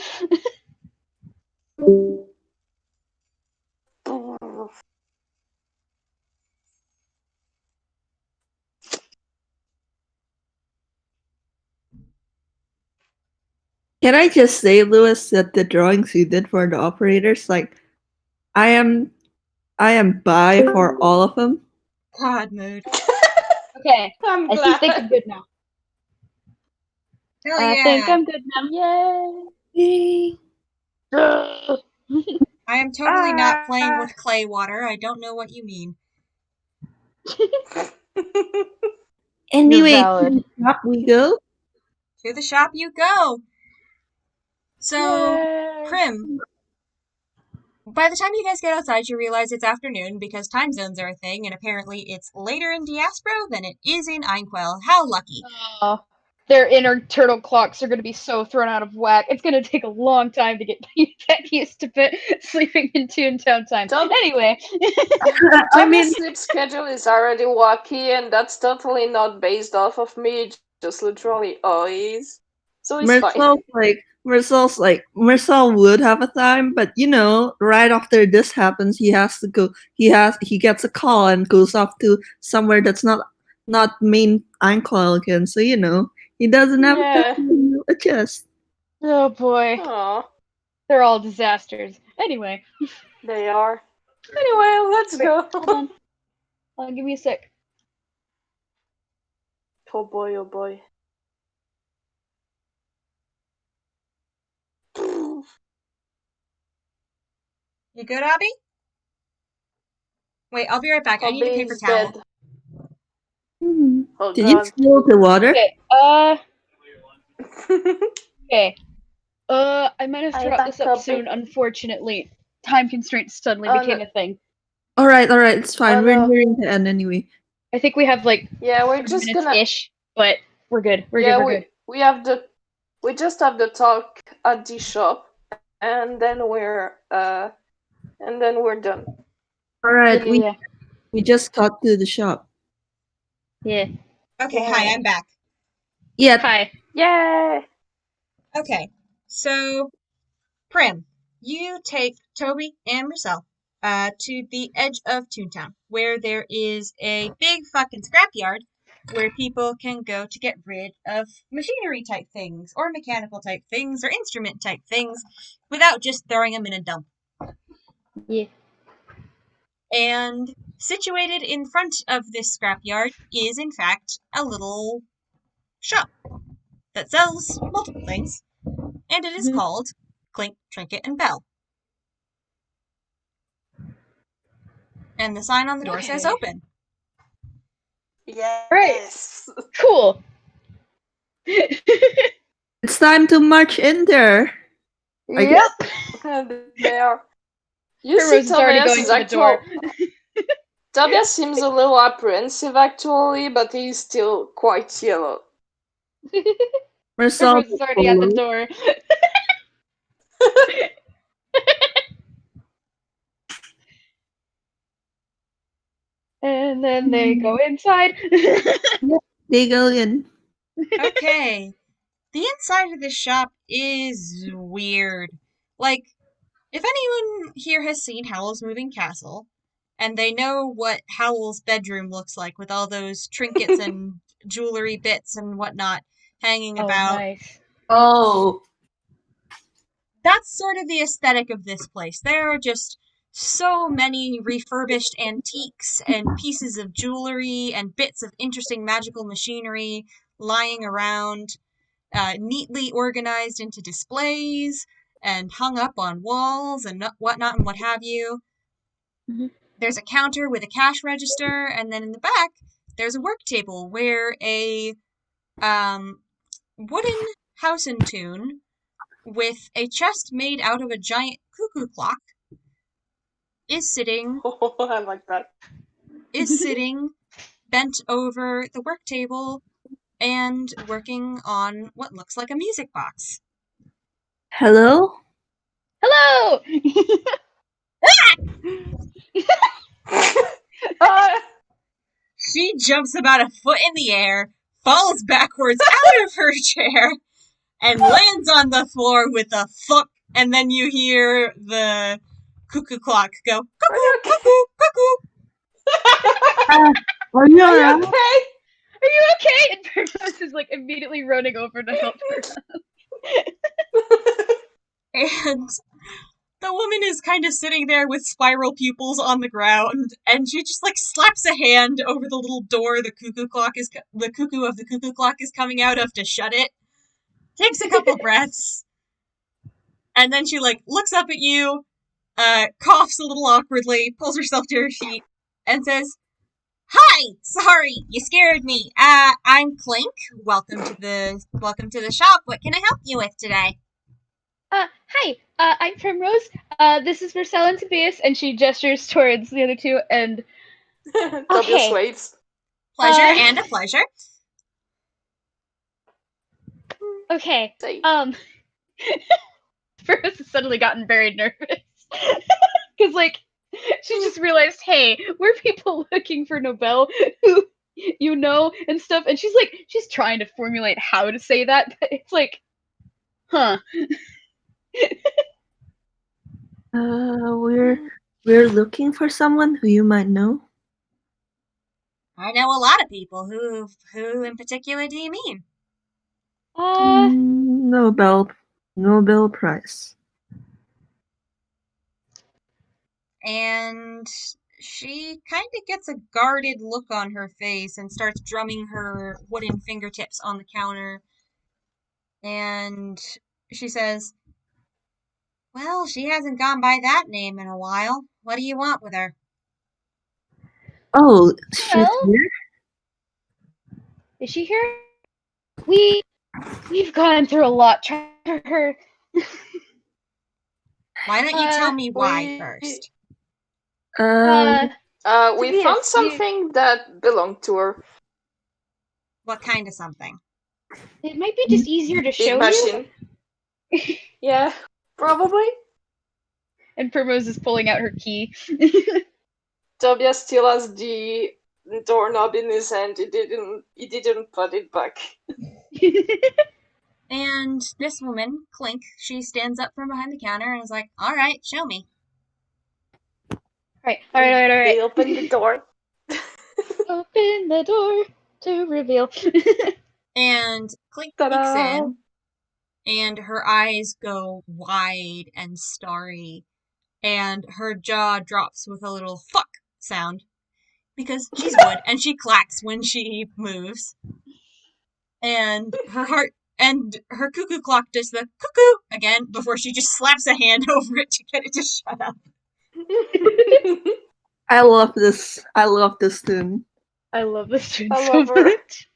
Can I just say, Lewis, that the drawings you did for the operators, like I am by for all of them. God mood. Okay. I'm I glad. think I'm good now. Hell I yeah. think I'm good now. Yay! I am totally not playing with clay water. I don't know what you mean. Anyway, valid. to the shop we go. To the shop you go. So, Yay. Prim, by the time you guys get outside, you realize it's afternoon because time zones are a thing, and apparently it's later in Diaspro than it is in Einquell. How lucky. Oh, their inner turtle clocks are going to be so thrown out of whack. It's going to take a long time to get used to sleeping in Toontown time. Don't- Anyway. I mean, Tobias' sleep schedule is already wacky, and that's totally not based off of me, just literally always. So it's fine. Marcel would have a time, but you know, right after this happens, he has to go. He gets a call and goes off to somewhere that's not main Einquell again. So you know, he doesn't have Yeah. time to adjust. Oh boy. Aw, They're all disasters. Anyway. they are. Anyway, let's Wait, go. hold on. Hold on, give me a sec. Oh boy, oh boy. You good, Abby? Wait, I'll be right back. I need a paper Hobby's towel. dead. Hmm. Oh Did you god. spill the water? Okay, okay. I might have to Hi, wrap this up Backup. soon, unfortunately. Time constraints suddenly Oh, became no. a thing. All right, it's fine. Oh, We're no. nearing the end anyway. I think we have like Yeah, we're 30 just minutes gonna. ish, but we're good. We're Yeah, good. We're good. we just have the talk at the shop, and then we're done. All right, Yeah. we just got to the shop. Yeah. Okay, hi, I'm back. Yeah. Hi. Yay! Okay, so, Prim, you take Toby and Marcel to the edge of Toontown, where there is a big fucking scrapyard where people can go to get rid of machinery type things, or mechanical type things, or instrument type things, without just throwing them in a dump. Yeah. And situated in front of this scrapyard is, in fact, a little shop that sells multiple things, and it is called Clink, Trinket, and Bell. And the sign on the door says Okay. open. Yes. Cool. It's time to march in there. I Yep. guess. They are. You see, Primrose is already Tobias going is to the door. Tobias seems a little apprehensive actually, but he's still quite yellow. Marcel Primrose is already at the door. And then they go inside. They go in. Okay. The inside of this shop is weird. Like, if anyone here has seen Howl's Moving Castle, and they know what Howl's bedroom looks like with all those trinkets and jewelry bits and whatnot hanging Oh, about, nice. Oh, that's sort of the aesthetic of this place. There are just so many refurbished antiques and pieces of jewelry and bits of interesting magical machinery lying around, neatly organized into displays and hung up on walls and whatnot and what have you. Mhm. There's a counter with a cash register, and then in the back, there's a work table where a wooden house in tune with a chest made out of a giant cuckoo clock is sitting I like that. bent over the work table and working on what looks like a music box. hello? Hello! She jumps about a foot in the air, falls backwards out of her chair, and lands on the floor with a thunk, and then you hear the cuckoo clock go, Are you cuckoo, okay? cuckoo, cuckoo. Are you Are you alright? okay? Are you okay? And Pernos is like immediately running over to help her. And the woman is kind of sitting there with spiral pupils on the ground, and she just like slaps a hand over the little door the cuckoo of the cuckoo clock is coming out of to shut it. Takes a couple breaths, and then she like looks up at you, coughs a little awkwardly, pulls herself to her feet, and says, "Hi, sorry, you scared me. I'm Clink. Welcome to the shop. What can I help you with today?" Hi, I'm Primrose. This is Marcel and Tobias, and she gestures towards the other two, and W slaves. Pleasure Uh, and a pleasure. okay, Say. Primrose has suddenly gotten very nervous. Because, like, she just realized, hey, we're people looking for Nobel who, and stuff, and she's trying to formulate how to say that, but it's like, huh. We're looking for someone who you might know. I know a lot of people. Who in particular do you mean? Nobel Prize. And she kind of gets a guarded look on her face and starts drumming her wooden fingertips on the counter. And she says, "Well, she hasn't gone by that name in a while. What do you want with her?" Oh, she's Well, here? is she here? We've gone through a lot trying to her. Why don't you tell me why we first? we Tobias, found something that belonged to her. What kind of something? it might be just easier to Big show you. machine. Yeah, probably. And Primrose is pulling out her key. Tobias still has the doorknob in his hand. He didn't put it back. And this woman, Clink, she stands up from behind the counter and is like, "All right, show me." All right. They opened the door. Open the door to reveal. And Clink peeks in, and her eyes go wide and starry, and her jaw drops with a little fuck sound because she's wood and she clacks when she moves. And her cuckoo clock does the cuckoo again before she just slaps a hand over it to get it to shut up. I love this. I love this tune. I love this tune I so love her. much.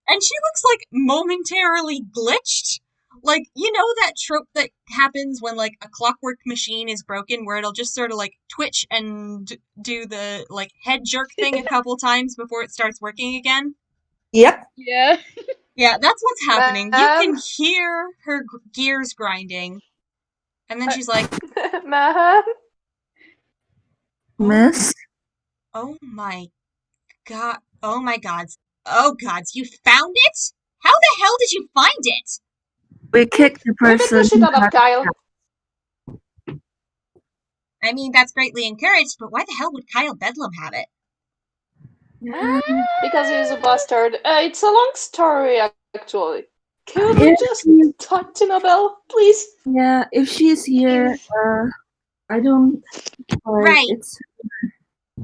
And she looks like momentarily glitched. Like, you know that trope that happens when like a clockwork machine is broken where it'll just sort of like twitch and do the like head jerk thing a couple times before it starts working again? Yep. Yeah. Yeah, that's what's happening. You Ma'am. can hear her gears grinding. And then she's like, Man. Miss? "Oh my god. Oh my gods. Oh gods, you found it? How the hell did you find it? We kicked the Maybe person. push it out of Kyle. I mean, that's greatly encouraged, but why the hell would Kyle Bedlam have it? Because he's a bastard. It's a long story, actually. Could we If just she- talk to Nobel, please? Yeah, if she's here, Please. I don't. Right. It's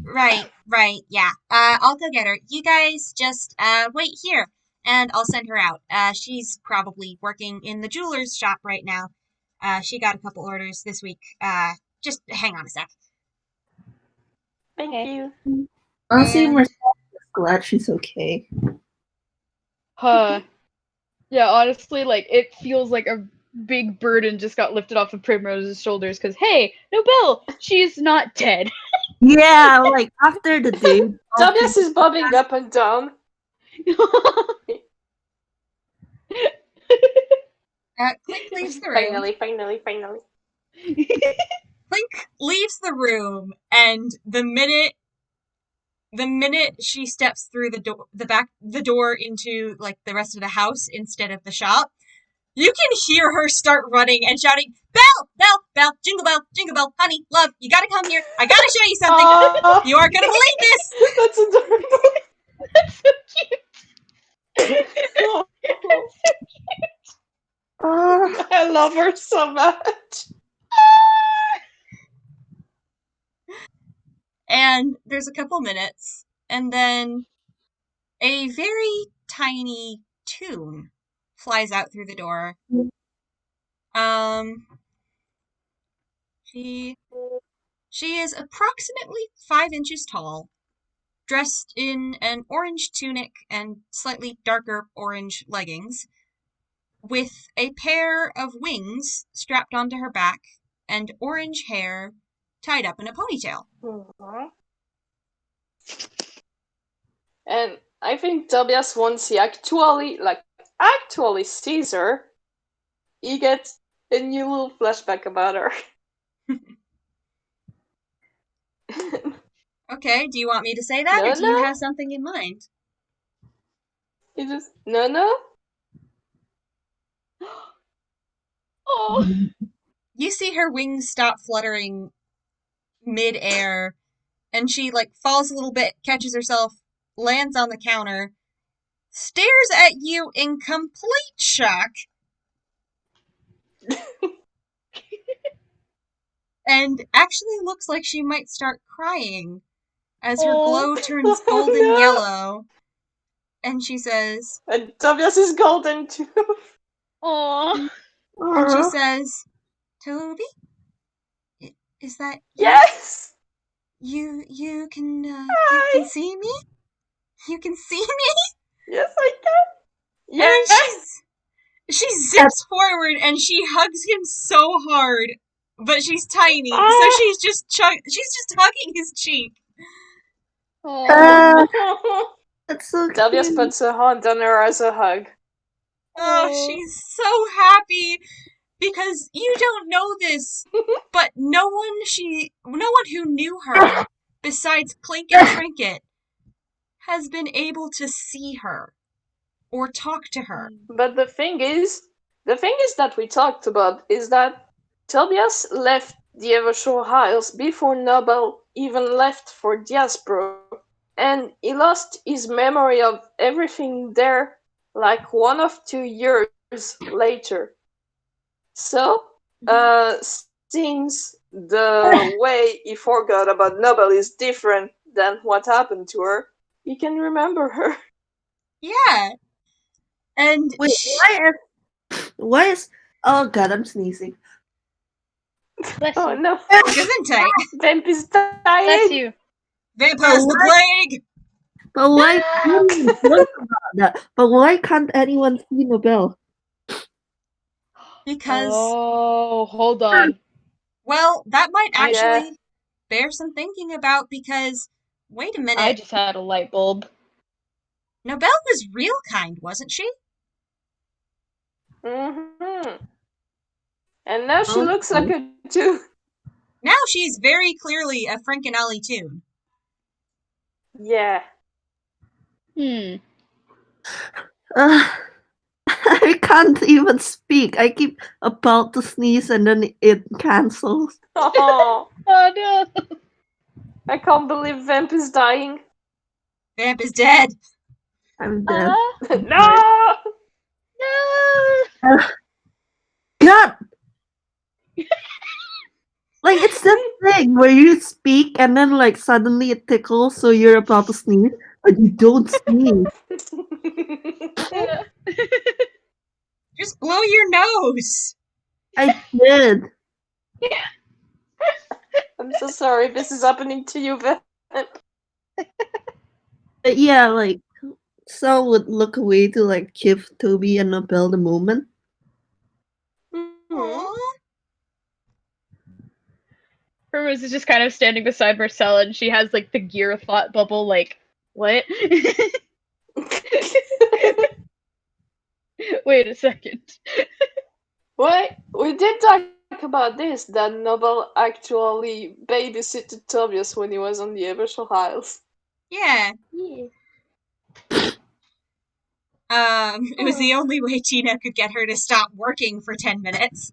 Right, yeah. I'll go get her. You guys just, wait here, and I'll send her out. She's probably working in the jeweler's shop right now. She got a couple orders this week. Just hang on a sec. Thank Okay. you. honestly, And- we're glad she's okay. Yeah, honestly, like, it feels like a big burden just got lifted off of Primrose's shoulders, because, hey, Nobel, she's not dead. Yeah, like after the day. Tobias is bobbing up and down. Clink leaves the room. Finally. Clink leaves the room, and the minute she steps through the door into, like, the rest of the house instead of the shop, you can hear her start running and shouting, Belle, jingle bell, honey, love, you gotta come here. I gotta show you something. Aww, You aren't gonna believe this. that's adorable. That's so cute. Oh, I love her so much. And there's a couple minutes, and then a very tiny Toon flies out through the door. She is approximately 5 inches tall, dressed in an orange tunic and slightly darker orange leggings, with a pair of wings strapped onto her back and orange hair tied up in a ponytail. And I think Tobias, once he actually sees her, he gets a new little flashback about her. Okay, do you want me to say that, or do you have something in mind? He just no. Oh. You see her wings stop fluttering mid-air, and she, like, falls a little bit, catches herself, lands on the counter, stares at you in complete shock, and actually looks like she might start crying as her glow turns golden No. yellow, and she says, And Tobias is golden too. Aw. and she says, Toby? Is that you? Yes. You can Hi. see me? You can see me? Yes, I can. And Yes. then she zips forward and she hugs him so hard, but she's tiny, so Ah. she's just hugging his cheek. Aw. that's so Tobias cute. puts a hand on her as a hug. Oh, she's so happy because you don't know this, but no one who knew her besides Clink and Trinket has been able to see her or talk to her. But the thing is that we talked about is that Tobias left the Evershore Isles before Nobel even left for Diaspro, and he lost his memory of everything there like 1 or 2 years later. So, since the way he forgot about Nobel is different than what happened to her, he can remember her. Yeah. And Wait, why is? Oh God, I'm sneezing. Bless Oh you. no, Gesundheit. Vamp is Bless dying. you. Vampires the plague. But why? What about that? But why can't anyone see Nobel? Because, Oh, hold on. well, that might actually Yeah. bear some thinking about because, wait a minute, I just had a light bulb. Nobel was real kind, wasn't she? Mm-hmm. And now she Oh, looks like a too. Now she's very clearly a Frankenelli Toon. Yeah. Hmm. Uh, I can't even speak. I keep about to sneeze and then it cancels. Oh, Oh no. I can't believe Vamp is dying. Vamp is dead. I'm dead. No! No. God! Like, it's that thing where you speak and then, like, suddenly it tickles so you're about to sneeze, but you don't sneeze. Just blow your nose. I did. I'm so sorry this is happening to you, Vamp. But yeah, like, Sal would look away to, like, give Toby and Nobel the moment. Aww. Primrose is just kind of standing beside Marcella, and she has like the gear thought bubble. Like, what? Wait a second. What? We did talk about this, that Nobel actually babysitted Tobias when he was on the Abyssal Isles. Yeah. Yeah. It was the only way Tina could get her to stop working for 10 minutes.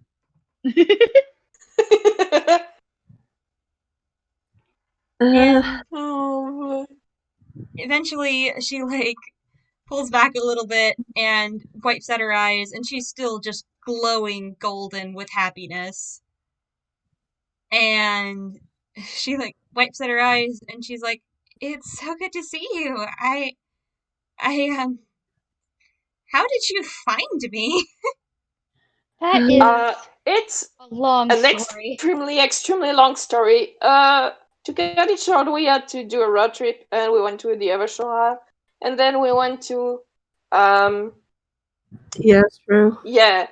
And Oh, eventually she, like, pulls back a little bit and wipes at her eyes, and she's still just glowing golden with happiness. And she, like, wipes at her eyes and she's like, "It's so good to see you. How did you find me?" That is it's a long an story. extremely long story. To get it short, we had to do a road trip, and we went to the Abyssal Isle, and then we went to, Yes, bro. yeah,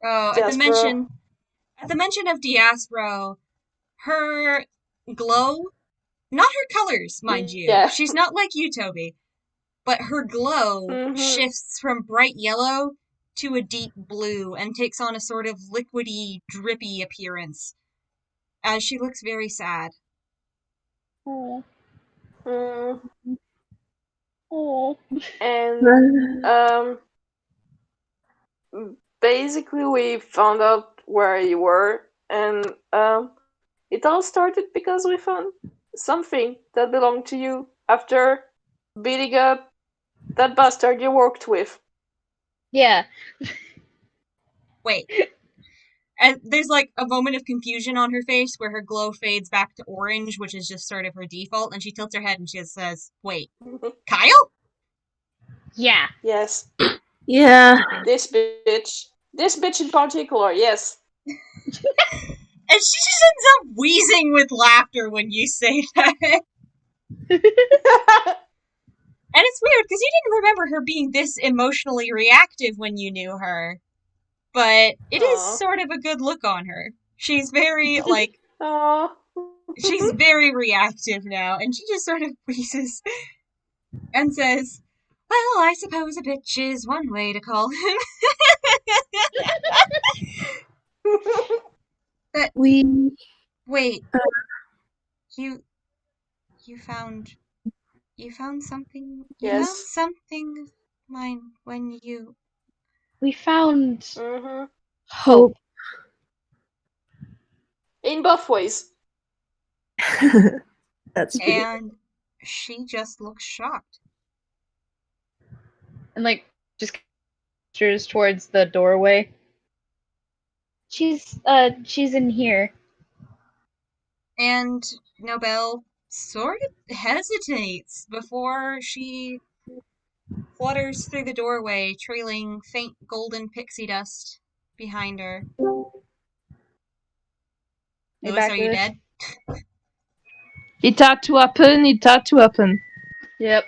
Oh, Diaspro. at the mention of Diaspro, her glow, not her colors, mind you. Yeah. She's not like you, Toby, but her glow shifts from bright yellow to a deep blue and takes on a sort of liquidy, drippy appearance as she looks very sad. Oh. Mm, Oh. and basically we found out where you were, and it all started because we found something that belonged to you after beating up that bastard you worked with. Yeah. Wait. And there's like a moment of confusion on her face where her glow fades back to orange, which is just sort of her default, and she tilts her head and she says, "Wait, Kyle?" Yeah. Yes. Yeah. This bitch in particular, yes. And she just ends up wheezing with laughter when you say that. And it's weird because you didn't remember her being this emotionally reactive when you knew her. But it is sort of a good look on her. She's very, like, Aww. she's very reactive now, and she just sort of wheezes and says, "Well, I suppose a bitch is one way to call him." But We wait, you you found something. You found Yes. something of mine when you. We found Mm-hmm. hope. In both ways. That's pretty. And she just looks shocked. And like just gestures towards the doorway. She's in here. And Nobel sort of hesitates before she flutters through the doorway, trailing faint golden pixie dust behind her. Hey, Lewis, back are you Lewis. dead? It had to happen. It had to happen. Yep.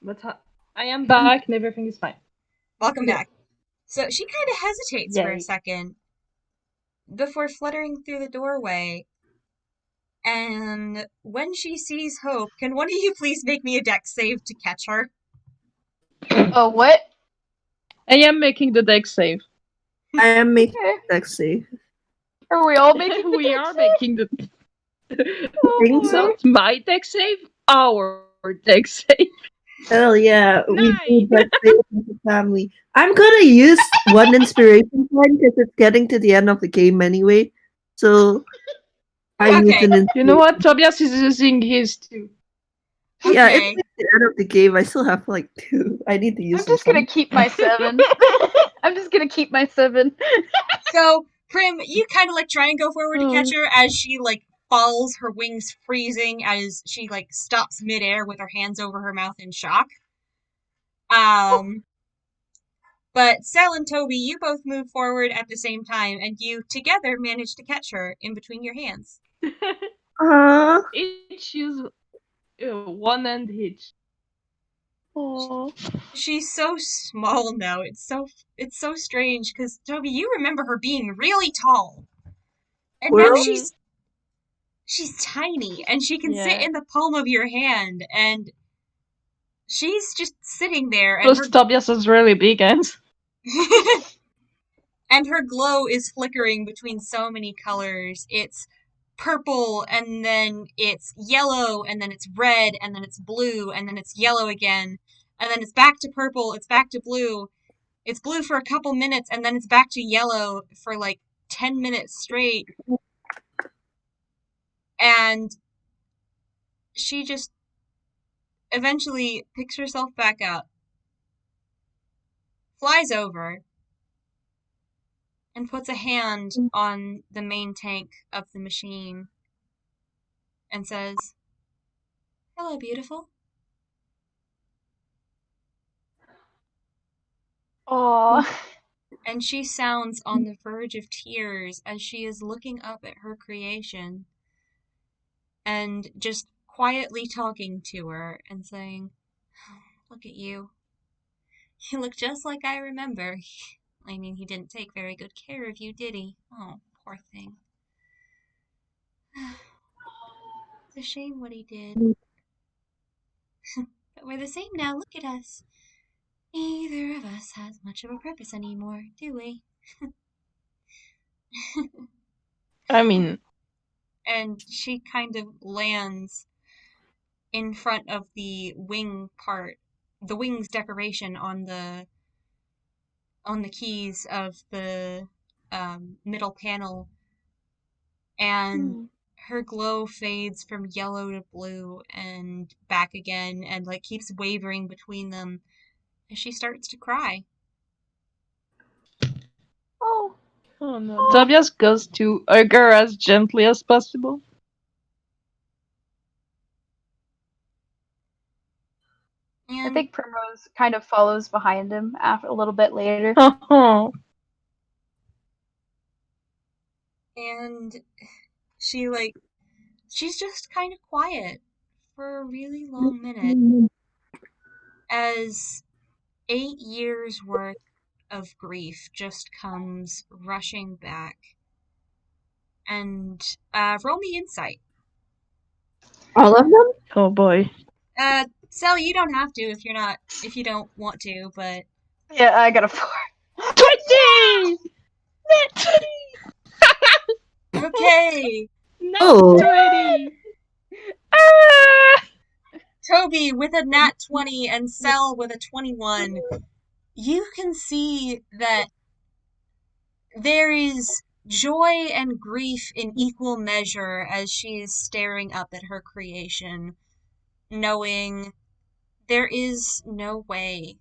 But I am back and everything is fine. Welcome Okay. back. So she kind of hesitates for a Yay. second before fluttering through the doorway. And when she sees Hope, can one of you please make me a dex save to catch her? Oh, what? I am making the deck save. I am making sexy. Are we all making? We are making the. Think so? Not my deck save, our deck save. Hell yeah, we Nice. do best things as a family. I'm gonna use one inspiration point because it's getting to the end of the game anyway. So I use Okay. an inspiration. You know what? Tobias is using his too. Yeah, it's Okay. like the end of the game. I still have like 2. I need to use I'm just gonna some. keep my 7. I'm just gonna keep my 7. So, Prim, you kind of like try and go forward to catch her as she like falls, her wings freezing as she like stops midair with her hands over her mouth in shock. But Sel and Toby, you both move forward at the same time, and you together manage to catch her in between your hands. Each use one hand each. Oh. She's so small now. It's so strange because Toby, you remember her being really tall, and now Squirrel? she's tiny, and she can sit Yeah. in the palm of your hand, and she's just sitting there, and Plus, her Tobias has really big hands. and her glow is flickering between so many colors. It's purple, and then it's yellow, and then it's red, and then it's blue, and then it's yellow again, and then it's back to purple, it's back to blue. It's blue for a couple minutes, and then it's back to yellow for like 10 minutes straight. And she just eventually picks herself back up, flies over, and puts a hand on the main tank of the machine and says, "Hello, beautiful." Aw. And she sounds on the verge of tears as she is looking up at her creation and just quietly talking to her and saying, "Look at you. You look just like I remember. I mean, he didn't take very good care of you, did he? Oh, poor thing. It's a shame what he did. But we're the same now. Look at us. Neither of us has much of a purpose anymore, do we?" I mean, And she kind of lands in front of the wings decoration on the keys of the middle panel, and her glow fades from yellow to blue and back again, and like keeps wavering between them as she starts to cry. Oh. oh no. Tobias goes to hug her as gently as possible. I And think Primrose kind of follows behind him after a little bit later. Oh, and she's just kind of quiet for a really long minute as 8 years worth of grief just comes rushing back. And roll me insight. All of them? oh boy. Sally, you don't have to if you don't want to, but Yeah, I got a 4. 20! okay. Not Oh. 20! Ah! Toby with a nat 20 and Sel with a 21. You can see that there is joy and grief in equal measure as she is staring up at her creation, knowing there is no way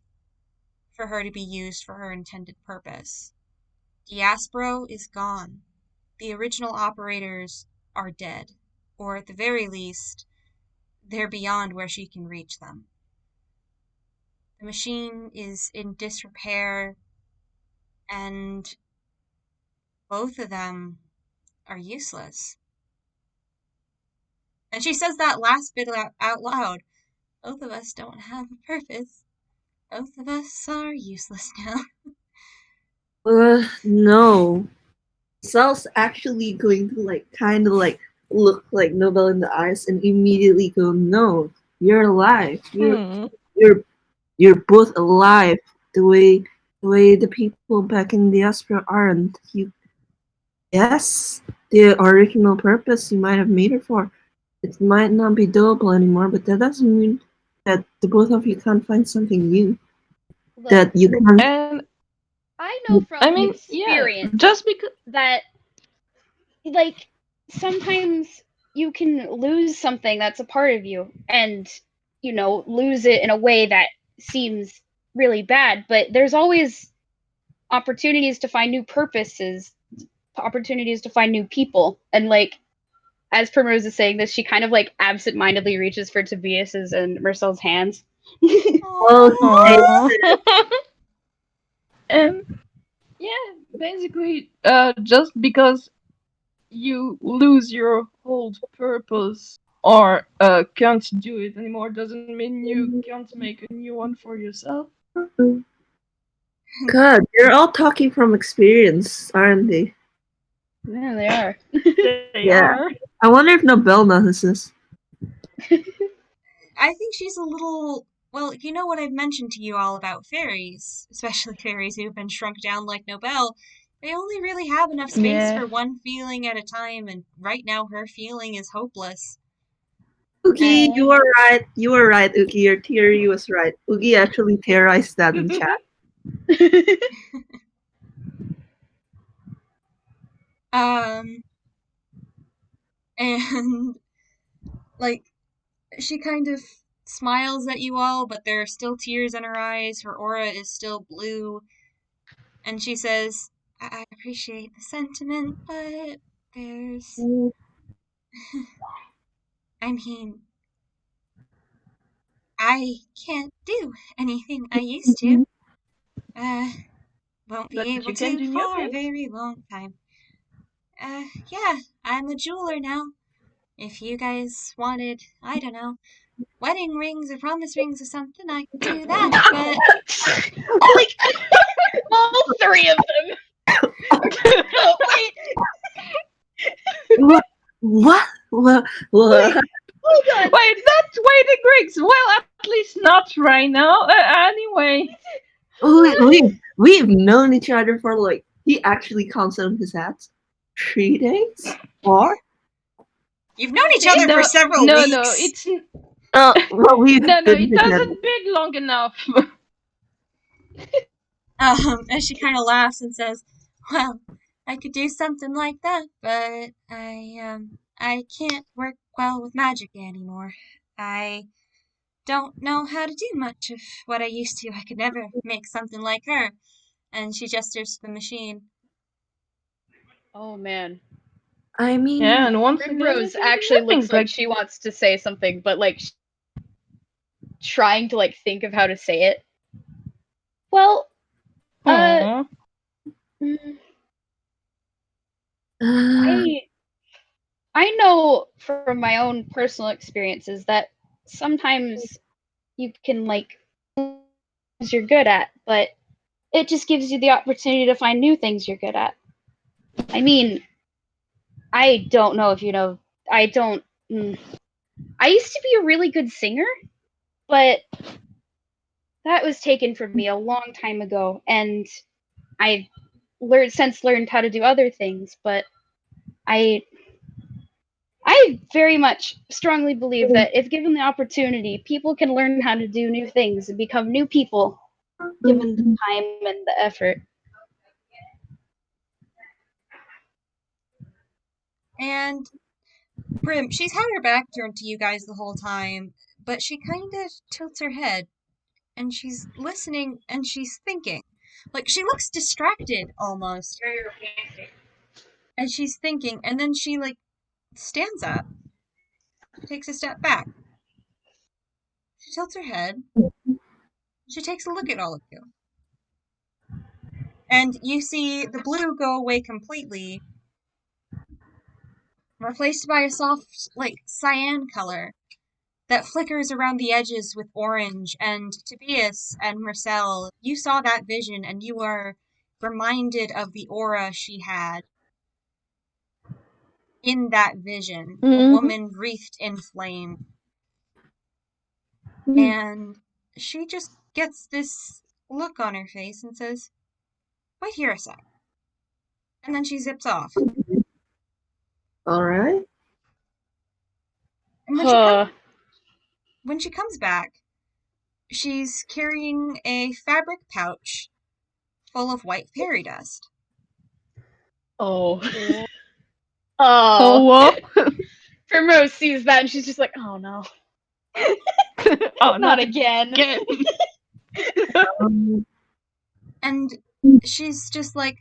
for her to be used for her intended purpose. Diaspro is gone. The original operators are dead, or at the very least, they're beyond where she can reach them. The machine is in disrepair, and both of them are useless. And she says that last bit out loud. Both of us don't have a purpose. Both of us are useless now. No. Sal's actually going to like kind of like look like Nobel in the eyes and immediately go, "No, you're alive. You're you're both alive. The way the people back in Diaspro aren't. You yes, the original purpose you might have made it for. It might not be doable anymore, but that doesn't mean that the both of you can't find something new. Look, That you can't. And I know from I mean, experience just because that, like, sometimes you can lose something that's a part of you and, lose it in a way that seems really bad, but there's always opportunities to find new purposes, opportunities to find new people. And, like, as Primrose is saying this, she kind of, like, absentmindedly reaches for Tobias's and Marcel's hands. Oh, and yeah, basically, just because you lose your old purpose or can't do it anymore doesn't mean you can't make a new one for yourself. God, you're all talking from experience, aren't they? Yeah, they are. They are. I wonder if Nobel knows this. I think she's a little. Well, you know what I've mentioned to you all about fairies, especially fairies who've been shrunk down like Nobel. They only really have enough space for one feeling at a time, and right now her feeling is hopeless. Oogie, you were right. You were right, Oogie. Your theory was right. Oogie actually theorized that in chat. And like she kind of smiles at you all, but there are still tears in her eyes. Her aura is still blue. And she says, I appreciate the sentiment, but there's. I mean, I can't do anything I used to. Won't be But able you can to do new for a things. very long time. Yeah, I'm a jeweler now. If you guys wanted, I don't know, wedding rings or promise rings or something, I could do that, but. Like, all three of them. Wait, What? What? What? hold on. Wait, that's wedding rings. Well, at least not right now. Anyway. We've known each other for like, he actually counts on his hats. 3 days? 4? You've known each other for several no, weeks. No, it's Well, we've no, been it together. hasn't been long enough. And she kind of laughs and says, well, I could do something like that, but I can't work well with magic anymore. I don't know how to do much of what I used to. I could never make something like her. And she gestures to the machine. Oh, man. I mean, Yeah, and once Primrose again, actually looks like she wants to say something, but, like, trying to, like, think of how to say it. Well, Aww. I know from my own personal experiences that sometimes you can, like, things you're good at, but it just gives you the opportunity to find new things you're good at. I mean, I don't know if you know, I don't. I used to be a really good singer, but that was taken from me a long time ago, and I've since learned how to do other things, but I very much strongly believe that if given the opportunity, people can learn how to do new things and become new people, given the time and the effort. And Prim, she's had her back turned to you guys the whole time, but she kind of tilts her head and she's listening and she's thinking. Like, she looks distracted almost. And she's thinking, and then she, like, stands up, takes a step back. She tilts her head. She takes a look at all of you. And you see the blue go away completely, replaced by a soft, like, cyan color that flickers around the edges with orange. And Tobias and Marcel, you saw that vision and you are reminded of the aura she had in that vision, a woman wreathed in flame. And she just gets this look on her face and says, wait here a sec. And then she zips off. alright. And when she comes back, she's carrying a fabric pouch full of white fairy dust. Oh. Oh, Oh. what? Primrose sees that and she's just like, oh no. Oh, Not again. again. And she's just like,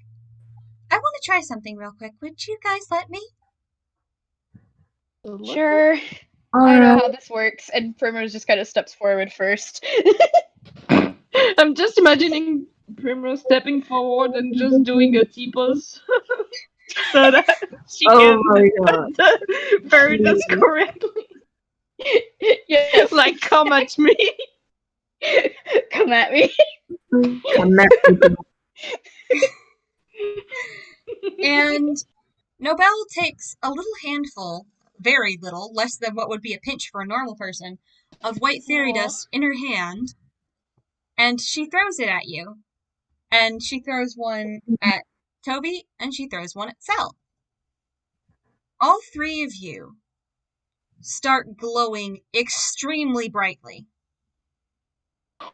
I want to try something real quick. Would you guys let me? Sure. I know how this works. And Primrose just kind of steps forward first. I'm just imagining Primrose stepping forward and just doing a T-pose so that she Oh can my god. put the fairy dust correctly. Yes. Like, come at me. Come at me. And Nobel takes a little handful, very little, less than what would be a pinch for a normal person, of white fairy Aw. dust in her hand, and she throws it at you. And she throws one at Toby, and she throws one at Sel. All three of you start glowing extremely brightly.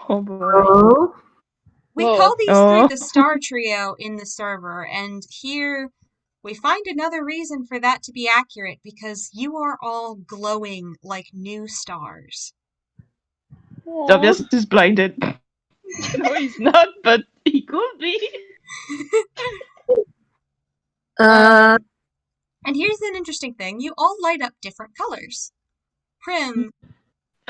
Oh boy. Oh. We Whoa. call these Oh. three the Star Trio in the server, and here we find another reason for that to be accurate, because you are all glowing like new stars. Tobias is blinded. No, he's not, but he could be. Uh, And here's an interesting thing. You all light up different colors. Prim,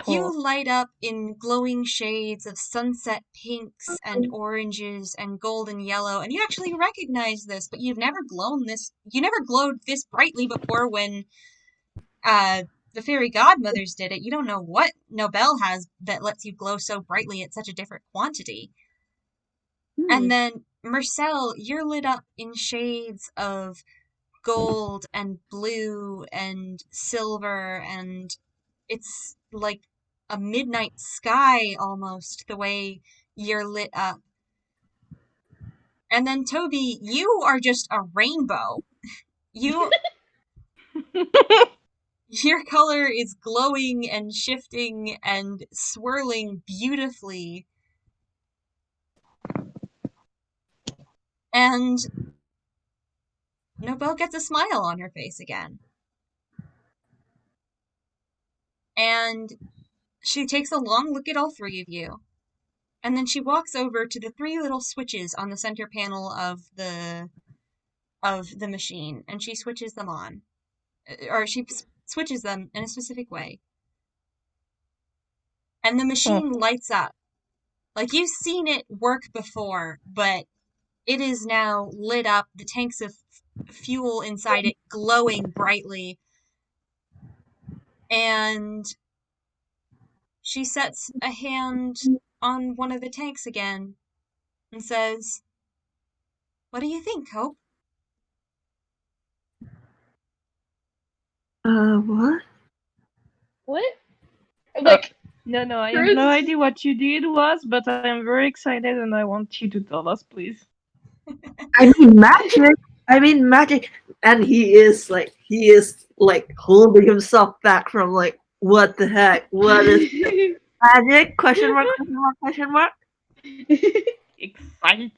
you Oh. light up in glowing shades of sunset pinks and oranges and golden yellow, and you actually recognize this, but you never glowed this brightly before when the fairy godmothers did it. You don't know what Nobel has that lets you glow so brightly at such a different quantity. And then, Marcel, you're lit up in shades of gold and blue and silver, and it's like a midnight sky almost, the way you're lit up. And then, Toby, you are just a rainbow. Your color is glowing and shifting and swirling beautifully. And Nobel gets a smile on her face again. And she takes a long look at all three of you. And then she walks over to the three little switches on the center panel of the machine, and she switches them on. Or she switches them in a specific way. And the machine lights up. Like, you've seen it work before, but it is now lit up, the tanks of fuel inside it glowing brightly. And she sets a hand on one of the tanks again and says, "What do you think, Hope?" What? What? Like, No, I have Bruce- no idea what you did was, but I am very excited and I want you to tell us, please. I mean magic. And he is like holding himself back from like, what the heck? What is magic? Question mark, question mark, question mark? Excited.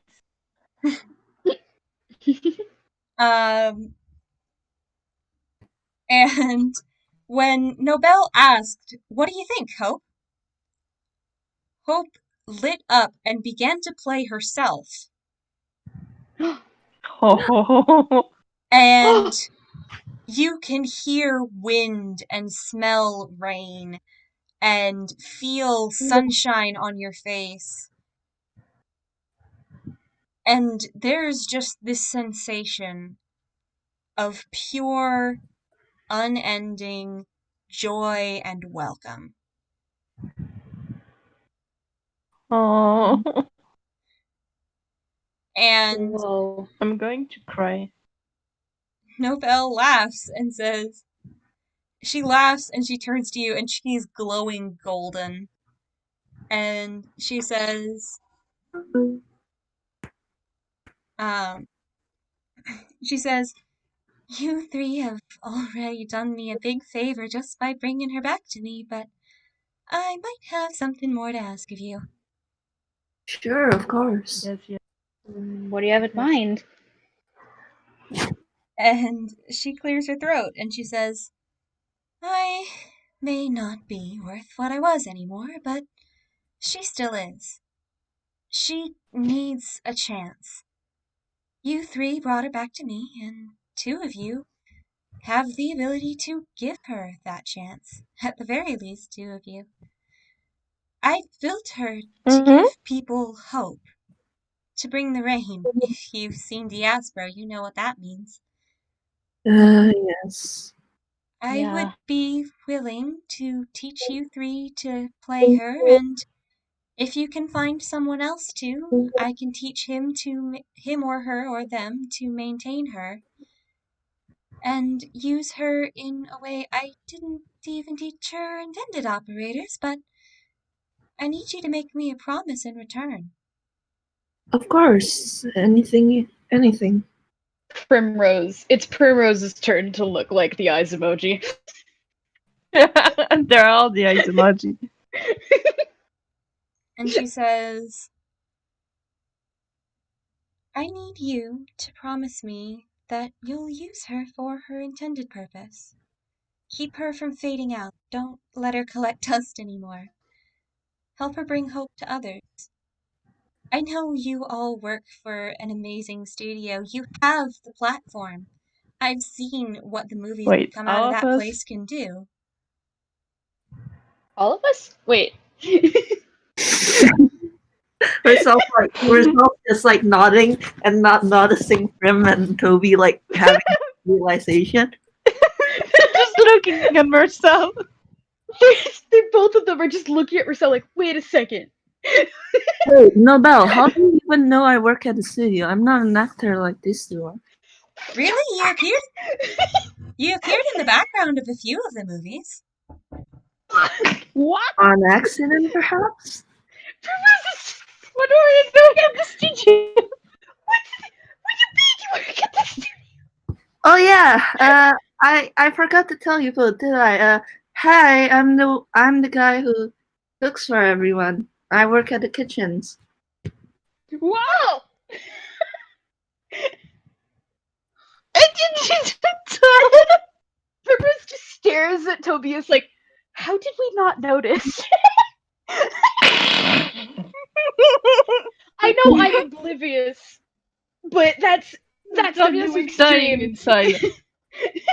And when Nobel asked, "What do you think, Hope?" Hope lit up and began to play herself. Oh. And you can hear wind and smell rain and feel sunshine on your face. And there's just this sensation of pure, unending joy and welcome. Oh. And Whoa. I'm going to cry. Nobel laughs and says, she laughs and she turns to you and she's glowing golden. And she says, "You three have already done me a big favor just by bringing her back to me, but I might have something more to ask of you. Sure, of course. Yes. What do you have in mind? And she clears her throat and she says, I may not be worth what I was anymore, but she still is. She needs a chance. You three brought her back to me, and two of you have the ability to give her that chance. At the very least, two of you. I built her to give people hope, to bring the rain. If you've seen Diaspro, you know what that means. Yes. I would Yeah. be willing to teach you three to play her, and if you can find someone else to, I can teach him or her or them to maintain her and use her in a way I didn't even teach her intended operators, but I need you to make me a promise in return. Of course. Anything. Primrose. It's Primrose's turn to look like the eyes emoji. They're all the eyes emoji. And she says, I need you to promise me that you'll use her for her intended purpose. Keep her from fading out. Don't let her collect dust anymore. Help her bring hope to others. I know you all work for an amazing studio. You have the platform. I've seen what the movies that Wait, come out all of of that us? place can do. All of us? Wait. We're all just like nodding and not noticing Prim and Toby like having realization. Just looking at Marcel. Both of them are just looking at Marcel like, wait a second. Wait, Nobel, how do you even know I work at the studio? I'm not an actor like this two are. Really? You appeared in the background of a few of the movies. What? On accident, perhaps? What are you doing at the studio? What do you mean you work at the studio? Oh yeah, I forgot to tell you, Phil, did I? Hi, I'm the guy who cooks for everyone. I work at the kitchens. Wow! I didn't tell. Primrose just stares at Tobias like, how did we not notice? I know I'm oblivious, but that's the Tobias new is dying extreme. inside.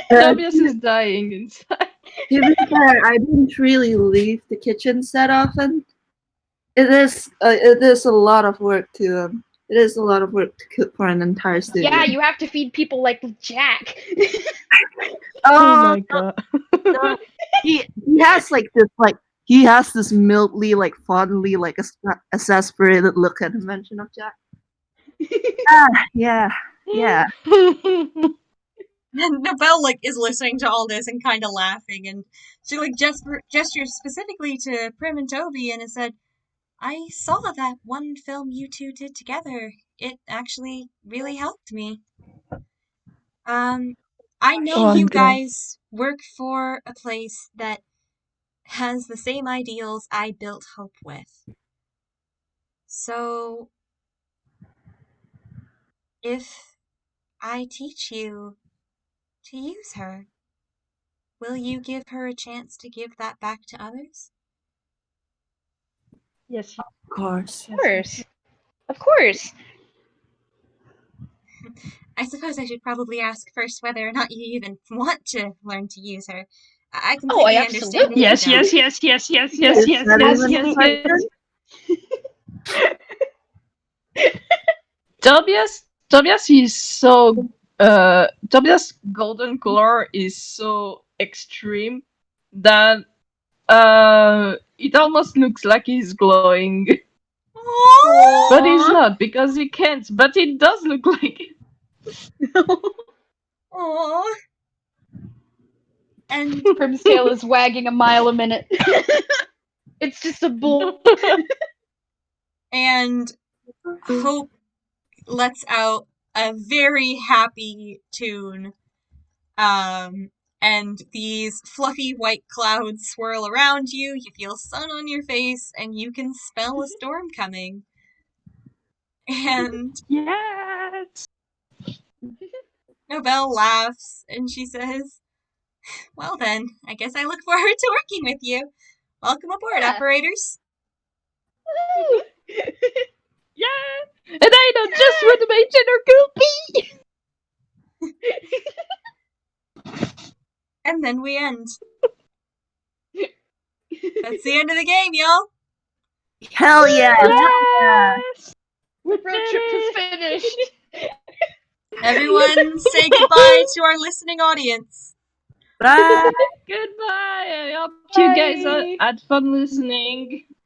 Uh, Tobias is dying inside. to be fair, I didn't really leave the kitchens that often. It is a lot of work to cook for an entire studio. Yeah, you have to feed people like Jack. Oh my god. No, he has like this he has this mildly like fondly like exasperated look at the mention of Jack. Yeah. And Nobel is listening to all this and kind of laughing, and she gestures specifically to Prim and Toby and has said, I saw that one film you two did together. It actually really helped me. I know Oh you god. guys work for a place that has the same ideals I built Hope with. So, if I teach you to use her, will you give her a chance to give that back to others? Yes. Of course. Of course. Of course. I suppose I should probably ask first whether or not you even want to learn to use her. I completely understand if you Yes, don't. yes, yes, yes, yes, yes, yes, That yes, even yes, a yes. question? Tobias is so Tobias golden color is so extreme that it almost looks like he's glowing. Aww. But he's not because he can't, but it does look like it. Aww. And Prim's tail is wagging a mile a minute. It's just a bull. and Hope lets out a very happy tune. and these fluffy white clouds swirl around you. You feel sun on your face, and you can smell a storm coming. And Yes! Nobelle laughs, and she says, well then, I guess I look forward to working with you. Welcome aboard, Yeah. operators. Woo! Yeah! And I know just where to mention her goopy! And then we end. That's the end of the game, y'all. Hell yeah! Yes! The road trip is finished. Everyone say goodbye to our listening audience. Bye! Goodbye! I hope you guys Bye. had fun listening.